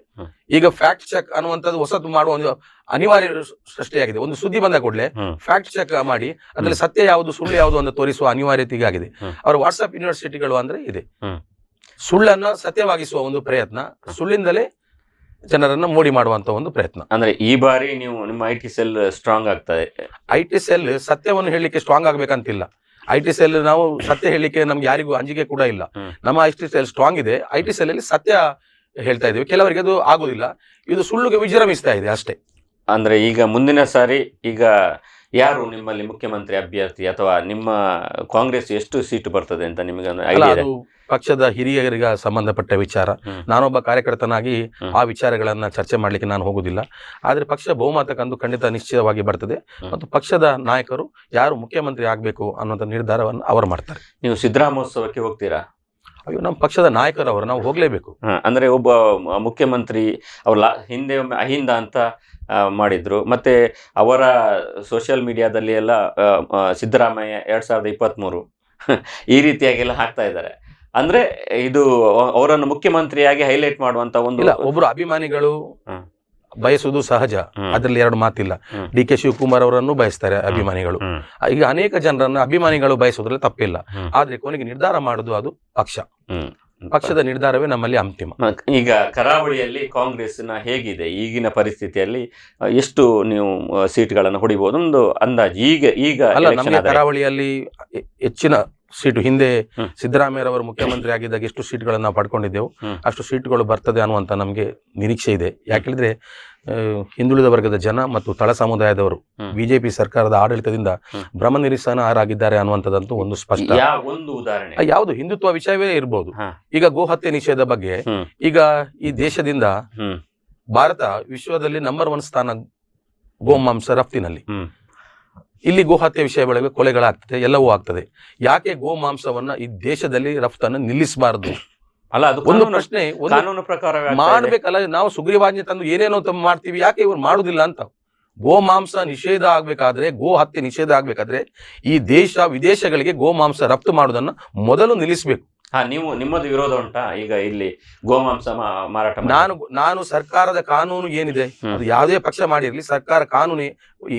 ಈಗ ಫ್ಯಾಕ್ಟ್ ಚೆಕ್ ಅನ್ನುವಂಥದ್ದು ಹೊಸದು ಮಾಡುವ ಒಂದು ಅನಿವಾರ್ಯ ಸೃಷ್ಟಿಯಾಗಿದೆ. ಒಂದು ಸುದ್ದಿ ಬಂದ ಕೂಡಲೇ ಫ್ಯಾಕ್ಟ್ ಚೆಕ್ ಮಾಡಿ ಅದರಲ್ಲಿ ಸತ್ಯ ಯಾವುದು ಸುಳ್ಳು ಯಾವುದು ಅಂತ ತೋರಿಸುವ ಅನಿವಾರ್ಯತೆ ಆಗಿದೆ. ಅವರ ವಾಟ್ಸ್ಆಪ್ ಯೂನಿವರ್ಸಿಟಿಗಳು ಅಂದ್ರೆ ಇದೆ. ಸುಳ್ಳನ್ನ ಸತ್ಯವಾಗಿಸುವ ಒಂದು ಪ್ರಯತ್ನ, ಸುಳ್ಳಿಂದಲೇ ಜನರನ್ನ ಮೋಡಿ ಮಾಡುವಂತ ಒಂದು ಪ್ರಯತ್ನ. ಅಂದ್ರೆ ಈ ಬಾರಿ ನಿಮ್ಮ IT ಸೆಲ್ ಸ್ಟ್ರಾಂಗ್ ಆಗ್ತದೆ. IT ಸೆಲ್ ಸತ್ಯವನ್ನು ಹೇಳಲಿಕ್ಕೆ ಸ್ಟ್ರಾಂಗ್ ಆಗ್ಬೇಕಂತಿಲ್ಲ. IT ಸೆಲ್ ನಾವು ಸತ್ಯ ಹೇಳಲಿಕ್ಕೆ ನಮ್ಗೆ ಯಾರಿಗೂ ಅಂಜಿಕೆ ಕೂಡ ಇಲ್ಲ. ನಮ್ಮ IT ಸೆಲ್ ಸ್ಟ್ರಾಂಗ್ ಇದೆ. IT ಸೆಲ್ ಅಲ್ಲಿ ಸತ್ಯ ಹೇಳ್ತಾ ಇದೀವಿ. ಕೆಲವರಿಗೆ ಅದು ಆಗುದಿಲ್ಲ, ಇದು ಸುಳ್ಳುಗೆ ವಿಜೃಂಭಿಸ್ತಾ ಇದೆ ಅಷ್ಟೇ. ಅಂದ್ರೆ ಈಗ ಮುಂದಿನ ಸಾರಿ ಈಗ ಯಾರು ನಿಮ್ಮಲ್ಲಿ ಮುಖ್ಯಮಂತ್ರಿ ಅಭ್ಯರ್ಥಿ, ಅಥವಾ ನಿಮ್ಮ ಕಾಂಗ್ರೆಸ್ ಎಷ್ಟು ಸೀಟು ಬರ್ತದೆ ಅಂತ ನಿಮಗೆ ಐಡಿಯಾ ಇದೆ? ಪಕ್ಷದ ಹಿರಿಯರಿಗೆ ಸಂಬಂಧಪಟ್ಟ ವಿಚಾರ. ನಾನೊಬ್ಬ ಕಾರ್ಯಕರ್ತನಾಗಿ ಆ ವಿಚಾರಗಳನ್ನ ಚರ್ಚೆ ಮಾಡ್ಲಿಕ್ಕೆ ನಾನು ಹೋಗುದಿಲ್ಲ. ಆದ್ರೆ ಪಕ್ಷ ಬಹುಮತಕ್ಕಂದು ಖಂಡಿತ ನಿಶ್ಚಿತವಾಗಿ ಬರ್ತದೆ ಮತ್ತು ಪಕ್ಷದ ನಾಯಕರು ಯಾರು ಮುಖ್ಯಮಂತ್ರಿ ಆಗ್ಬೇಕು ಅನ್ನುವಂಥ ನಿರ್ಧಾರವನ್ನು ಅವರು ಮಾಡ್ತಾರೆ. ನೀವು ಸಿದ್ದರಾಮೋತ್ಸವಕ್ಕೆ ಹೋಗ್ತೀರಾ? ಅಯ್ಯೋ, ನಮ್ಮ ಪಕ್ಷದ ನಾಯಕರವರು ನಾವು ಹೋಗ್ಲೇಬೇಕು. ಅಂದ್ರೆ ಒಬ್ಬ ಮುಖ್ಯಮಂತ್ರಿ ಅವ್ರ ಹಿಂದೆ ಒಮ್ಮೆ ಅಹಿಂದ ಅಂತ ಮಾಡಿದ್ರು, ಮತ್ತೆ ಅವರ ಸೋಷಿಯಲ್ ಮೀಡಿಯಾದಲ್ಲಿ ಎಲ್ಲ ಸಿದ್ದರಾಮಯ್ಯ 2023 ಈ ರೀತಿಯಾಗೆಲ್ಲ ಹಾಕ್ತಾ ಇದ್ದಾರೆ. ಅಂದ್ರೆ ಇದು ಅವರನ್ನು ಮುಖ್ಯಮಂತ್ರಿಯಾಗಿ ಹೈಲೈಟ್ ಮಾಡುವಂತ ಒಂದು ಒಬ್ರು ಅಭಿಮಾನಿಗಳು ಬಯಸುವುದು ಸಹಜ, ಅದರಲ್ಲಿ ಎರಡು ಮಾತಿಲ್ಲ. DK ಶಿವಕುಮಾರ್ ಅವರನ್ನು ಬಯಸ್ತಾರೆ ಅಭಿಮಾನಿಗಳು. ಈಗ ಅನೇಕ ಜನರನ್ನು ಅಭಿಮಾನಿಗಳು ಬಯಸುವುದ್ರಲ್ಲಿ ತಪ್ಪಿಲ್ಲ. ಆದ್ರೆ ಕೊನೆಗೆ ನಿರ್ಧಾರ ಮಾಡುದು ಅದು ಪಕ್ಷದ ನಿರ್ಧಾರವೇ ನಮ್ಮಲ್ಲಿ ಅಂತಿಮ. ಈಗ ಕರಾವಳಿಯಲ್ಲಿ ಕಾಂಗ್ರೆಸ್ನ ಹೇಗಿದೆ ಈಗಿನ ಪರಿಸ್ಥಿತಿಯಲ್ಲಿ, ಎಷ್ಟು ನೀವು ಸೀಟ್ಗಳನ್ನು ಹೊಡಿಬಹುದು ಒಂದು ಅಂದಾಜು? ಈಗ ಅಲ್ಲ, ನಮಗೆ ಕರಾವಳಿಯಲ್ಲಿ ಹೆಚ್ಚಿನ ಸೀಟು ಹಿಂದೆ ಸಿದ್ದರಾಮಯ್ಯರವರು ಮುಖ್ಯಮಂತ್ರಿ ಆಗಿದ್ದಾಗ ಎಷ್ಟು ಸೀಟ್ಗಳನ್ನು ನಾವು ಪಡ್ಕೊಂಡಿದ್ದೆವು ಅಷ್ಟು ಸೀಟ್ಗಳು ಬರ್ತದೆ ಅನ್ನುವಂಥ ನಮಗೆ ನಿರೀಕ್ಷೆ ಇದೆ. ಯಾಕೆಂದ್ರೆ ಹಿಂದುಳಿದ ವರ್ಗದ ಜನ ಮತ್ತು ತಳ ಸಮುದಾಯದವರು ಬಿಜೆಪಿ ಸರ್ಕಾರದ ಆಡಳಿತದಿಂದ ಭ್ರಮ ನಿರಸನರಾಗಿದ್ದಾರೆ ಅನ್ನುವಂಥದ್ದಂತೂ ಒಂದು ಸ್ಪಷ್ಟ. ಒಂದು ಉದಾಹರಣೆ ಯಾವುದು ಹಿಂದುತ್ವ ವಿಷಯವೇ ಇರಬಹುದು. ಈಗ ಗೋಹತ್ಯೆ ನಿಷೇಧ ಬಗ್ಗೆ ಈಗ ಈ ದೇಶದಿಂದ ಭಾರತ ವಿಶ್ವದಲ್ಲಿ ನಂಬರ್ 1 ಸ್ಥಾನ ಗೋಮಾಂಸ ರಫ್ತಿನಲ್ಲಿ. ಇಲ್ಲಿ ಗೋಹತ್ಯೆ ವಿಷಯ ಬೆಳಗ್ಗೆ ಕೊಲೆಗಳಾಗ್ತದೆ, ಎಲ್ಲವೂ ಆಗ್ತದೆ. ಯಾಕೆ ಗೋಮಾಂಸವನ್ನ ಈ ದೇಶದಲ್ಲಿ ರಫ್ತನ್ನು ನಿಲ್ಲಿಸಬಾರದು? ಅಲ್ಲ, ಅದು ಒಂದು ಪ್ರಶ್ನೆ. ಕಾನೂನು ಪ್ರಕಾರ ಮಾಡ್ಬೇಕಲ್ಲ, ನಾವು ಸುಗ್ರೀವಾಜ್ಞೆ ತಂದು ಏನೇನೋ ಮಾಡ್ತೀವಿ, ಯಾಕೆ ಇವ್ರು ಮಾಡುದಿಲ್ಲ ಅಂತ. ಗೋಮಾಂಸ ನಿಷೇಧ ಆಗ್ಬೇಕಾದ್ರೆ, ಗೋ ಹತ್ಯೆ ನಿಷೇಧ ಆಗ್ಬೇಕಾದ್ರೆ ಈ ದೇಶ ವಿದೇಶಗಳಿಗೆ ಗೋಮಾಂಸ ರಫ್ತು ಮಾಡುವುದನ್ನ ಮೊದಲು ನಿಲ್ಲಿಸಬೇಕು. ನಿಮ್ಮದು ವಿರೋಧ ಉಂಟಾ ಈಗ ಇಲ್ಲಿ ಗೋಮಾಂಸ ಮಾರಾಟ? ನಾನು ಸರ್ಕಾರದ ಕಾನೂನು ಏನಿದೆ ಅದು ಯಾವುದೇ ಪಕ್ಷ ಮಾಡಿರ್ಲಿ, ಸರ್ಕಾರ ಕಾನೂನು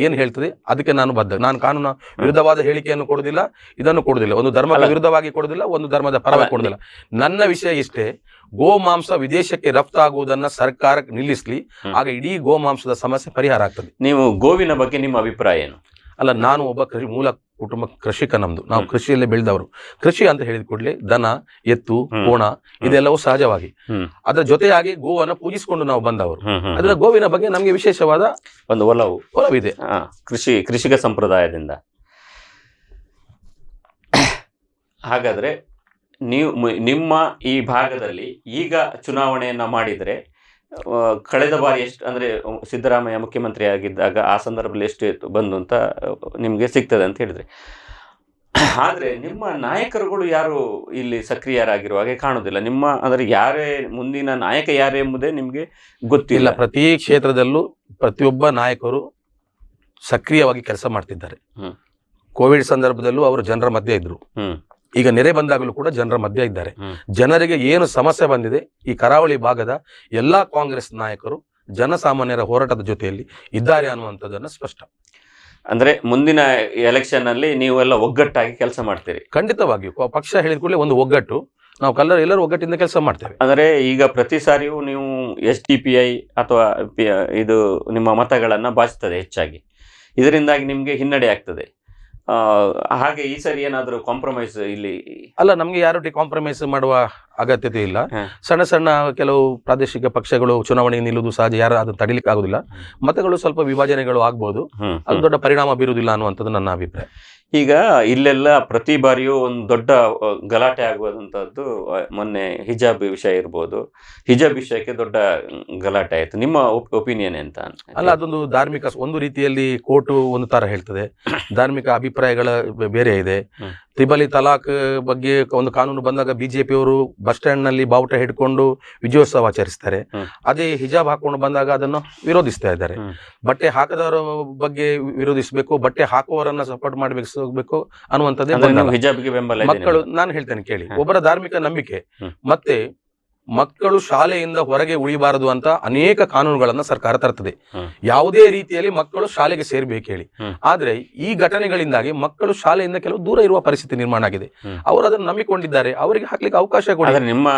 ಏನ್ ಹೇಳ್ತದೆ ಅದಕ್ಕೆ ನಾನು ಬದ್ಧ. ನಾನು ಕಾನೂನು ವಿರುದ್ಧವಾದ ಹೇಳಿಕೆಯನ್ನು ಕೊಡುದಿಲ್ಲ, ಇದನ್ನು ಕೊಡುದಿಲ್ಲ, ಒಂದು ಧರ್ಮದ ವಿರುದ್ಧವಾಗಿ ಕೊಡುದಿಲ್ಲ, ಒಂದು ಧರ್ಮದ ಪರವಾಗಿ ಕೊಡುದಿಲ್ಲ. ನನ್ನ ವಿಷಯ ಇಷ್ಟೇ, ಗೋಮಾಂಸ ವಿದೇಶಕ್ಕೆ ರಫ್ತಾಗುವುದನ್ನ ಸರ್ಕಾರ ನಿಲ್ಲಿಸ್ಲಿ, ಆಗ ಇಡೀ ಗೋಮಾಂಸದ ಸಮಸ್ಯೆ ಪರಿಹಾರ ಆಗ್ತದೆ. ನೀವು ಗೋವಿನ ಬಗ್ಗೆ ನಿಮ್ಮ ಅಭಿಪ್ರಾಯ ಏನು? ಅಲ್ಲ, ನಾನು ಒಬ್ಬ ಮೂಲ ಕುಟುಂಬ ಕೃಷಿಕ. ನಮ್ದು ನಾವು ಕೃಷಿಯಲ್ಲೇ ಬೆಳೆದವರು. ಕೃಷಿ ಅಂತ ಹೇಳಿದ ಕೂಡಲೇ ದನ, ಎತ್ತು, ಕೋಣ ಇದೆಲ್ಲವೂ ಸಹಜವಾಗಿ, ಅದರ ಜೊತೆಯಾಗಿ ಗೋವನ್ನು ಪೂಜಿಸಿಕೊಂಡು ನಾವು ಬಂದವರು. ಅದರ ಗೋವಿನ ಬಗ್ಗೆ ನಮಗೆ ವಿಶೇಷವಾದ ಒಂದು ಒಲವಿದೆ ಕೃಷಿಕ ಸಂಪ್ರದಾಯದಿಂದ. ಹಾಗಾದ್ರೆ ನಿಮ್ಮ ಈ ಭಾಗದಲ್ಲಿ ಈಗ ಚುನಾವಣೆಯನ್ನ ಮಾಡಿದ್ರೆ ಕಳೆದ ಬಾರಿ ಎಷ್ಟು ಅಂದ್ರೆ ಸಿದ್ದರಾಮಯ್ಯ ಮುಖ್ಯಮಂತ್ರಿ ಆಗಿದ್ದಾಗ ಆ ಸಂದರ್ಭದಲ್ಲಿ ಎಷ್ಟು ಬಂದು ಅಂತ ನಿಮ್ಗೆ ಸಿಗ್ತದೆ ಅಂತ ಹೇಳಿದ್ರೆ, ಆದ್ರೆ ನಿಮ್ಮ ನಾಯಕರುಗಳು ಯಾರು ಇಲ್ಲಿ ಸಕ್ರಿಯರಾಗಿರುವಾಗೆ ಕಾಣುದಿಲ್ಲ. ನಿಮ್ಮ ಅಂದ್ರೆ ಯಾರೇ ಮುಂದಿನ ನಾಯಕ ಯಾರೇ ಎಂಬುದೇ ನಿಮ್ಗೆ ಗೊತ್ತಿಲ್ಲ. ಪ್ರತಿ ಕ್ಷೇತ್ರದಲ್ಲೂ ಪ್ರತಿಯೊಬ್ಬ ನಾಯಕರು ಸಕ್ರಿಯವಾಗಿ ಕೆಲಸ ಮಾಡ್ತಿದ್ದಾರೆ. ಕೋವಿಡ್ ಸಂದರ್ಭದಲ್ಲೂ ಅವರು ಜನರ ಮಧ್ಯೆ ಇದ್ರು. ಈಗ ನೆರೆ ಬಂದಾಗಲೂ ಕೂಡ ಜನರ ಮಧ್ಯೆ ಇದ್ದಾರೆ. ಜನರಿಗೆ ಏನು ಸಮಸ್ಯೆ ಬಂದಿದೆ ಈ ಕರಾವಳಿ ಭಾಗದ ಎಲ್ಲಾ ಕಾಂಗ್ರೆಸ್ ನಾಯಕರು ಜನಸಾಮಾನ್ಯರ ಹೋರಾಟದ ಜೊತೆಯಲ್ಲಿ ಇದ್ದಾರೆ ಅನ್ನುವಂಥದ್ದನ್ನು ಸ್ಪಷ್ಟ. ಅಂದ್ರೆ ಮುಂದಿನ ಎಲೆಕ್ಷನ್ ಅಲ್ಲಿ ನೀವೆಲ್ಲ ಒಗ್ಗಟ್ಟಾಗಿ ಕೆಲಸ ಮಾಡ್ತೀರಿ? ಖಂಡಿತವಾಗಿಯೂ. ಪಕ್ಷ ಹೇಳಿದ ಕೂಡಲೇ ಒಂದು ಒಗ್ಗಟ್ಟು, ನಾವು ಎಲ್ಲರೂ ಒಗ್ಗಟ್ಟಿಂದ ಕೆಲಸ ಮಾಡ್ತೇವೆ. ಅಂದ್ರೆ ಈಗ ಪ್ರತಿ ಸಾರಿಯೂ ನೀವು SDPI ಅಥವಾ ಇದು ನಿಮ್ಮ ಮತಗಳನ್ನ ಬಾಚಿಸ್ತದೆ ಹೆಚ್ಚಾಗಿ, ಇದರಿಂದಾಗಿ ನಿಮ್ಗೆ ಹಿನ್ನಡೆ ಆಗ್ತದೆ. ಹಾಗೆ ಈ ಸರಿ ಏನಾದರೂ ಕಾಂಪ್ರಮೈಸ್ ಇಲ್ಲಿ? ಅಲ್ಲ, ನಮ್ಗೆ ಯಾರು ಕಾಂಪ್ರಮೈಸ್ ಮಾಡುವ ಅಗತ್ಯತೆ ಇಲ್ಲ. ಸಣ್ಣ ಸಣ್ಣ ಕೆಲವು ಪ್ರಾದೇಶಿಕ ಪಕ್ಷಗಳು ಚುನಾವಣೆಗೆ ನಿಲ್ಲುವುದು ಸಹಜ, ಯಾರು ಅದನ್ನು ತಡಿಲಿಕ್ಕೆ ಆಗುದಿಲ್ಲ. ಮತಗಳು ಸ್ವಲ್ಪ ವಿಭಜನೆಗಳು ಆಗ್ಬಹುದು, ಅದು ದೊಡ್ಡ ಪರಿಣಾಮ ಬೀರುವುದಿಲ್ಲ ಅನ್ನುವಂಥದ್ದು ನನ್ನ ಅಭಿಪ್ರಾಯ. ಈಗ ಇಲ್ಲೆಲ್ಲ ಪ್ರತಿ ಬಾರಿಯೂ ಒಂದು ದೊಡ್ಡ ಗಲಾಟೆ ಆಗುವಂಥದ್ದು, ಮೊನ್ನೆ ಹಿಜಾಬ್ ವಿಷಯ ಇರ್ಬೋದು, ಹಿಜಾಬ್ ವಿಷಯಕ್ಕೆ ದೊಡ್ಡ ಗಲಾಟೆ ಆಯಿತು. ನಿಮ್ಮ ಒಪಿನಿಯನ್ ಎಂತ? ಅಲ್ಲ, ಅದೊಂದು ಧಾರ್ಮಿಕ, ಒಂದು ರೀತಿಯಲ್ಲಿ ಕೋರ್ಟು ಒಂದು ತರ ಹೇಳ್ತದೆ, ಧಾರ್ಮಿಕ ಅಭಿಪ್ರಾಯಗಳ ಬೇರೆ ಇದೆ. ತ್ರಿಬಲಿ ತಲಾಕ್ ಬಗ್ಗೆ ಒಂದು ಕಾನೂನು ಬಂದಾಗ ಬಿಜೆಪಿಯವರು ಬಸ್ ಸ್ಟ್ಯಾಂಡ್ ನಲ್ಲಿ ಬಾವುಟ ಹಿಡ್ಕೊಂಡು ವಿಜಯೋತ್ಸವ ಆಚರಿಸ್ತಾರೆ. ಅದೇ ಹಿಜಾಬ್ ಹಾಕೊಂಡು ಬಂದಾಗ ಅದನ್ನು ವಿರೋಧಿಸ್ತಾ ಇದ್ದಾರೆ. ಬಟ್ಟೆ ಹಾಕದವರ ಬಗ್ಗೆ ವಿರೋಧಿಸಬೇಕು, ಬಟ್ಟೆ ಹಾಕುವವರನ್ನ ಸಪೋರ್ಟ್ ಮಾಡಬೇಕು ಅನ್ನುವಂಥದ್ದೇ ಹಿಜಾಬ್ಗೆ ಬೆಂಬಲ. ಮಕ್ಕಳು, ನಾನು ಹೇಳ್ತೇನೆ ಕೇಳಿ, ಒಬ್ಬರ ಧಾರ್ಮಿಕ ನಂಬಿಕೆ. ಮತ್ತೆ ಮಕ್ಕಳು ಶಾಲೆಯಿಂದ ಹೊರಗೆ ಉಳಿಬಾರದು ಅಂತ ಅನೇಕ ಕಾನೂನುಗಳನ್ನ ಸರ್ಕಾರ ತರ್ತದೆ. ಯಾವುದೇ ರೀತಿಯಲ್ಲಿ ಮಕ್ಕಳು ಶಾಲೆಗೆ ಸೇರ್ಬೇಕು ಹೇಳಿ. ಆದ್ರೆ ಈ ಘಟನೆಗಳಿಂದಾಗಿ ಮಕ್ಕಳು ಶಾಲೆಯಿಂದ ಕೆಲವು ದೂರ ಇರುವ ಪರಿಸ್ಥಿತಿ ನಿರ್ಮಾಣ ಆಗಿದೆ. ಅವರು ಅದನ್ನು ನಂಬಿಕೊಂಡಿದ್ದಾರೆ, ಅವರಿಗೆ ಹಾಕ್ಲಿಕ್ಕೆ ಅವಕಾಶ ಕೊಡಿ. ನಿಮ್ಮ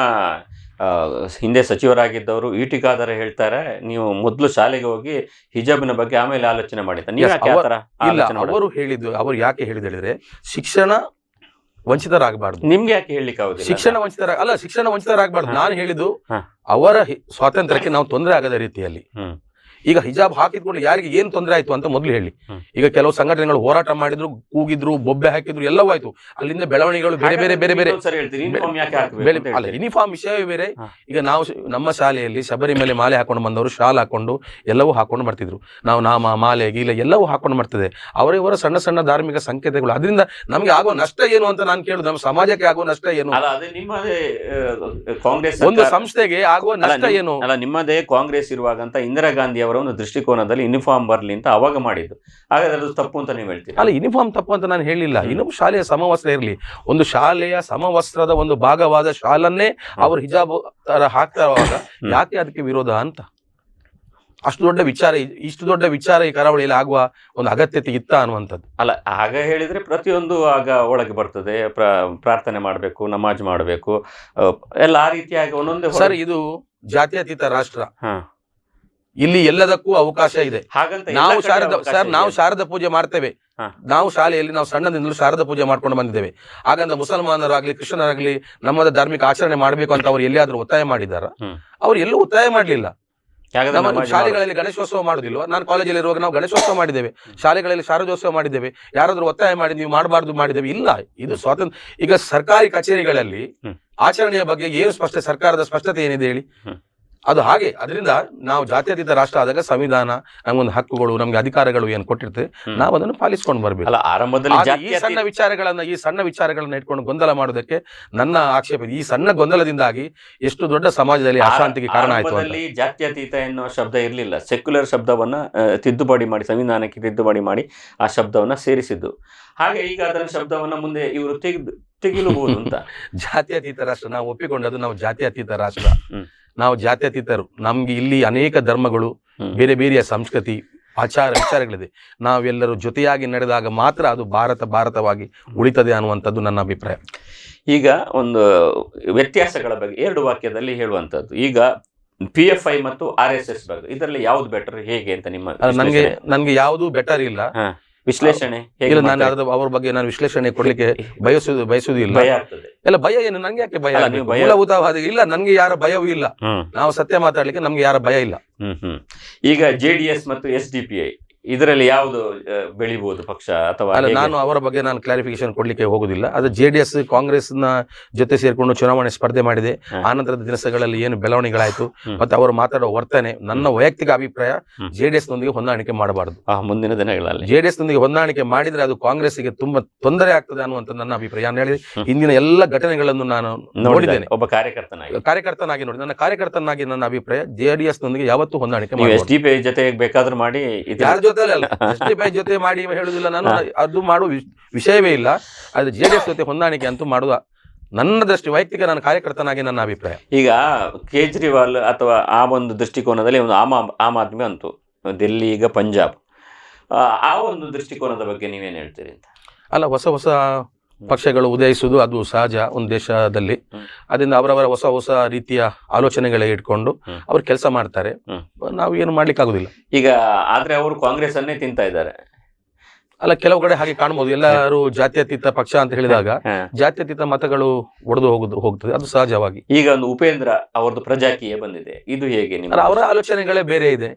ಹಿಂದೆ ಸಚಿವರಾಗಿದ್ದವರು ಈಟಿಕಾದರೆ ಹೇಳ್ತಾರೆ, ನೀವು ಮೊದಲು ಶಾಲೆಗೆ ಹೋಗಿ ಹಿಜಾಬಿನ ಬಗ್ಗೆ ಆಮೇಲೆ ಆಲೋಚನೆ ಮಾಡಿದ್ದಾರೆ. ಅವರು ಹೇಳಿದ್ದು, ಅವರು ಯಾಕೆ ಹೇಳಿದ್ರೆ ಶಿಕ್ಷಣ ವಂಚಿತರಾಗಬಾರ್ದು. ನಿಮ್ಗೆ ಯಾಕೆ ಹೇಳಲಿಕ್ಕೆ ಆಗುದಿಲ್ಲ? ಶಿಕ್ಷಣ ವಂಚಿತರಾಗಬಾರ್ದು. ನಾನು ಹೇಳಿದ್ದು ಅವರ ಸ್ವಾತಂತ್ರ್ಯಕ್ಕೆ ನಾವು ತೊಂದರೆ ಆಗದ ರೀತಿಯಲ್ಲಿ. ಈಗ ಹಿಜಾಬ್ ಹಾಕಿದ್ಕೊಂಡು ಯಾರಿಗೆ ಏನ್ ತೊಂದರೆ ಆಯ್ತು ಅಂತ ಮೊದಲು ಹೇಳಿ. ಈಗ ಕೆಲವು ಸಂಘಟನೆಗಳು ಹೋರಾಟ ಮಾಡಿದ್ರು, ಕೂಗಿದ್ರು, ಬೊಬ್ಬೆ ಹಾಕಿದ್ರು, ಎಲ್ಲವೂ ಆಯ್ತು. ಅಲ್ಲಿಂದ ಬೆಳವಣಿಗೆಗಳು ಬೇರೆ ಬೇರೆ ಬೇರೆ ಬೇರೆ. ಅಲ್ಲ, ಯೂನಿಫಾರ್ಮ್ ವಿಷಯವೇ ಬೇರೆ. ಈಗ ನಾವು ನಮ್ಮ ಶಾಲೆಯಲ್ಲಿ ಶಬರಿಮಲೆ ಮಾಲೆ ಹಾಕೊಂಡು ಬಂದವರು ಶಾಲ್ ಹಾಕೊಂಡು ಎಲ್ಲವೂ ಹಾಕೊಂಡು ಬರ್ತಿದ್ರು. ನಾವು ನಾಮ, ಮಾಲೆ, ಗೀಲೆ ಎಲ್ಲವೂ ಹಾಕೊಂಡು ಬರ್ತದೆ. ಅವರವರ ಸಣ್ಣ ಸಣ್ಣ ಧಾರ್ಮಿಕ ಸಂಕೇತಗಳು. ಅದರಿಂದ ನಮ್ಗೆ ಆಗುವ ನಷ್ಟ ಏನು ಅಂತ ನಾನು ಕೇಳುದು, ನಮ್ಮ ಸಮಾಜಕ್ಕೆ ಆಗುವ ನಷ್ಟ ಏನು? ಕಾಂಗ್ರೆಸ್ ಒಂದು ಸಂಸ್ಥೆಗೆ ಆಗುವ ನಷ್ಟ ಏನು? ಅಲ್ಲ, ನಿಮ್ಮದೇ ಕಾಂಗ್ರೆಸ್ ಇರುವಾಗಂತ ಇಂದಿರಾ ಗಾಂಧಿ ಅವರ ಒಂದು ದೃಷ್ಟಿಕೋನದಲ್ಲಿ ಯೂನಿಫಾರ್ಮ್ ಬರಲಿ ಅಂತ ಅವಾಗ ಮಾಡಿದ್ದು. ಹಾಗಾದ್ರೆ ಅದು ತಪ್ಪು ಅಂತ ನೀವು ಹೇಳ್ತೀರಿ? ಅಲ್ಲ, ಯೂನಿಫಾರ್ಮ್ ತಪ್ಪು ಅಂತ ನಾನು ಹೇಳಿಲ್ಲ. ಇನ್ನೊಂದು ಶಾಲೆಯ ಸಮವಸ್ತ್ರ ಇರಲಿ. ಒಂದು ಶಾಲೆಯ ಸಮವಸ್ತ್ರದ ಒಂದು ಭಾಗವಾದ ಶಾಲನ್ನೇ ಅವರು ಹಿಜಾಬ್ ತರ ಹಾಕ್ತಾವಾಗ ಯಾಕೆ ಅದಕ್ಕೆ ವಿರೋಧ ಅಂತ? ಅಷ್ಟು ದೊಡ್ಡ ವಿಚಾರ, ಇಷ್ಟು ದೊಡ್ಡ ವಿಚಾರ ಈ ಕರಾವಳಿಯಲ್ಲಿ ಆಗುವ ಒಂದು ಅಗತ್ಯತೆ ಇತ್ತ ಅನ್ನುವಂಥದ್ದು. ಅಲ್ಲ, ಆಗ ಹೇಳಿದ್ರೆ ಪ್ರತಿಯೊಂದು ಆಗ ಒಳಗೆ ಬರ್ತದೆ. ಪ್ರಾರ್ಥನೆ ಮಾಡಬೇಕು, ನಮಾಜ್ ಮಾಡಬೇಕು, ಎಲ್ಲ ಆ ರೀತಿಯಾಗಿ ಒಂದೊಂದೇ. ಸರ್, ಇದು ಜಾತ್ಯತೀತ ರಾಷ್ಟ್ರ. ಇಲ್ಲಿ ಎಲ್ಲದಕ್ಕೂ ಅವಕಾಶ ಇದೆ. ಹಾಗಂತ ನಾವು ಶಾರದಾ ಪೂಜೆ ಮಾಡ್ತೇವೆ. ನಾವು ಶಾಲೆಯಲ್ಲಿ ನಾವು ಸಣ್ಣದಿಂದಲೂ ಶಾರದಾ ಪೂಜೆ ಮಾಡ್ಕೊಂಡು ಬಂದಿದ್ದೇವೆ. ಹಾಗಂತ ಮುಸಲ್ಮಾನರಾಗ್ಲಿ ಕ್ರಿಶ್ಚಿಯನರಾಗ್ಲಿ ನಮ್ಮದ ಧಾರ್ಮಿಕ ಆಚರಣೆ ಮಾಡಬೇಕು ಅಂತ ಅವ್ರು ಎಲ್ಲಿಯಾದ್ರೂ ಒತ್ತಾಯ ಮಾಡಿದಾರ? ಅವ್ರು ಎಲ್ಲೂ ಒತ್ತಾಯ ಮಾಡ್ಲಿಲ್ಲ. ನಮ್ಮ ಶಾಲೆಗಳಲ್ಲಿ ಗಣೇಶೋತ್ಸವ ಮಾಡುದಿಲ್ವಾ? ನಾನು ಕಾಲೇಜಲ್ಲಿ ಇರುವಾಗ ನಾವು ಗಣೇಶೋತ್ಸವ ಮಾಡಿದ್ದೇವೆ, ಶಾಲೆಗಳಲ್ಲಿ ಶಾರದೋತ್ಸವ ಮಾಡಿದ್ದೇವೆ. ಯಾರಾದ್ರೂ ಒತ್ತಾಯ ಮಾಡಿ ನೀವು ಮಾಡಬಾರ್ದು ಮಾಡಿದ್ದೇವೆ? ಇಲ್ಲ. ಇದು ಸ್ವಾತಂತ್ರ್ಯ. ಈಗ ಸರ್ಕಾರಿ ಕಚೇರಿಗಳಲ್ಲಿ ಆಚರಣೆಯ ಬಗ್ಗೆ ಏನು ಸರ್ಕಾರದ ಸ್ಪಷ್ಟತೆ ಏನಿದೆ ಹೇಳಿ? ಅದು ಹಾಗೆ. ಅದರಿಂದ ನಾವು ಜಾತ್ಯತೀತ ರಾಷ್ಟ್ರ ಆದಾಗ ಸಂವಿಧಾನ ನಮ್ಗೊಂದು ಹಕ್ಕುಗಳು, ನಮ್ಗೆ ಅಧಿಕಾರಗಳು ಏನು ಕೊಟ್ಟಿರ್ತದೆ, ನಾವು ಅದನ್ನು ಪಾಲಿಸ್ಕೊಂಡು ಬರ್ಬೇಕು. ಈ ಸಣ್ಣ ವಿಚಾರಗಳನ್ನ ಇಟ್ಕೊಂಡು ಗೊಂದಲ ಮಾಡೋದಕ್ಕೆ ನನ್ನ ಆಕ್ಷೇಪ. ಈ ಸಣ್ಣ ಗೊಂದಲದಿಂದಾಗಿ ಎಷ್ಟು ದೊಡ್ಡ ಸಮಾಜದಲ್ಲಿ ಅಶಾಂತಿಗೆ ಕಾರಣ ಆಯ್ತು. ಜಾತ್ಯತೀತ ಎನ್ನುವ ಶಬ್ದ ಇರಲಿಲ್ಲ. ಸೆಕ್ಯುಲರ್ ಶಬ್ದವನ್ನ ತಿದ್ದುಪಡಿ ಮಾಡಿ, ಸಂವಿಧಾನಕ್ಕೆ ತಿದ್ದುಪಡಿ ಮಾಡಿ ಆ ಶಬ್ದವನ್ನ ಸೇರಿಸಿದ್ದು. ಹಾಗೆ ಈಗ ಅದರ ಶಬ್ದವನ್ನ ಮುಂದೆ ಇವರು ತೆಗಿಲಬಹುದು ಅಂತ. ಜಾತ್ಯತೀತ ರಾಷ್ಟ್ರ ನಾವು ಒಪ್ಪಿಕೊಂಡದ್ದು, ನಾವು ಜಾತ್ಯತೀತ ರಾಷ್ಟ್ರ, ನಾವು ಜಾತ್ಯತೀತರು. ನಮ್ಗೆ ಇಲ್ಲಿ ಅನೇಕ ಧರ್ಮಗಳು, ಬೇರೆ ಬೇರೆಯ ಸಂಸ್ಕೃತಿ, ಆಚಾರ ವಿಚಾರಗಳಿದೆ. ನಾವೆಲ್ಲರೂ ಜೊತೆಯಾಗಿ ನಡೆದಾಗ ಮಾತ್ರ ಅದು ಭಾರತವಾಗಿ ಉಳಿತದೆ ಅನ್ನುವಂಥದ್ದು ನನ್ನ ಅಭಿಪ್ರಾಯ. ಈಗ ಒಂದು ವ್ಯತ್ಯಾಸಗಳ ಬಗ್ಗೆ 2 ವಾಕ್ಯದಲ್ಲಿ ಹೇಳುವಂಥದ್ದು. ಈಗ PFI ಮತ್ತು RSS ಬಗ್ಗೆ ಇದರಲ್ಲಿ ಯಾವ್ದು ಬೆಟರ್, ಹೇಗೆ ಅಂತ ನಿಮ್ಮ? ನನ್ಗೆ ಯಾವುದು ಬೆಟರ್ ಇಲ್ಲ. ವಿಶ್ಲೇಷಣೆ ಇಲ್ಲ, ನಾನು ಅವ್ರ ಬಗ್ಗೆ ನಾನು ವಿಶ್ಲೇಷಣೆ ಕೊಡ್ಲಿಕ್ಕೆ ಬಯಸುವುದಿಲ್ಲ. ಎಲ್ಲ ಭಯ ಏನು? ನಂಗೆ ಯಾಕೆ ಭಯ? ಮೂಲಭೂತವಾದ ಇಲ್ಲ, ನನ್ಗೆ ಯಾರ ಭಯವೂ ಇಲ್ಲ. ನಾವು ಸತ್ಯ ಮಾತಾಡ್ಲಿಕ್ಕೆ ನಮ್ಗೆ ಯಾರ ಭಯ ಇಲ್ಲ. ಈಗ JDS ಮತ್ತು SDPI ಇದರಲ್ಲಿ ಯಾವುದು ಬೆಳಿಬಹುದು ಪಕ್ಷ? ಅಥವಾ ನಾನು ಅವರ ಬಗ್ಗೆ ನಾನು ಕ್ಲಾರಿಫಿಕೇಶನ್ ಕೊಡ್ಲಿಕ್ಕೆ ಹೋಗುದಿಲ್ಲ. ಅದು JDS ಕಾಂಗ್ರೆಸ್ ನ ಜೊತೆ ಸೇರ್ಕೊಂಡು ಚುನಾವಣೆ ಸ್ಪರ್ಧೆ ಮಾಡಿದೆ. ಆನಂತರದ ದಿನಗಳಲ್ಲಿ ಏನು ಬೆಳವಣಿಗೆಗಳಾಯ್ತು ಮತ್ತೆ ಅವರು ಮಾತಾಡೋ ವರ್ತನೆ, ನನ್ನ ವೈಯಕ್ತಿಕ ಅಭಿಪ್ರಾಯ JDS ನೊಂದಿಗೆ ಹೊಂದಾಣಿಕೆ ಮಾಡಬಾರದು. ಮುಂದಿನ ದಿನಗಳಲ್ಲಿ JDS ನೊಂದಿಗೆ ಹೊಂದಾಣಿಕೆ ಮಾಡಿದ್ರೆ ಅದು ಕಾಂಗ್ರೆಸ್ಗೆ ತುಂಬಾ ತೊಂದರೆ ಆಗ್ತದೆ ಅನ್ನುವಂಥ ನನ್ನ ಅಭಿಪ್ರಾಯ. ನಾನು ಹೇಳಿದ್ರೆ ಇಂದಿನ ಎಲ್ಲ ಘಟನೆಗಳನ್ನು ನಾನು ನೋಡಿದ್ದೇನೆ. ಒಬ್ಬ ಕಾರ್ಯಕರ್ತನಾಗಿ ನೋಡಿ, ನನ್ನ ಕಾರ್ಯಕರ್ತನಾಗಿ ನನ್ನ ಅಭಿಪ್ರಾಯ JDS ನೊಂದಿಗೆ ಯಾವತ್ತೂ ಹೊಂದಾಣಿಕೆ SDPI ಜೊತೆ ಬೇಕಾದ್ರೂ ಮಾಡಿ, SDPI ಜೊತೆ ಮಾಡಿ ಹೇಳುದಿಲ್ಲ ನಾನು. ಅದು ಮಾಡುವ ವಿಷಯವೇ ಇಲ್ಲ. ಅದು JDS ಜೊತೆ ಹೊಂದಾಣಿಕೆ ಅಂತೂ ಮಾಡುವ ನನ್ನ ದೃಷ್ಟಿ ವೈಯಕ್ತಿಕ ನನ್ನ ಕಾರ್ಯಕರ್ತನಾಗಿ ನನ್ನ ಅಭಿಪ್ರಾಯ. ಈಗ ಕೇಜ್ರಿವಾಲ್ ಅಥವಾ ಆ ಒಂದು ದೃಷ್ಟಿಕೋನದಲ್ಲಿ ಒಂದು ಆಮ್ ಆದ್ಮಿ ಅಂತು ದಿಲ್ಲಿ, ಈಗ ಪಂಜಾಬ್, ಆ ಒಂದು ದೃಷ್ಟಿಕೋನದ ಬಗ್ಗೆ ನೀವೇನು ಹೇಳ್ತೀರಿ ಅಂತ? ಅಲ್ಲ, ಹೊಸ ಪಕ್ಷಗಳು ಉದಯಿಸುವುದು ಅದು ಸಹಜ ಒಂದು ದೇಶದಲ್ಲಿ. ಅದರಿಂದ ಅವರವರ ಹೊಸ ರೀತಿಯ ಆಲೋಚನೆಗಳೇ ಇಟ್ಕೊಂಡು ಅವ್ರು ಕೆಲಸ ಮಾಡ್ತಾರೆ. ನಾವು ಏನು ಮಾಡ್ಲಿಕ್ಕೆ ಆಗುದಿಲ್ಲ. ಈಗ ಆದ್ರೆ ಅವರು ಕಾಂಗ್ರೆಸ್ ಅನ್ನೇ ತಿಂತಾ ಇದ್ದಾರೆ. ಅಲ್ಲ, ಕೆಲವು ಕಡೆ ಹಾಗೆ ಕಾಣ್ಬೋದು. ಎಲ್ಲರೂ ಜಾತ್ಯತೀತ ಪಕ್ಷ ಅಂತ ಹೇಳಿದಾಗ ಜಾತ್ಯತೀತ ಮತಗಳು ಒಡೆದು ಹೋಗ್ತದೆ, ಅದು ಸಹಜವಾಗಿ. ಈಗ ಒಂದು ಉಪೇಂದ್ರ ಅವರದ್ದು ಪ್ರಜಾಕೀಯ ಬಂದಿದೆ, ಇದು ಹೇಗೆ? ಅವರ ಆಲೋಚನೆಗಳೇ ಬೇರೆ ಇದೆ.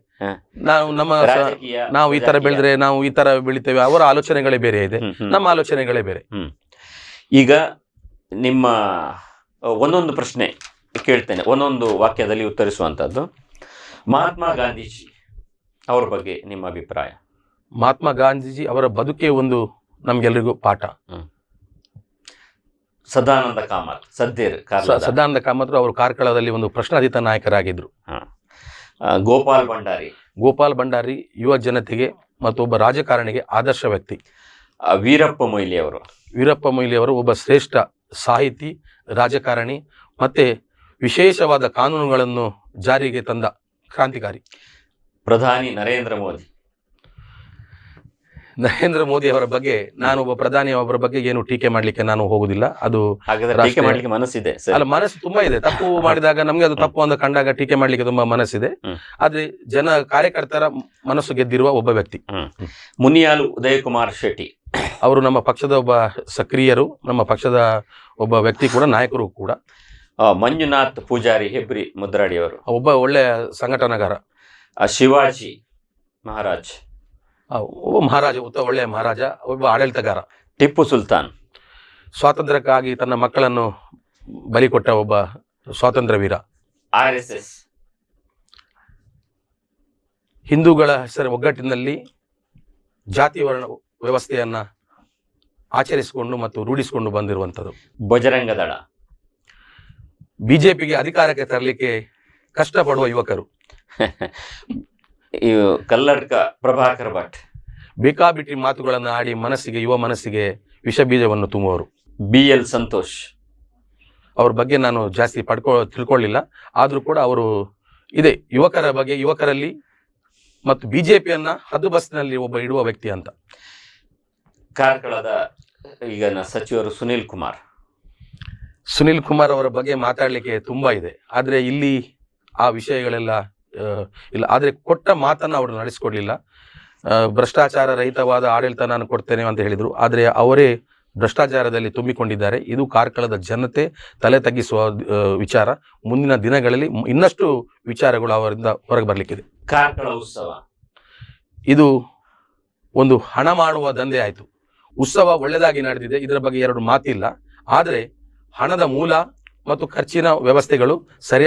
ನಾವು ಈ ತರ ಬೆಳೆದ್ರೆ ನಾವು ಈ ತರ ಬೆಳಿತೇವೆ, ಅವರ ಆಲೋಚನೆಗಳೇ ಬೇರೆ ಇದೆ, ನಮ್ಮ ಆಲೋಚನೆಗಳೇ ಬೇರೆ. ಈಗ ನಿಮ್ಮ ಒಂದೊಂದು ಪ್ರಶ್ನೆ ಕೇಳ್ತೇನೆ, ಒಂದೊಂದು ವಾಕ್ಯದಲ್ಲಿ ಉತ್ತರಿಸುವಂತದ್ದು. ಮಹಾತ್ಮ ಗಾಂಧೀಜಿ ಅವ್ರ ಬಗ್ಗೆ ನಿಮ್ಮ ಅಭಿಪ್ರಾಯ? ಮಹಾತ್ಮ ಗಾಂಧೀಜಿ ಅವರ ಬದುಕೆ ಒಂದು ನಮ್ಗೆಲ್ರಿಗೂ ಪಾಠ. ಸದಾನಂದ ಕಾಮತ್ ಅವರು ಕಾರ್ಕಳದಲ್ಲಿ ಒಂದು ಪ್ರಶ್ನಾತೀತ ನಾಯಕರಾಗಿದ್ರು. ಗೋಪಾಲ್ ಭಂಡಾರಿ ಯುವ ಜನತೆಗೆ ಮತ್ತು ಒಬ್ಬ ರಾಜಕಾರಣಿಗೆ ಆದರ್ಶ ವ್ಯಕ್ತಿ. ವೀರಪ್ಪ ಮೊಯ್ಲಿ ಅವರು ಒಬ್ಬ ಶ್ರೇಷ್ಠ ಸಾಹಿತಿ, ರಾಜಕಾರಣಿ ಮತ್ತೆ ವಿಶೇಷವಾದ ಕಾನೂನುಗಳನ್ನು ಜಾರಿಗೆ ತಂದ ಕ್ರಾಂತಿಕಾರಿ. ಪ್ರಧಾನಿ ನರೇಂದ್ರ ಮೋದಿ ಅವರ ಬಗ್ಗೆ ನಾನು ಒಬ್ಬ ಪ್ರಧಾನಿ ಅವರ ಬಗ್ಗೆ ಏನು ಟೀಕೆ ಮಾಡ್ಲಿಕ್ಕೆ ನಾನು ಹೋಗುದಿಲ್ಲ. ಅದು ಮನಸ್ಸಿದೆ, ಅಲ್ಲ, ಮನಸ್ಸು ತುಂಬಾ ಇದೆ. ತಪ್ಪು ಮಾಡಿದಾಗ ನಮ್ಗೆ ಅದು ತಪ್ಪು ಅಂತ ಕಂಡಾಗ ಟೀಕೆ ಮಾಡ್ಲಿಕ್ಕೆ ತುಂಬಾ ಮನಸ್ಸಿದೆ. ಆದ್ರೆ ಕಾರ್ಯಕರ್ತರ ಮನಸ್ಸು ಗೆದ್ದಿರುವ ಒಬ್ಬ ವ್ಯಕ್ತಿ. ಮುನಿಯಾಲು ಉದಯಕುಮಾರ್ ಶೆಟ್ಟಿ ಅವರು ನಮ್ಮ ಪಕ್ಷದ ಒಬ್ಬ ಸಕ್ರಿಯರು, ನಮ್ಮ ಪಕ್ಷದ ಒಬ್ಬ ವ್ಯಕ್ತಿ ಕೂಡ, ನಾಯಕರು ಕೂಡ. ಮಂಜುನಾಥ್ ಪೂಜಾರಿ ಹೆಬ್ರಿ ಮುದ್ರಾಡಿ ಅವರು ಒಬ್ಬ ಒಳ್ಳೆ ಸಂಘಟನಾಗಾರ. ಶಿವಾಜಿ ಮಹಾರಾಜ್ ಒಳ್ಳೆಯ ಮಹಾರಾಜ, ಒಬ್ಬ ಆಡಳಿತಗಾರ. ಟಿಪ್ಪು ಸುಲ್ತಾನ್ ಸ್ವಾತಂತ್ರ್ಯಕ್ಕಾಗಿ ತನ್ನ ಮಕ್ಕಳನ್ನು ಬಲಿ ಕೊಟ್ಟ ಒಬ್ಬ ಸ್ವಾತಂತ್ರ್ಯ ವೀರ. RSS ಹಿಂದೂಗಳ ಹೆಸರು ಒಗ್ಗಟ್ಟಿನಲ್ಲಿ ಜಾತಿ ವರ್ಣ ವ್ಯವಸ್ಥೆಯನ್ನ ಆಚರಿಸಿಕೊಂಡು ಮತ್ತು ರೂಢಿಸಿಕೊಂಡು ಬಂದಿರುವಂಥದ್ದು. ಬಜರಂಗ ದಳ ಬಿಜೆಪಿಗೆ ಅಧಿಕಾರಕ್ಕೆ ತರಲಿಕ್ಕೆ ಕಷ್ಟಪಡುವ ಯುವಕರು. ಕಲ್ಲಡ್ಕ ಪ್ರಭಾಕರ್ ಭಟ್ ಬೇಕಾಬಿಟ್ಟಿ ಮಾತುಗಳನ್ನು ಆಡಿ ಯುವ ಮನಸ್ಸಿಗೆ ವಿಷ ಬೀಜವನ್ನು ತುಂಬುವವರು. BL ಸಂತೋಷ್ ಅವ್ರ ಬಗ್ಗೆ ನಾನು ಜಾಸ್ತಿ ತಿಳ್ಕೊಳ್ಳಿಲ್ಲ. ಆದ್ರೂ ಕೂಡ ಅವರು ಇದೆ ಯುವಕರಲ್ಲಿ ಮತ್ತು ಬಿಜೆಪಿಯನ್ನ ಹದ್ದುಬಸ್ತಿನಲ್ಲಿ ಒಬ್ಬ ಇಡುವ ವ್ಯಕ್ತಿ ಅಂತ. ಕಾರ್ಕಳದ ಈಗ ಸಚಿವರು ಸುನೀಲ್ ಕುಮಾರ್ ಅವರ ಬಗ್ಗೆ ಮಾತಾಡ್ಲಿಕ್ಕೆ ತುಂಬಾ ಇದೆ. ಆದ್ರೆ ಇಲ್ಲಿ ಆ ವಿಷಯಗಳೆಲ್ಲ ಇಲ್ಲ. ಆದರೆ ಕೊಟ್ಟ ಮಾತನ್ನು ಅವರು ನಡೆಸಿಕೊಡ್ಲಿಲ್ಲ. ಭ್ರಷ್ಟಾಚಾರ ರಹಿತವಾದ ಆಡಳಿತ ನಾನು ಕೊಡ್ತೇನೆ ಅಂತ ಹೇಳಿದರು. ಆದರೆ ಅವರೇ ಭ್ರಷ್ಟಾಚಾರದಲ್ಲಿ ತುಂಬಿಕೊಂಡಿದ್ದಾರೆ. ಇದು ಕಾರ್ಕಳದ ಜನತೆ ತಲೆ ತಗ್ಗಿಸುವ ವಿಚಾರ. ಮುಂದಿನ ದಿನಗಳಲ್ಲಿ ಇನ್ನಷ್ಟು ವಿಚಾರಗಳು ಅವರಿಂದ ಹೊರಗೆ ಬರಲಿಕ್ಕಿದೆ. ಕಾರ್ಕಳ ಉತ್ಸವ ಇದು ಒಂದು ಹಣ ಮಾಡುವ ದಂಧೆ ಆಯಿತು. ಉತ್ಸವ ಒಳ್ಳೆದಾಗಿ ನಡೆದಿದೆ, ಇದರ ಬಗ್ಗೆ ಎರಡು ಮಾತಿಲ್ಲ. ಆದರೆ ಹಣದ ಮೂಲ ಮತ್ತು ಖರ್ಚಿನ ವ್ಯವಸ್ಥೆಗಳು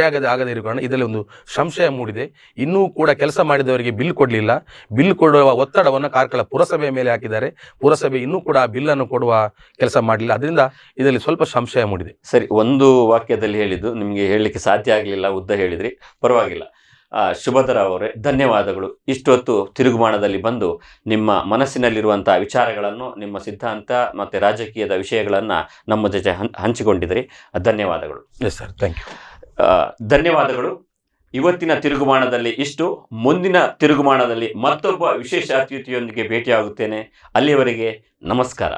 ಆಗದೇ ಇರೋ ಕಾರಣ ಇದರಲ್ಲಿ ಒಂದು ಸಂಶಯ ಮೂಡಿದೆ. ಇನ್ನೂ ಕೂಡ ಕೆಲಸ ಮಾಡಿದವರಿಗೆ ಬಿಲ್ ಕೊಡಲಿಲ್ಲ. ಬಿಲ್ ಕೊಡುವ ಒತ್ತಡವನ್ನು ಕಾರ್ಕಳ ಪುರಸಭೆಯ ಮೇಲೆ ಹಾಕಿದ್ದಾರೆ. ಪುರಸಭೆ ಇನ್ನೂ ಕೂಡ ಆ ಬಿಲ್ಲನ್ನು ಕೊಡುವ ಕೆಲಸ ಮಾಡಲಿಲ್ಲ. ಅದರಿಂದ ಇದರಲ್ಲಿ ಸ್ವಲ್ಪ ಸಂಶಯ ಮೂಡಿದೆ. ಸರಿ, ಒಂದು ವಾಕ್ಯದಲ್ಲಿ ಹೇಳಿದ್ದು ನಿಮಗೆ ಹೇಳಲಿಕ್ಕೆ ಸಾಧ್ಯ ಆಗಲಿಲ್ಲ, ಉದ್ದ ಹೇಳಿದ್ರಿ, ಪರವಾಗಿಲ್ಲ. ಶುಭಧರ ಅವರೇ, ಧನ್ಯವಾದಗಳು. ಇಷ್ಟೊತ್ತು ತಿರುಗುಮಾಣದಲ್ಲಿ ಬಂದು ನಿಮ್ಮ ಮನಸ್ಸಿನಲ್ಲಿರುವಂಥ ವಿಚಾರಗಳನ್ನು, ನಿಮ್ಮ ಸಿದ್ಧಾಂತ ಮತ್ತು ರಾಜಕೀಯದ ವಿಷಯಗಳನ್ನು ನಮ್ಮ ಜೊತೆ ಹಂಚಿಕೊಂಡಿದ್ರಿ. ಧನ್ಯವಾದಗಳು. Yes sir, thank you. ಧನ್ಯವಾದಗಳು. ಇವತ್ತಿನ ತಿರುಗುಮಾಣದಲ್ಲಿ ಇಷ್ಟು. ಮುಂದಿನ ತಿರುಗುಮಾಣದಲ್ಲಿ ಮತ್ತೊಬ್ಬ ವಿಶೇಷ ಅತಿಥಿಯೊಂದಿಗೆ ಭೇಟಿಯಾಗುತ್ತೇನೆ. ಅಲ್ಲಿಯವರೆಗೆ ನಮಸ್ಕಾರ.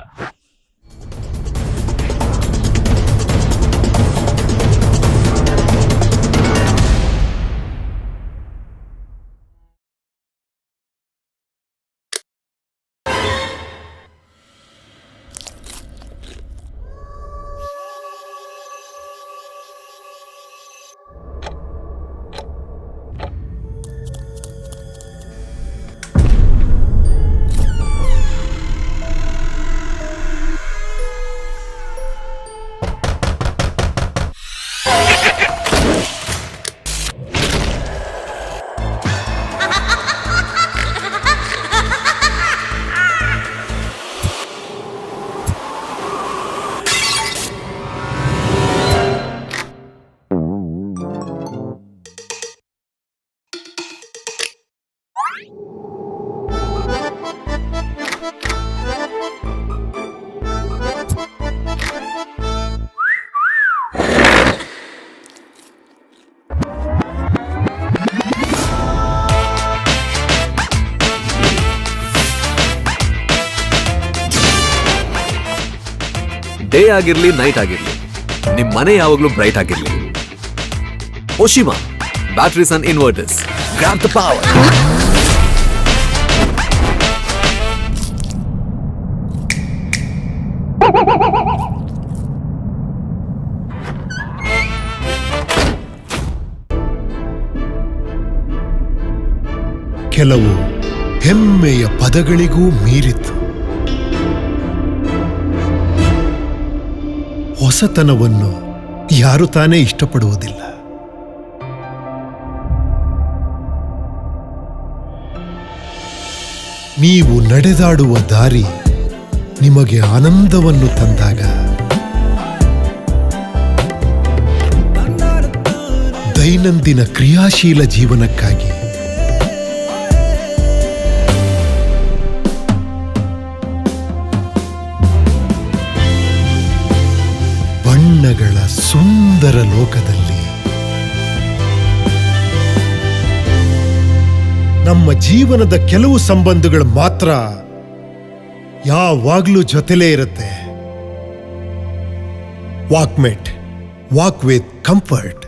ಡೇ ಆಗಿರ್ಲಿ, ನೈಟ್ ಆಗಿರ್ಲಿ, ನಿಮ್ ಮನೆ ಯಾವಾಗ್ಲೂ ಬ್ರೈಟ್ ಆಗಿರ್ಲಿ. Oshima batteries and inverters, grab the power. ಕೆಲವು ಹೆಮ್ಮೆಯ ಪದಗಳಿಗೂ ಮೀರಿತು. ಹೊಸತನವನ್ನು ಯಾರು ತಾನೇ ಇಷ್ಟಪಡುವುದಿಲ್ಲ. ನೀವು ನಡೆದಾಡುವ ದಾರಿ ನಿಮಗೆ ಆನಂದವನ್ನು ತಂದಾಗ, ದೈನಂದಿನ ಕ್ರಿಯಾಶೀಲ ಜೀವನಕ್ಕಾಗಿ ಬಣ್ಣಗಳ ಸುಂದರ ಲೋಕದಲ್ಲಿ ನಮ್ಮ ಜೀವನದ ಕೆಲವು ಸಂಬಂಧಗಳು ಮಾತ್ರ ಯಾವಾಗ್ಲೂ ಜೊತೆಲೇ ಇರುತ್ತೆ. Walkmate, walk with comfort.